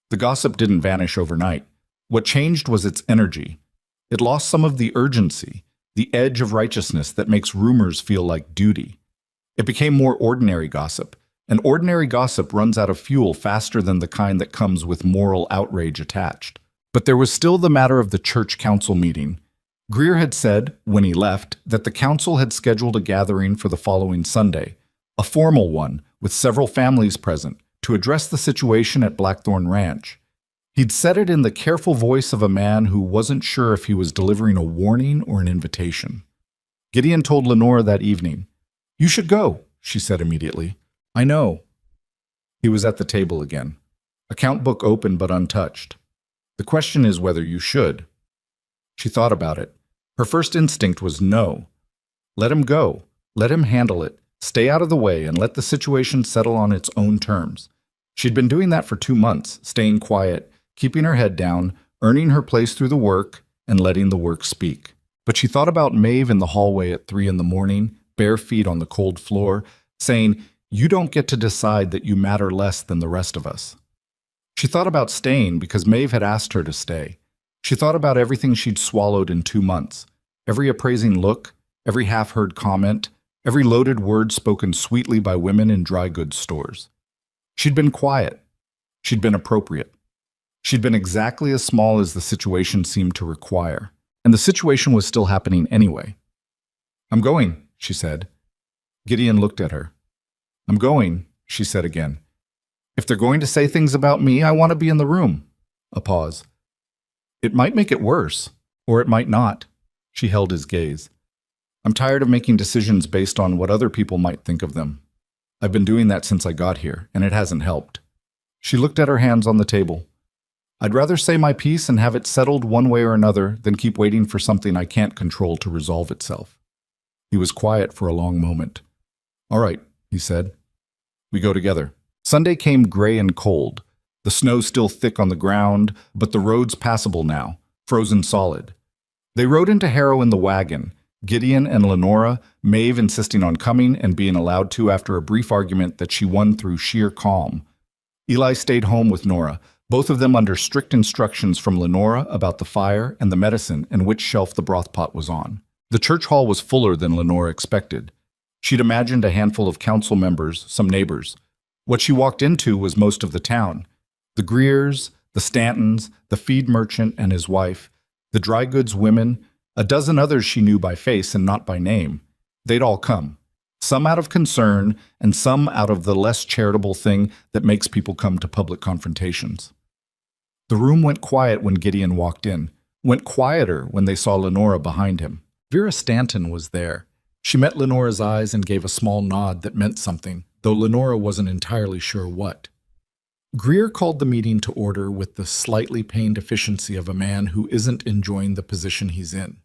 The gossip didn't vanish overnight. What changed was its energy. It lost some of the urgency, the edge of righteousness that makes rumors feel like duty. It became more ordinary gossip, and ordinary gossip runs out of fuel faster than the kind that comes with moral outrage attached. But there was still the matter of the church council meeting. Greer had said, when he left, that the council had scheduled a gathering for the following Sunday, a formal one with several families present, to address the situation at Blackthorn Ranch. He'd said it in the careful voice of a man who wasn't sure if he was delivering a warning or an invitation. Gideon told Lenora that evening. "You should go," she said immediately. "I know." He was at the table again. Account book open but untouched. "The question is whether you should." She thought about it. Her first instinct was no. Let him go. Let him handle it. Stay out of the way and let the situation settle on its own terms. She'd been doing that for 2 months, staying quiet, keeping her head down, earning her place through the work, and letting the work speak. But she thought about Maeve in the hallway at 3 in the morning, bare feet on the cold floor, saying, "You don't get to decide that you matter less than the rest of us." She thought about staying because Maeve had asked her to stay. She thought about everything she'd swallowed in 2 months, every appraising look, every half-heard comment, every loaded word spoken sweetly by women in dry goods stores. She'd been quiet. She'd been appropriate. She'd been exactly as small as the situation seemed to require, and the situation was still happening anyway. "I'm going," she said. Gideon looked at her. "I'm going," she said again. "If they're going to say things about me, I want to be in the room." A pause. "It might make it worse, or it might not." She held his gaze. "I'm tired of making decisions based on what other people might think of them. I've been doing that since I got here, and it hasn't helped." She looked at her hands on the table. "I'd rather say my piece and have it settled one way or another than keep waiting for something I can't control to resolve itself." He was quiet for a long moment. "All right," he said. "We go together." Sunday came gray and cold. The snow still thick on the ground, but the roads passable now, frozen solid. They rode into Harrow in the wagon, Gideon and Lenora, Maeve insisting on coming and being allowed to after a brief argument that she won through sheer calm. Eli stayed home with Nora, both of them under strict instructions from Lenora about the fire and the medicine and which shelf the broth pot was on. The church hall was fuller than Lenora expected. She'd imagined a handful of council members, some neighbors. What she walked into was most of the town. The Greers, the Stantons, the feed merchant and his wife, the dry goods women, a dozen others she knew by face and not by name. They'd all come, some out of concern and some out of the less charitable thing that makes people come to public confrontations. The room went quiet when Gideon walked in, went quieter when they saw Lenora behind him. Vera Stanton was there. She met Lenora's eyes and gave a small nod that meant something, though Lenora wasn't entirely sure what. Greer called the meeting to order with the slightly pained efficiency of a man who isn't enjoying the position he's in.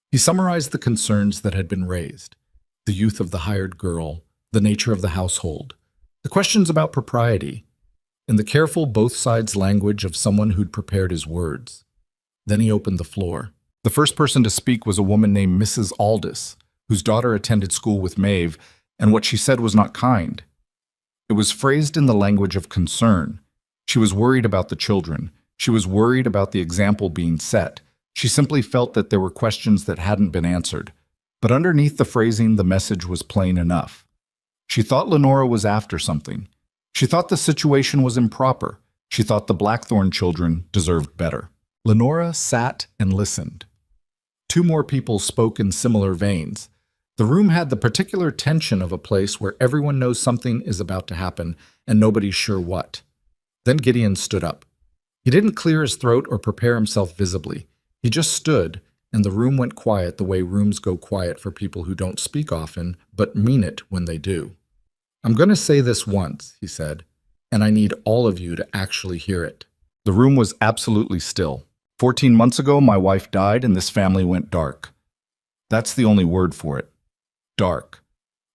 He summarized the concerns that had been raised: the youth of the hired girl, the nature of the household, the questions about propriety, and the careful both sides language of someone who'd prepared his words. Then he opened the floor. The first person to speak was a woman named Mrs. Aldis, whose daughter attended school with Maeve, and what she said was not kind. It was phrased in the language of concern. She was worried about the children. She was worried about the example being set. She simply felt that there were questions that hadn't been answered. But underneath the phrasing, the message was plain enough. She thought Lenora was after something. She thought the situation was improper. She thought the Blackthorn children deserved better. Lenora sat and listened. Two more people spoke in similar veins. The room had the particular tension of a place where everyone knows something is about to happen and nobody's sure what. Then Gideon stood up. He didn't clear his throat or prepare himself visibly. He just stood, and the room went quiet the way rooms go quiet for people who don't speak often, but mean it when they do. "I'm going to say this once," he said, "and I need all of you to actually hear it." The room was absolutely still. 14 months ago, my wife died and this family went dark. That's the only word for it. Dark.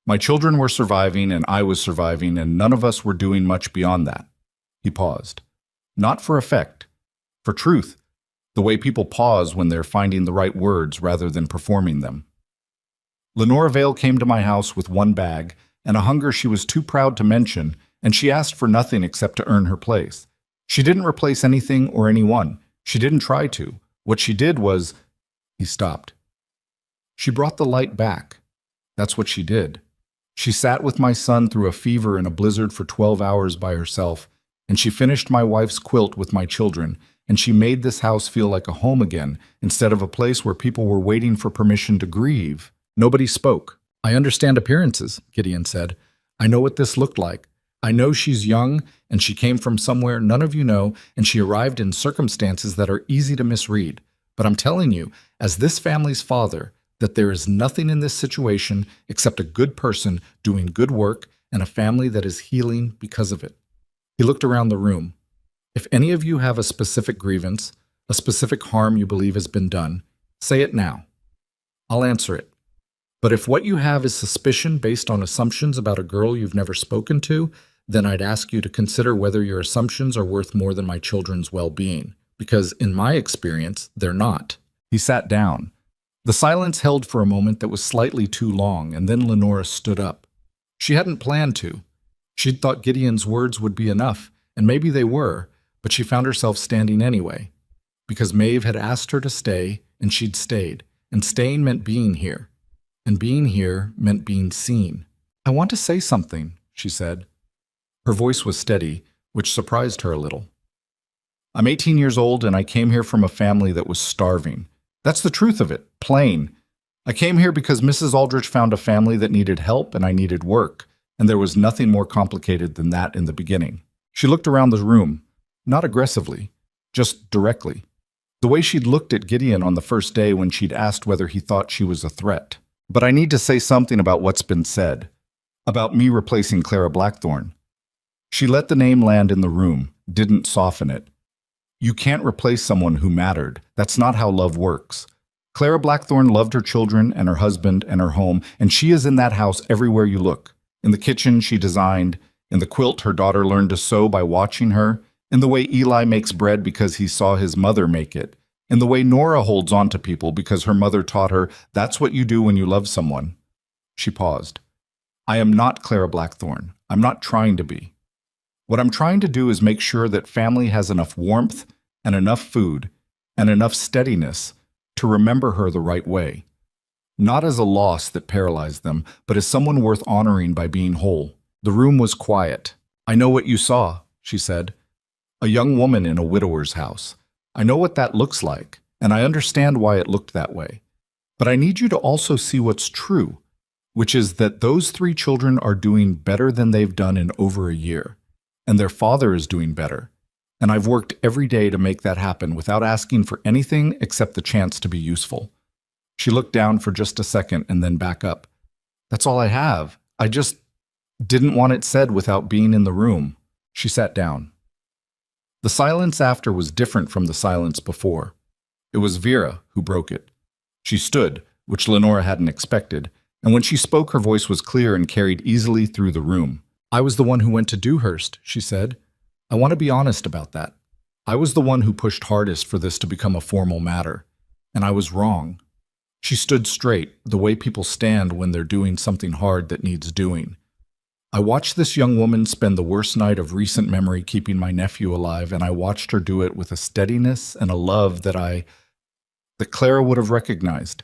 My children were surviving and I was surviving, and none of us were doing much beyond that. He paused. Not for effect. For truth. The way people pause when they're finding the right words rather than performing them. Lenora Vale came to my house with one bag and a hunger she was too proud to mention, and she asked for nothing except to earn her place. She didn't replace anything or anyone. She didn't try to. What she did was... He stopped. She brought the light back. That's what she did. She sat with my son through a fever and a blizzard for 12 hours by herself, and she finished my wife's quilt with my children, and she made this house feel like a home again, instead of a place where people were waiting for permission to grieve. Nobody spoke. "I understand appearances," Gideon said. "I know what this looked like. I know she's young, and she came from somewhere none of you know, and she arrived in circumstances that are easy to misread. But I'm telling you, as this family's father, that there is nothing in this situation except a good person doing good work and a family that is healing because of it." He looked around the room. "If any of you have a specific grievance, a specific harm you believe has been done, say it now. I'll answer it. But if what you have is suspicion based on assumptions about a girl you've never spoken to, then I'd ask you to consider whether your assumptions are worth more than my children's well-being, because in my experience, they're not." He sat down. The silence held for a moment that was slightly too long, and then Lenora stood up. She hadn't planned to. She'd thought Gideon's words would be enough, and maybe they were, but she found herself standing anyway, because Maeve had asked her to stay, and she'd stayed, and staying meant being here, and being here meant being seen. "I want to say something," she said. Her voice was steady, which surprised her a little. "I'm 18 years old, and I came here from a family that was starving. That's the truth of it, plain. I came here because Mrs. Aldrich found a family that needed help and I needed work, and there was nothing more complicated than that in the beginning." She looked around the room, not aggressively, just directly. The way she'd looked at Gideon on the first day when she'd asked whether he thought she was a threat. "But I need to say something about what's been said, about me replacing Clara Blackthorn." She let the name land in the room, didn't soften it. "You can't replace someone who mattered. That's not how love works. Clara Blackthorn loved her children and her husband and her home, and she is in that house everywhere you look. In the kitchen she designed, in the quilt her daughter learned to sew by watching her, in the way Eli makes bread because he saw his mother make it, in the way Nora holds on to people because her mother taught her that's what you do when you love someone." She paused. "I am not Clara Blackthorn. I'm not trying to be. What I'm trying to do is make sure that family has enough warmth and enough food and enough steadiness to remember her the right way. Not as a loss that paralyzed them, but as someone worth honoring by being whole." The room was quiet. "I know what you saw," she said. "A young woman in a widower's house. I know what that looks like, and I understand why it looked that way. But I need you to also see what's true, which is that those 3 children are doing better than they've done in over a year. And their father is doing better. And I've worked every day to make that happen without asking for anything except the chance to be useful." She looked down for just a second and then back up. "That's all I have. I just didn't want it said without being in the room." She sat down. The silence after was different from the silence before. It was Vera who broke it. She stood, which Lenora hadn't expected, and when she spoke her voice was clear and carried easily through the room. "I was the one who went to Dewhurst," she said. "I want to be honest about that. I was the one who pushed hardest for this to become a formal matter, and I was wrong." She stood straight, the way people stand when they're doing something hard that needs doing. "I watched this young woman spend the worst night of recent memory keeping my nephew alive, and I watched her do it with a steadiness and a love that Clara would have recognized."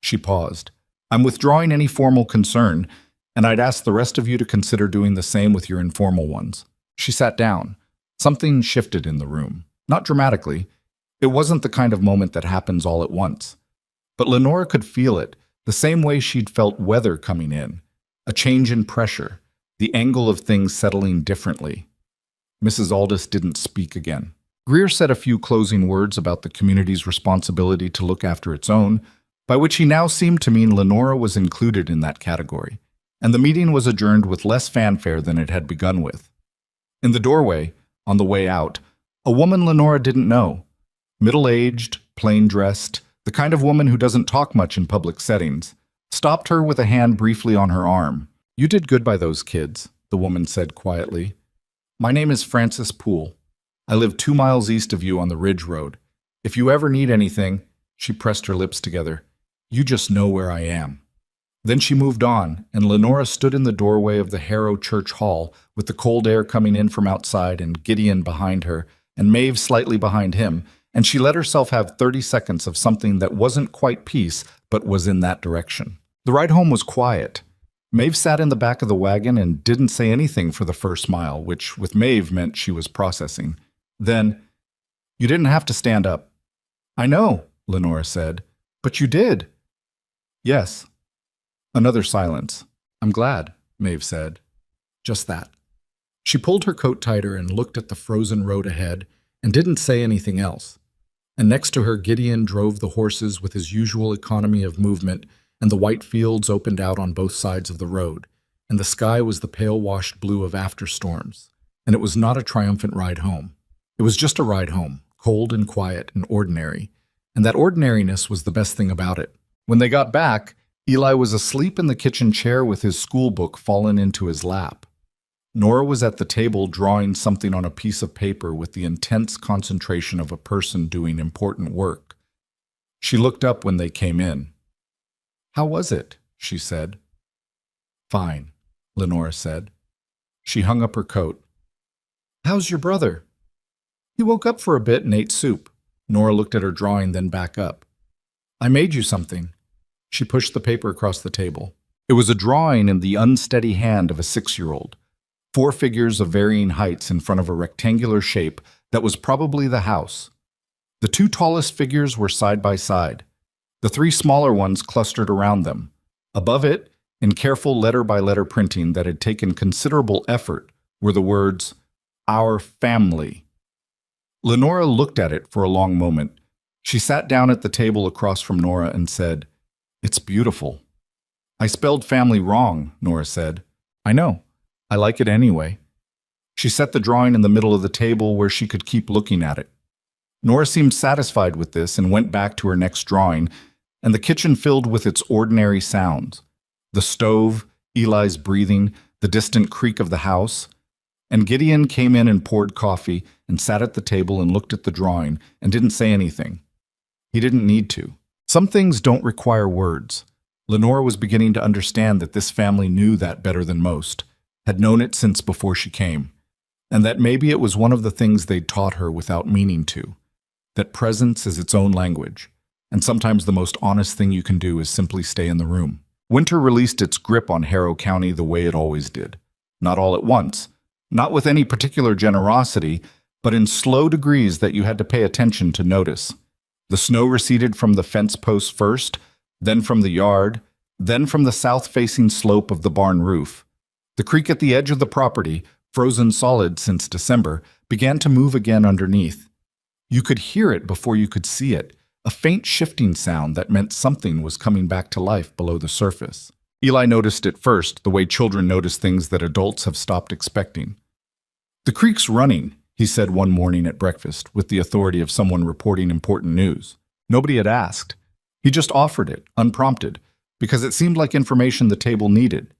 She paused. "I'm withdrawing any formal concern, and I'd ask the rest of you to consider doing the same with your informal ones." She sat down. Something shifted in the room. Not dramatically. It wasn't the kind of moment that happens all at once. But Lenora could feel it, the same way she'd felt weather coming in. A change in pressure, the angle of things settling differently. Mrs. Aldous didn't speak again. Greer said a few closing words about the community's responsibility to look after its own, by which he now seemed to mean Lenora was included in that category, and the meeting was adjourned with less fanfare than it had begun with. In the doorway, on the way out, a woman Lenora didn't know. Middle-aged, plain-dressed, the kind of woman who doesn't talk much in public settings, stopped her with a hand briefly on her arm. "You did good by those kids," the woman said quietly. "My name is Frances Poole. I live 2 miles east of you on the Ridge Road. If you ever need anything," she pressed her lips together, "you just know where I am." Then she moved on, and Lenora stood in the doorway of the Harrow Church Hall, with the cold air coming in from outside and Gideon behind her, and Maeve slightly behind him, and she let herself have 30 seconds of something that wasn't quite peace, but was in that direction. The ride home was quiet. Maeve sat in the back of the wagon and didn't say anything for the first mile, which with Maeve meant she was processing. Then, "You didn't have to stand up." "I know," Lenora said, "but you did." "Yes." Another silence. "I'm glad," Maeve said. Just that. She pulled her coat tighter and looked at the frozen road ahead and didn't say anything else. And next to her, Gideon drove the horses with his usual economy of movement, and the white fields opened out on both sides of the road, and the sky was the pale-washed blue of after-storms, and it was not a triumphant ride home. It was just a ride home, cold and quiet and ordinary, and that ordinariness was the best thing about it. When they got back, Eli was asleep in the kitchen chair with his school book fallen into his lap. Nora was at the table drawing something on a piece of paper with the intense concentration of a person doing important work. She looked up when they came in. "How was it?" she said. "Fine," Lenora said. She hung up her coat. "How's your brother?" "He woke up for a bit and ate soup." Nora looked at her drawing, then back up. "I made you something." She pushed the paper across the table. It was a drawing in the unsteady hand of a 6-year-old. 4 figures of varying heights in front of a rectangular shape that was probably the house. The 2 tallest figures were side by side. The 3 smaller ones clustered around them. Above it, in careful letter-by-letter printing that had taken considerable effort, were the words, "Our family." Lenora looked at it for a long moment. She sat down at the table across from Nora and said, "It's beautiful." "I spelled family wrong," Nora said. "I know. I like it anyway." She set the drawing in the middle of the table where she could keep looking at it. Nora seemed satisfied with this and went back to her next drawing, and the kitchen filled with its ordinary sounds. The stove, Eli's breathing, the distant creak of the house. And Gideon came in and poured coffee and sat at the table and looked at the drawing and didn't say anything. He didn't need to. Some things don't require words. Lenora was beginning to understand that this family knew that better than most, had known it since before she came, and that maybe it was one of the things they'd taught her without meaning to, that presence is its own language, and sometimes the most honest thing you can do is simply stay in the room. Winter released its grip on Harrow County the way it always did. Not all at once, not with any particular generosity, but in slow degrees that you had to pay attention to notice. The snow receded from the fence posts first, then from the yard, then from the south-facing slope of the barn roof. The creek at the edge of the property, frozen solid since December, began to move again underneath. You could hear it before you could see it, a faint shifting sound that meant something was coming back to life below the surface. Eli noticed it first, the way children notice things that adults have stopped expecting. "The creek's running," he said one morning at breakfast with the authority of someone reporting important news. Nobody had asked. He just offered it, unprompted, because it seemed like information the table needed.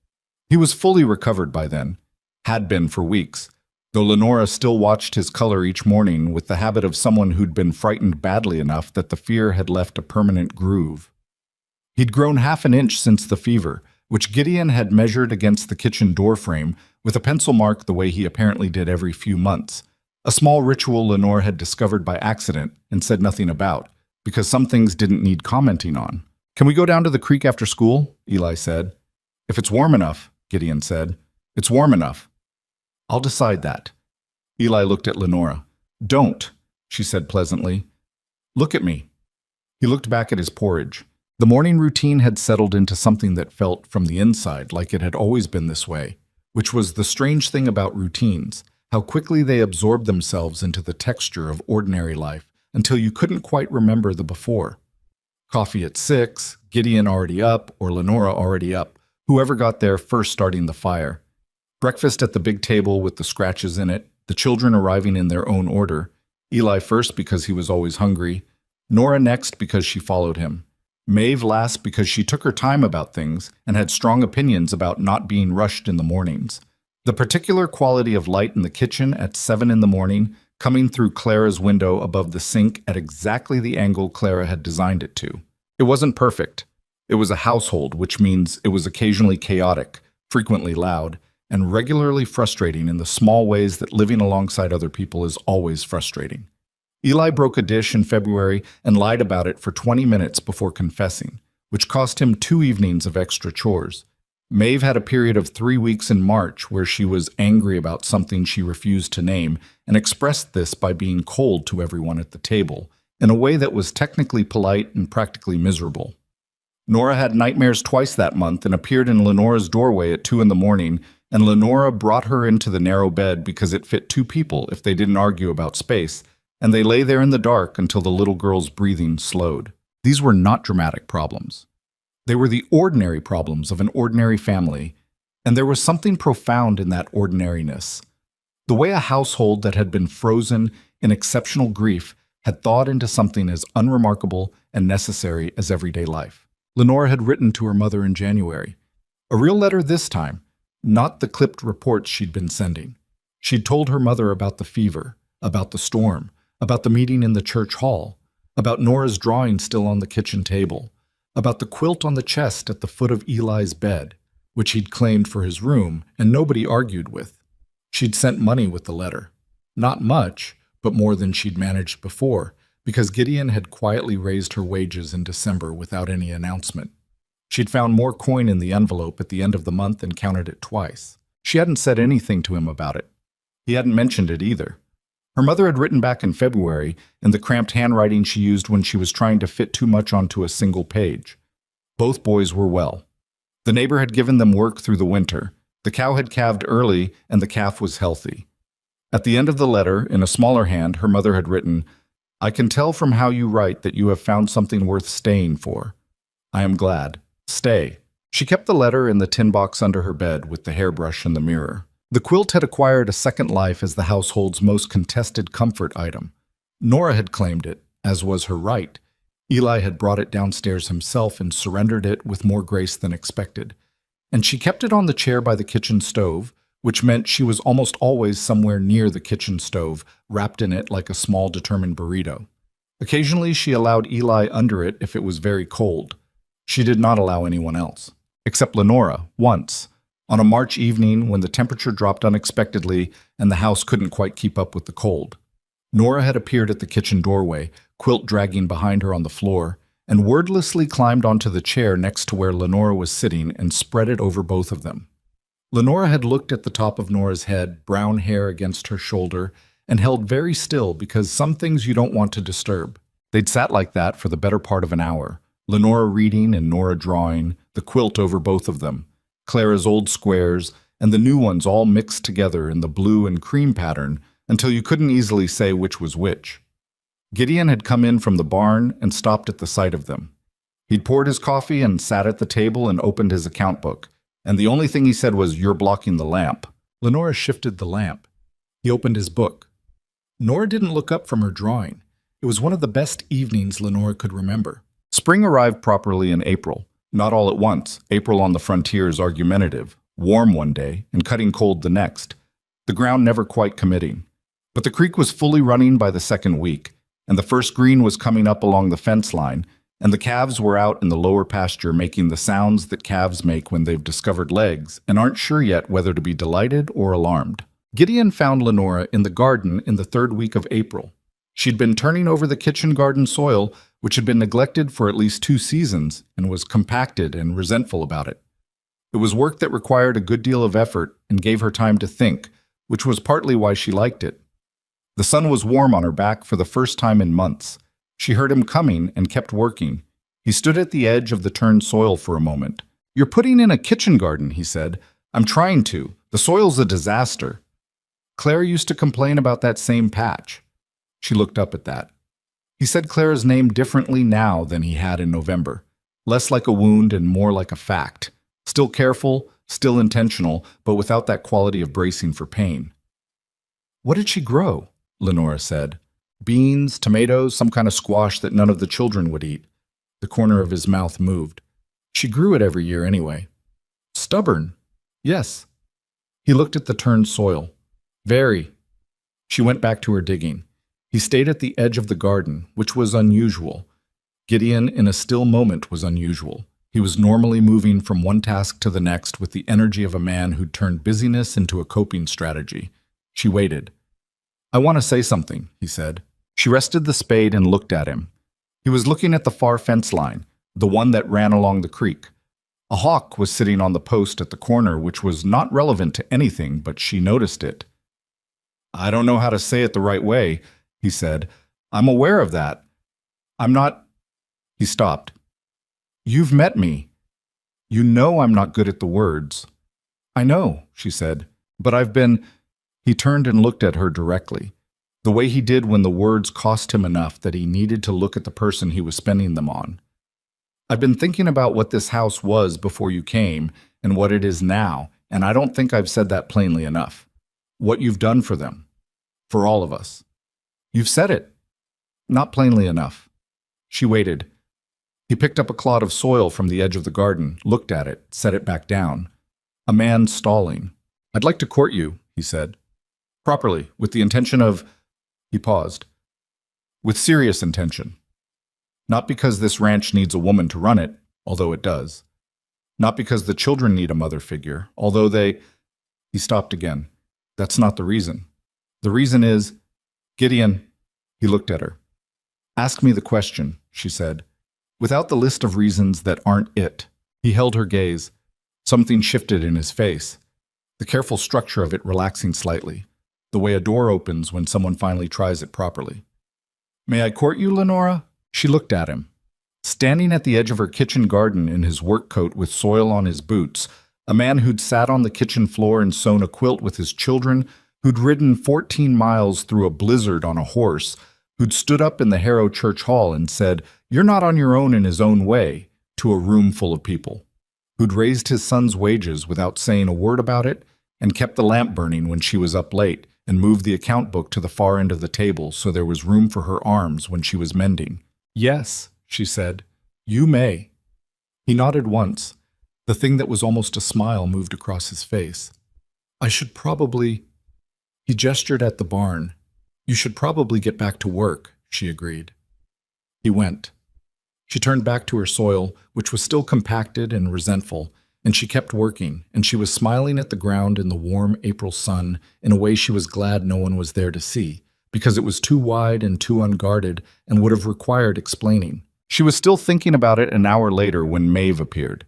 He was fully recovered by then, had been for weeks, though Lenora still watched his color each morning with the habit of someone who'd been frightened badly enough that the fear had left a permanent groove. He'd grown half an inch since the fever, which Gideon had measured against the kitchen door frame with a pencil mark the way he apparently did every few months, a small ritual Lenore had discovered by accident and said nothing about, because some things didn't need commenting on. "Can we go down to the creek after school?" Eli said. "If it's warm enough," Gideon said. "It's warm enough." "I'll decide that." Eli looked at Lenora. "Don't," she said pleasantly. "Look at me." He looked back at his porridge. The morning routine had settled into something that felt, from the inside, like it had always been this way, which was the strange thing about routines, how quickly they absorbed themselves into the texture of ordinary life until you couldn't quite remember the before. Coffee at 6, Gideon already up, or Lenora already up, whoever got there first starting the fire. Breakfast at the big table with the scratches in it, the children arriving in their own order, Eli first because he was always hungry, Nora next because she followed him, Maeve last because she took her time about things and had strong opinions about not being rushed in the mornings. The particular quality of light in the kitchen at 7 in the morning, coming through Clara's window above the sink at exactly the angle Clara had designed it to. It wasn't perfect. It was a household, which means it was occasionally chaotic, frequently loud, and regularly frustrating in the small ways that living alongside other people is always frustrating. Eli broke a dish in February and lied about it for 20 minutes before confessing, which cost him 2 evenings of extra chores. Maeve had a period of 3 weeks in March where she was angry about something she refused to name and expressed this by being cold to everyone at the table, in a way that was technically polite and practically miserable. Nora had nightmares twice that month and appeared in Lenora's doorway at 2 in the morning, and Lenora brought her into the narrow bed because it fit 2 people if they didn't argue about space, and they lay there in the dark until the little girl's breathing slowed. These were not dramatic problems. They were the ordinary problems of an ordinary family, and there was something profound in that ordinariness. The way a household that had been frozen in exceptional grief had thawed into something as unremarkable and necessary as everyday life. Lenora had written to her mother in January. A real letter this time, not the clipped reports she'd been sending. She'd told her mother about the fever, about the storm, about the meeting in the church hall, about Nora's drawing still on the kitchen table, about the quilt on the chest at the foot of Eli's bed, which he'd claimed for his room and nobody argued with. She'd sent money with the letter. Not much, but more than she'd managed before, because Gideon had quietly raised her wages in December without any announcement. She'd found more coin in the envelope at the end of the month and counted it twice. She hadn't said anything to him about it. He hadn't mentioned it either. Her mother had written back in February in the cramped handwriting she used when she was trying to fit too much onto a single page. Both boys were well. The neighbor had given them work through the winter. The cow had calved early, and the calf was healthy. At the end of the letter, in a smaller hand, her mother had written, "I can tell from how you write that you have found something worth staying for. I am glad. Stay." She kept the letter in the tin box under her bed with the hairbrush and the mirror. The quilt had acquired a second life as the household's most contested comfort item. Nora had claimed it, as was her right. Eli had brought it downstairs himself and surrendered it with more grace than expected. And she kept it on the chair by the kitchen stove, which meant she was almost always somewhere near the kitchen stove, wrapped in it like a small determined burrito. Occasionally she allowed Eli under it if it was very cold. She did not allow anyone else. Except Lenora, once. On a March evening when the temperature dropped unexpectedly and the house couldn't quite keep up with the cold. Nora had appeared at the kitchen doorway, quilt dragging behind her on the floor, and wordlessly climbed onto the chair next to where Lenora was sitting and spread it over both of them. Lenora had looked at the top of Nora's head, brown hair against her shoulder, and held very still because some things you don't want to disturb. They'd sat like that for the better part of an hour, Lenora reading and Nora drawing, the quilt over both of them, Clara's old squares, and the new ones all mixed together in the blue and cream pattern until you couldn't easily say which was which. Gideon had come in from the barn and stopped at the sight of them. He'd poured his coffee and sat at the table and opened his account book, and the only thing he said was, "You're blocking the lamp." Lenora shifted the lamp. He opened his book. Nora didn't look up from her drawing. It was one of the best evenings Lenora could remember. Spring arrived properly in April. Not all at once. April on the frontier is argumentative, warm one day and cutting cold the next, the ground never quite committing. But the creek was fully running by the second week, and the first green was coming up along the fence line, and the calves were out in the lower pasture making the sounds that calves make when they've discovered legs and aren't sure yet whether to be delighted or alarmed. Gideon found Lenora in the garden in the third week of April. She'd been turning over the kitchen garden soil, which had been neglected for at least 2 seasons, and was compacted and resentful about it. It was work that required a good deal of effort and gave her time to think, which was partly why she liked it. The sun was warm on her back for the first time in months. She heard him coming and kept working. He stood at the edge of the turned soil for a moment. "You're putting in a kitchen garden," he said. "I'm trying to. The soil's a disaster." Claire used to complain about that same patch. She looked up at that. He said Clara's name differently now than he had in November. Less like a wound and more like a fact. Still careful, still intentional, but without that quality of bracing for pain. "What did she grow?" Lenora said. "Beans, tomatoes, some kind of squash that none of the children would eat." The corner of his mouth moved. "She grew it every year anyway." "Stubborn." "Yes." He looked at the turned soil. "Very." She went back to her digging. He stayed at the edge of the garden, which was unusual. Gideon, in a still moment, was unusual. He was normally moving from one task to the next with the energy of a man who'd turned busyness into a coping strategy. She waited. "I want to say something," he said. She rested the spade and looked at him. He was looking at the far fence line, the one that ran along the creek. A hawk was sitting on the post at the corner, which was not relevant to anything, but she noticed it. "I don't know how to say it the right way," he said. "I'm aware of that. I'm not—" He stopped. "You've met me. You know I'm not good at the words." "I know," she said, "but I've been—" He turned and looked at her directly, the way he did when the words cost him enough that he needed to look at the person he was spending them on. "I've been thinking about what this house was before you came and what it is now, and I don't think I've said that plainly enough. What you've done for them. For all of us." "You've said it." "Not plainly enough." She waited. He picked up a clod of soil from the edge of the garden, looked at it, set it back down. A man stalling. "I'd like to court you," he said. "Properly, with the intention of—" He paused. "With serious intention. Not because this ranch needs a woman to run it, although it does. Not because the children need a mother figure, although they—" He stopped again. "That's not the reason. The reason is— Gideon," he looked at her. "Ask me the question," she said. "Without the list of reasons that aren't it." He held her gaze. Something shifted in his face. The careful structure of it relaxing slightly. The way a door opens when someone finally tries it properly. "May I court you, Lenora?" She looked at him. Standing at the edge of her kitchen garden in his work coat with soil on his boots, a man who'd sat on the kitchen floor and sewn a quilt with his children, who'd ridden 14 miles through a blizzard on a horse, who'd stood up in the Harrow Church Hall and said, "You're not on your own in his own way," to a room full of people, who'd raised his son's wages without saying a word about it and kept the lamp burning when she was up late, and moved the account book to the far end of the table so there was room for her arms when she was mending. "Yes," she said, "you may." He nodded once. The thing that was almost a smile moved across his face. "I should probably—" He gestured at the barn. "You should probably get back to work," she agreed. He went. She turned back to her soil, which was still compacted and resentful, and she kept working, and she was smiling at the ground in the warm April sun in a way she was glad no one was there to see, because it was too wide and too unguarded and would have required explaining. She was still thinking about it an hour later when Maeve appeared.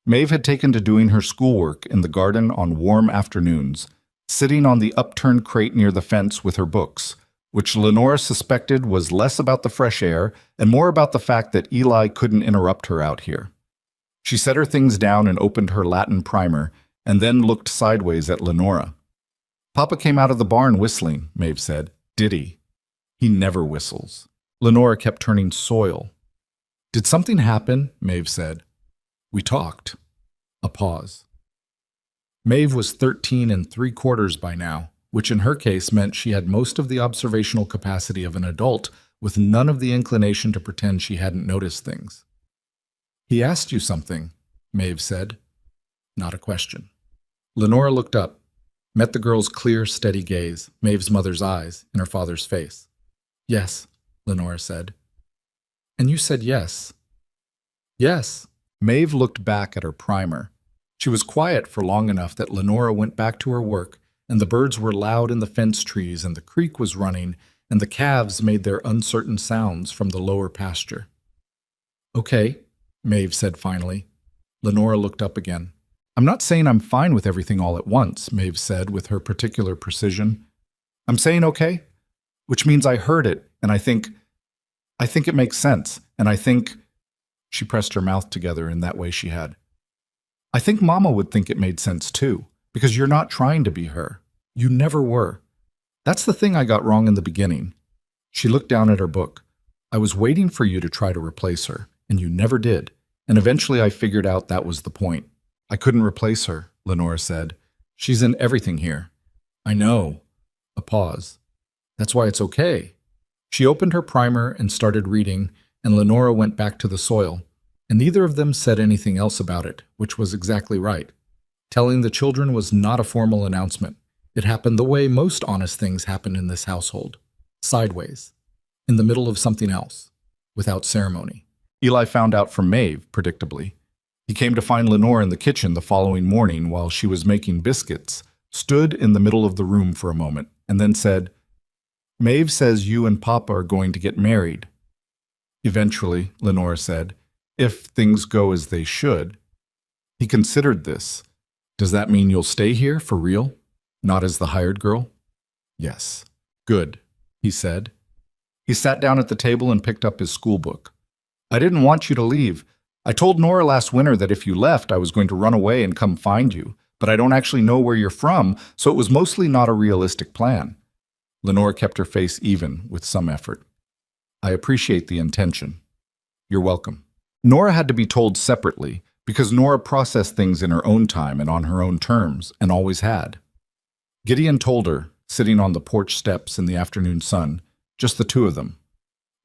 Maeve had taken to doing her schoolwork in the garden on warm afternoons, sitting on the upturned crate near the fence with her books, which Lenora suspected was less about the fresh air and more about the fact that Eli couldn't interrupt her out here. She set her things down and opened her Latin primer, and then looked sideways at Lenora. "Papa came out of the barn whistling," Maeve said. "Did he?" "He never whistles." Lenora kept turning soil. "Did something happen?" Maeve said. "We talked." A pause. Maeve was 13 3/4 by now, which in her case meant she had most of the observational capacity of an adult with none of the inclination to pretend she hadn't noticed things. "He asked you something," Maeve said. Not a question. Lenora looked up, met the girl's clear, steady gaze, Maeve's mother's eyes, in her father's face. "Yes," Lenora said. "And you said yes." "Yes." Maeve looked back at her primer. She was quiet for long enough that Lenora went back to her work, and the birds were loud in the fence trees, and the creek was running, and the calves made their uncertain sounds from the lower pasture. "Okay," Maeve said finally. Lenora looked up again. "I'm not saying I'm fine with everything all at once," Maeve said with her particular precision. "I'm saying okay, which means I heard it, and I think it makes sense, and I think—" She pressed her mouth together in that way she had. "I think Mama would think it made sense too, because you're not trying to be her. You never were. That's the thing I got wrong in the beginning." She looked down at her book. "I was waiting for you to try to replace her, and you never did, and eventually I figured out that was the point. I couldn't replace her," Lenora said. "She's in everything here." "I know." A pause. "That's why it's okay." She opened her primer and started reading, and Lenora went back to the soil, and neither of them said anything else about it, which was exactly right. Telling the children was not a formal announcement. It happened the way most honest things happen in this household. Sideways. In the middle of something else. Without ceremony. Eli found out from Maeve, predictably. He came to find Lenore in the kitchen the following morning while she was making biscuits, stood in the middle of the room for a moment, and then said, "Maeve says you and Papa are going to get married." "Eventually," Lenore said, "if things go as they should." He considered this. "Does that mean you'll stay here, for real? Not as the hired girl?" "Yes." "Good," he said. He sat down at the table and picked up his school book. "I didn't want you to leave. I told Nora last winter that if you left, I was going to run away and come find you, but I don't actually know where you're from, so it was mostly not a realistic plan." Lenore kept her face even, with some effort. "I appreciate the intention." "You're welcome." Nora had to be told separately, because Nora processed things in her own time and on her own terms, and always had. Gideon told her, sitting on the porch steps in the afternoon sun, just the two of them.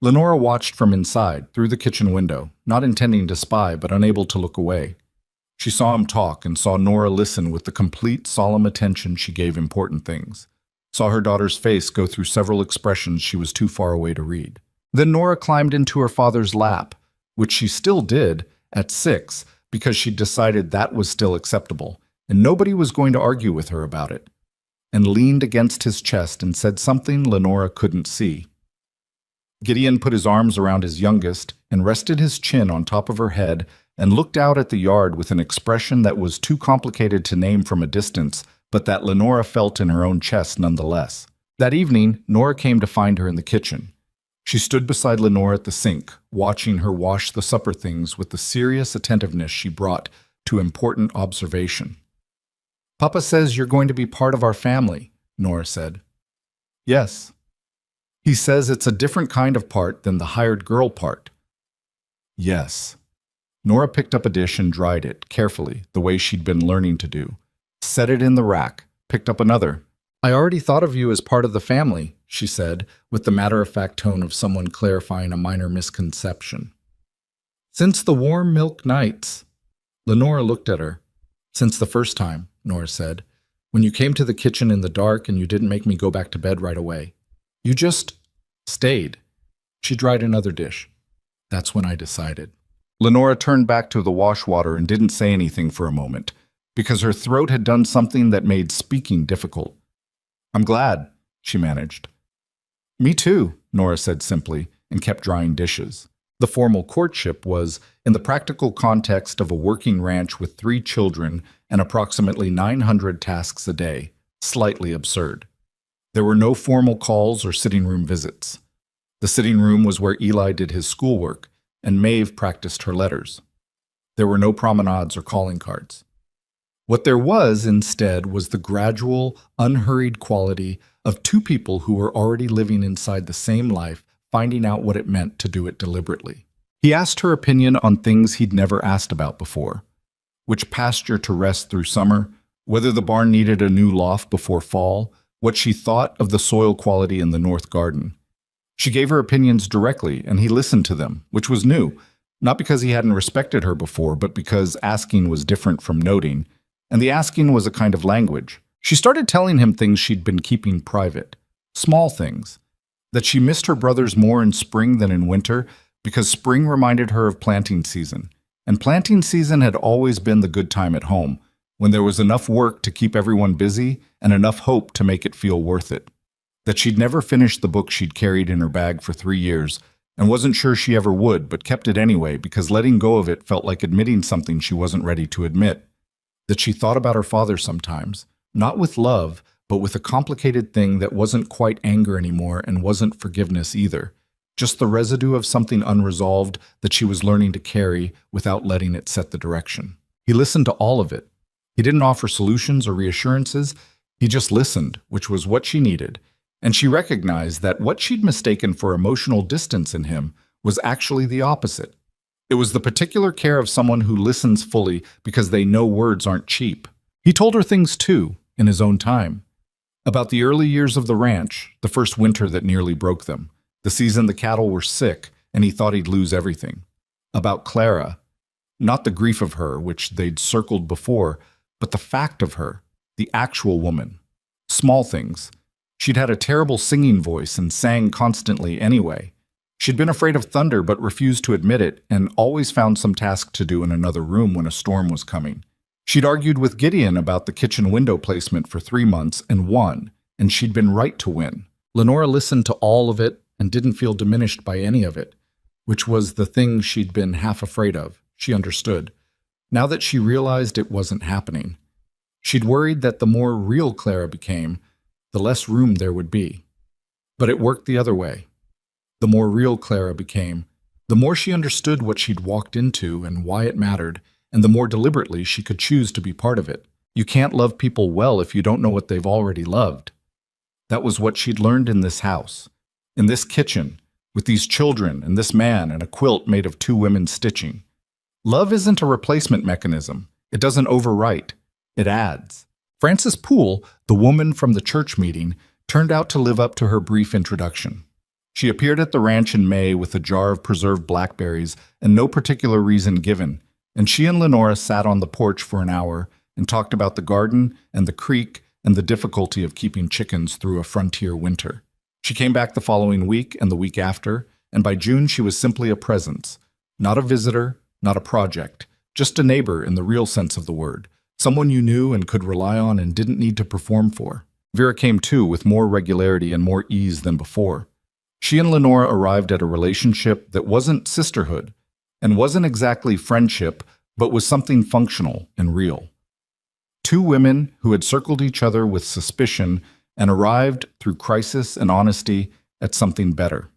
Lenora watched from inside, through the kitchen window, not intending to spy but unable to look away. She saw him talk and saw Nora listen with the complete, solemn attention she gave important things. Saw her daughter's face go through several expressions she was too far away to read. Then Nora climbed into her father's lap, which she still did at 6 because she decided that was still acceptable, and nobody was going to argue with her about it, and leaned against his chest and said something Lenora couldn't see. Gideon put his arms around his youngest and rested his chin on top of her head and looked out at the yard with an expression that was too complicated to name from a distance, but that Lenora felt in her own chest nonetheless. That evening, Nora came to find her in the kitchen. She stood beside Lenora at the sink, watching her wash the supper things with the serious attentiveness she brought to important observation. "Papa says you're going to be part of our family," Nora said. "Yes." "He says it's a different kind of part than the hired girl part." "Yes." Nora picked up a dish and dried it, carefully, the way she'd been learning to do. Set it in the rack, picked up another. "I already thought of you as part of the family," she said, with the matter-of-fact tone of someone clarifying a minor misconception. "Since the warm milk nights." Lenora looked at her. "Since the first time," Nora said, "when you came to the kitchen in the dark and you didn't make me go back to bed right away. You just stayed." She dried another dish. "That's when I decided." Lenora turned back to the wash water and didn't say anything for a moment, because her throat had done something that made speaking difficult. "I'm glad," she managed. "Me too," Nora said simply, and kept drying dishes. The formal courtship was, in the practical context of a working ranch with 3 children and approximately 900 tasks a day, slightly absurd. There were no formal calls or sitting room visits. The sitting room was where Eli did his schoolwork, and Maeve practiced her letters. There were no promenades or calling cards. What there was, instead, was the gradual, unhurried quality of 2 people who were already living inside the same life, finding out what it meant to do it deliberately. He asked her opinion on things he'd never asked about before. Which pasture to rest through summer, whether the barn needed a new loft before fall, what she thought of the soil quality in the north garden. She gave her opinions directly, and he listened to them, which was new, not because he hadn't respected her before, but because asking was different from noting, and the asking was a kind of language. She started telling him things she'd been keeping private, small things, that she missed her brothers more in spring than in winter because spring reminded her of planting season, and planting season had always been the good time at home, when there was enough work to keep everyone busy and enough hope to make it feel worth it. That she'd never finished the book she'd carried in her bag for 3 years, and wasn't sure she ever would, but kept it anyway because letting go of it felt like admitting something she wasn't ready to admit. That she thought about her father sometimes, not with love, but with a complicated thing that wasn't quite anger anymore and wasn't forgiveness either. Just the residue of something unresolved that she was learning to carry without letting it set the direction. He listened to all of it. He didn't offer solutions or reassurances. He just listened, which was what she needed. And she recognized that what she'd mistaken for emotional distance in him was actually the opposite. It was the particular care of someone who listens fully because they know words aren't cheap. He told her things too, in his own time. About the early years of the ranch, the first winter that nearly broke them, the season the cattle were sick and he thought he'd lose everything. About Clara, not the grief of her, which they'd circled before, but the fact of her, the actual woman. Small things. She'd had a terrible singing voice and sang constantly anyway. She'd been afraid of thunder but refused to admit it and always found some task to do in another room when a storm was coming. She'd argued with Gideon about the kitchen window placement for 3 months and won, and she'd been right to win. Lenora listened to all of it and didn't feel diminished by any of it, which was the thing she'd been half afraid of. She understood. Now that she realized it wasn't happening, she'd worried that the more real Clara became, the less room there would be. But it worked the other way. The more real Clara became, the more she understood what she'd walked into and why it mattered, and the more deliberately she could choose to be part of it. You can't love people well if you don't know what they've already loved. That was what she'd learned in this house, in this kitchen, with these children and this man and a quilt made of 2 women stitching. Love isn't a replacement mechanism. It doesn't overwrite. It adds. Frances Poole, the woman from the church meeting, turned out to live up to her brief introduction. She appeared at the ranch in May with a jar of preserved blackberries and no particular reason given, and she and Lenora sat on the porch for an hour and talked about the garden and the creek and the difficulty of keeping chickens through a frontier winter. She came back the following week and the week after, and by June she was simply a presence, not a visitor, not a project, just a neighbor in the real sense of the word, someone you knew and could rely on and didn't need to perform for. Vera came too, with more regularity and more ease than before. She and Lenora arrived at a relationship that wasn't sisterhood, and wasn't exactly friendship, but was something functional and real. 2 women who had circled each other with suspicion and arrived, through crisis and honesty, at something better.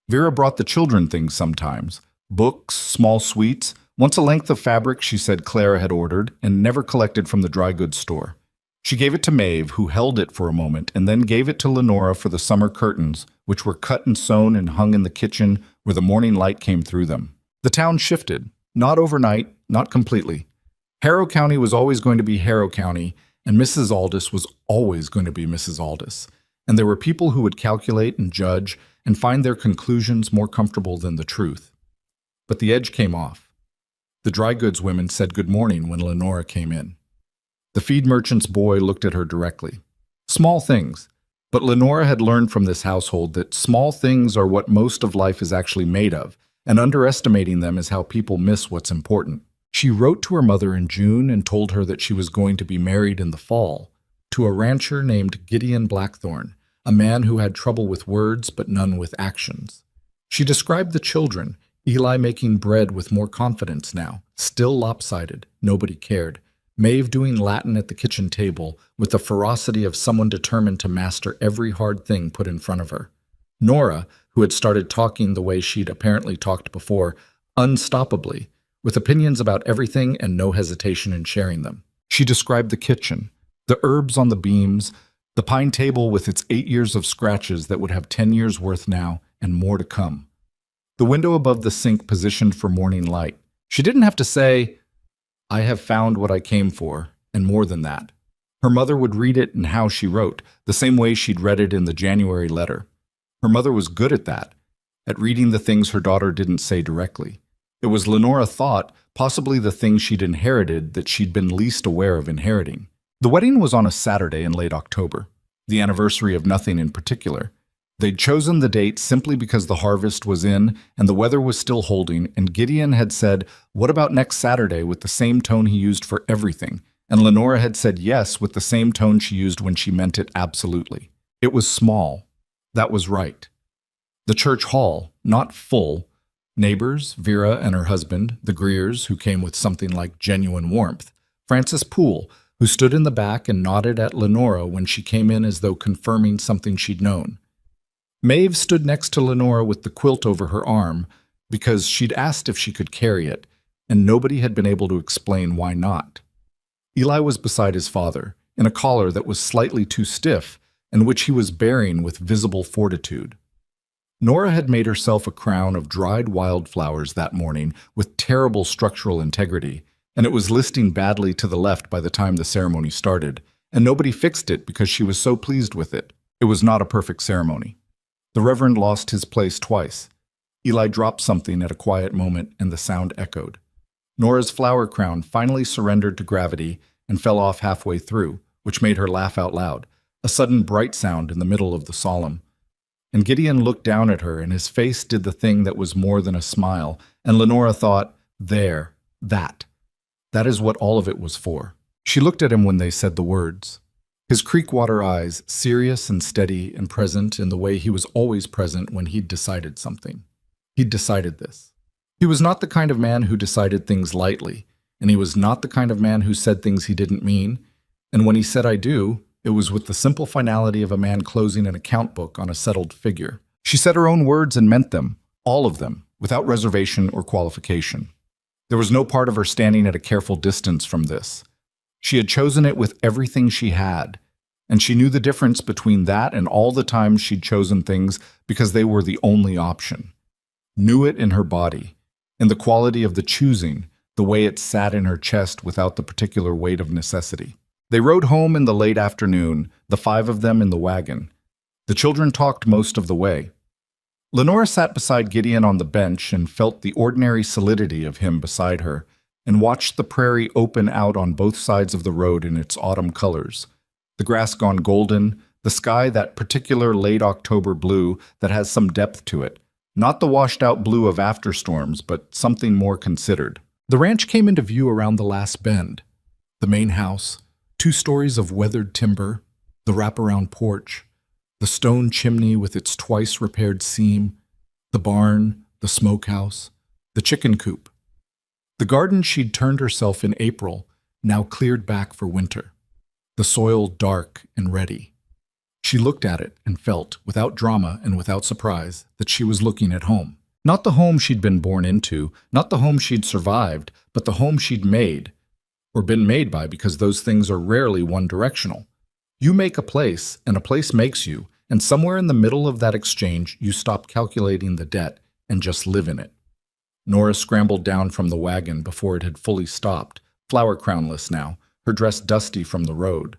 Vera brought the children things sometimes, books, small sweets, once a length of fabric she said Clara had ordered and never collected from the dry goods store. She gave it to Maeve, who held it for a moment, and then gave it to Lenora for the summer curtains, which were cut and sewn and hung in the kitchen where the morning light came through them. The town shifted, not overnight, not completely. Harrow County was always going to be Harrow County, and Mrs. Aldous was always going to be Mrs. Aldous. And there were people who would calculate and judge and find their conclusions more comfortable than the truth. But the edge came off. The dry goods women said good morning when Lenora came in. The feed merchant's boy looked at her directly. Small things, but Lenora had learned from this household that small things are what most of life is actually made of, and underestimating them is how people miss what's important. She wrote to her mother in June and told her that she was going to be married in the fall to a rancher named Gideon Blackthorne, a man who had trouble with words but none with actions. She described the children, Eli making bread with more confidence now, still lopsided, nobody cared, Maeve doing Latin at the kitchen table with the ferocity of someone determined to master every hard thing put in front of her. Nora, who had started talking the way she'd apparently talked before, unstoppably, with opinions about everything and no hesitation in sharing them. She described the kitchen, the herbs on the beams, the pine table with its 8 years of scratches that would have 10 years' worth now and more to come. The window above the sink positioned for morning light. She didn't have to say, "I have found what I came for," and more than that. Her mother would read it in how she wrote, the same way she'd read it in the January letter. Her mother was good at that, at reading the things her daughter didn't say directly. It was, Lenora thought, possibly the thing she'd inherited that she'd been least aware of inheriting. The wedding was on a Saturday in late October, the anniversary of nothing in particular. They'd chosen the date simply because the harvest was in and the weather was still holding, and Gideon had said, "What about next Saturday?" with the same tone he used for everything, and Lenora had said yes with the same tone she used when she meant it absolutely. It was small. That was right. The church hall, not full. Neighbors, Vera and her husband, the Greers, who came with something like genuine warmth, Frances Poole, who stood in the back and nodded at Lenora when she came in as though confirming something she'd known. Maeve stood next to Lenora with the quilt over her arm because she'd asked if she could carry it, and nobody had been able to explain why not. Eli was beside his father, in a collar that was slightly too stiff and which he was bearing with visible fortitude. Nora had made herself a crown of dried wildflowers that morning with terrible structural integrity, and it was listing badly to the left by the time the ceremony started, and nobody fixed it because she was so pleased with it. It was not a perfect ceremony. The Reverend lost his place twice. Eli dropped something at a quiet moment, and the sound echoed. Nora's flower crown finally surrendered to gravity and fell off halfway through, which made her laugh out loud, a sudden bright sound in the middle of the solemn. And Gideon looked down at her, and his face did the thing that was more than a smile, and Lenora thought, there, that is what all of it was for. She looked at him when they said the words. His creekwater eyes, serious and steady and present in the way he was always present when he'd decided something. He'd decided this. He was not the kind of man who decided things lightly, and he was not the kind of man who said things he didn't mean, and when he said "I do," it was with the simple finality of a man closing an account book on a settled figure. She said her own words and meant them, all of them, without reservation or qualification. There was no part of her standing at a careful distance from this. She had chosen it with everything she had, and she knew the difference between that and all the times she'd chosen things because they were the only option. Knew it in her body, in the quality of the choosing, the way it sat in her chest without the particular weight of necessity. They rode home in the late afternoon, the five of them in the wagon. The children talked most of the way. Lenora sat beside Gideon on the bench and felt the ordinary solidity of him beside her, and watched the prairie open out on both sides of the road in its autumn colors. The grass gone golden, the sky that particular late October blue that has some depth to it, not the washed-out blue of afterstorms, but something more considered. The ranch came into view around the last bend. The main house, 2 stories of weathered timber, the wraparound porch, the stone chimney with its twice-repaired seam, the barn, the smokehouse, the chicken coop. The garden she'd turned herself in April, now cleared back for winter. The soil dark and ready. She looked at it and felt, without drama and without surprise, that she was looking at home. Not the home she'd been born into, not the home she'd survived, but the home she'd made, or been made by, because those things are rarely one-directional. You make a place, and a place makes you, and somewhere in the middle of that exchange, you stop calculating the debt and just live in it. Nora scrambled down from the wagon before it had fully stopped, flower crownless now, her dress dusty from the road.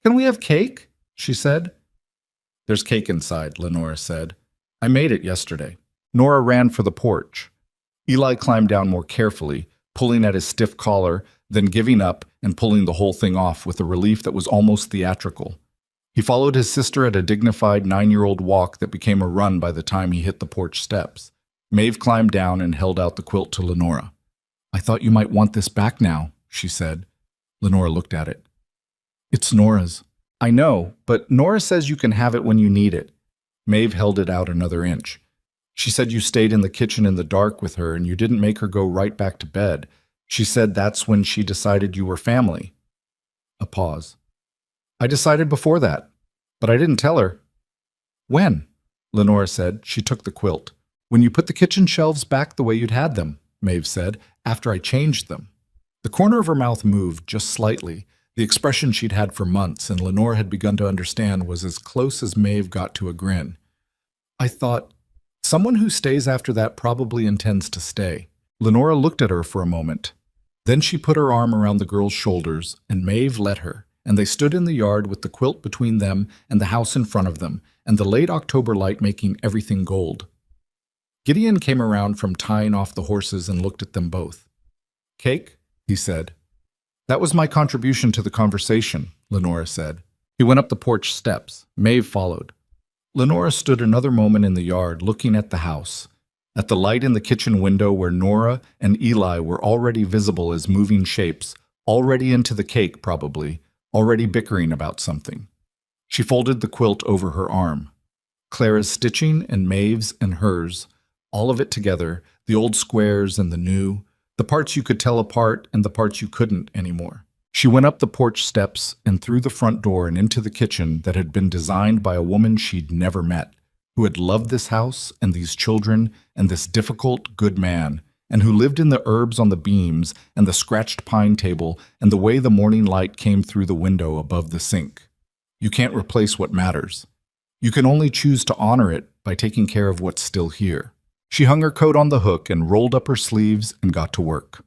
"Can we have cake?" she said. "There's cake inside," Lenora said. "I made it yesterday." Nora ran for the porch. Eli climbed down more carefully, pulling at his stiff collar, then giving up and pulling the whole thing off with a relief that was almost theatrical. He followed his sister at a dignified 9-year-old walk that became a run by the time he hit the porch steps. Maeve climbed down and held out the quilt to Lenora. "I thought you might want this back now," she said. Lenora looked at it. "It's Nora's." "I know, but Nora says you can have it when you need it." Maeve held it out another inch. "She said you stayed in the kitchen in the dark with her and you didn't make her go right back to bed. She said that's when she decided you were family." A pause. "I decided before that, but I didn't tell her." "When?" Lenora said. She took the quilt. "When you put the kitchen shelves back the way you'd had them," Maeve said, "after I changed them." The corner of her mouth moved just slightly. The expression she'd had for months and Lenore had begun to understand was as close as Maeve got to a grin. "I thought, someone who stays after that probably intends to stay." Lenora looked at her for a moment. Then she put her arm around the girl's shoulders, and Maeve let her. and they stood in the yard with the quilt between them and the house in front of them, and the late October light making everything gold. Gideon came around from tying off the horses and looked at them both. "Cake?" he said. "That was my contribution to the conversation," Lenora said. He went up the porch steps. Maeve followed. Lenora stood another moment in the yard, looking at the house, at the light in the kitchen window where Nora and Eli were already visible as moving shapes, already into the cake probably, already bickering about something. She folded the quilt over her arm. Clara's stitching and Maeve's and hers, all of it together, the old squares and the new, the parts you could tell apart and the parts you couldn't anymore. She went up the porch steps and through the front door and into the kitchen that had been designed by a woman she'd never met, who had loved this house and these children and this difficult, good man, and who lived in the herbs on the beams and the scratched pine table and the way the morning light came through the window above the sink. You can't replace what matters. You can only choose to honor it by taking care of what's still here. She hung her coat on the hook and rolled up her sleeves and got to work.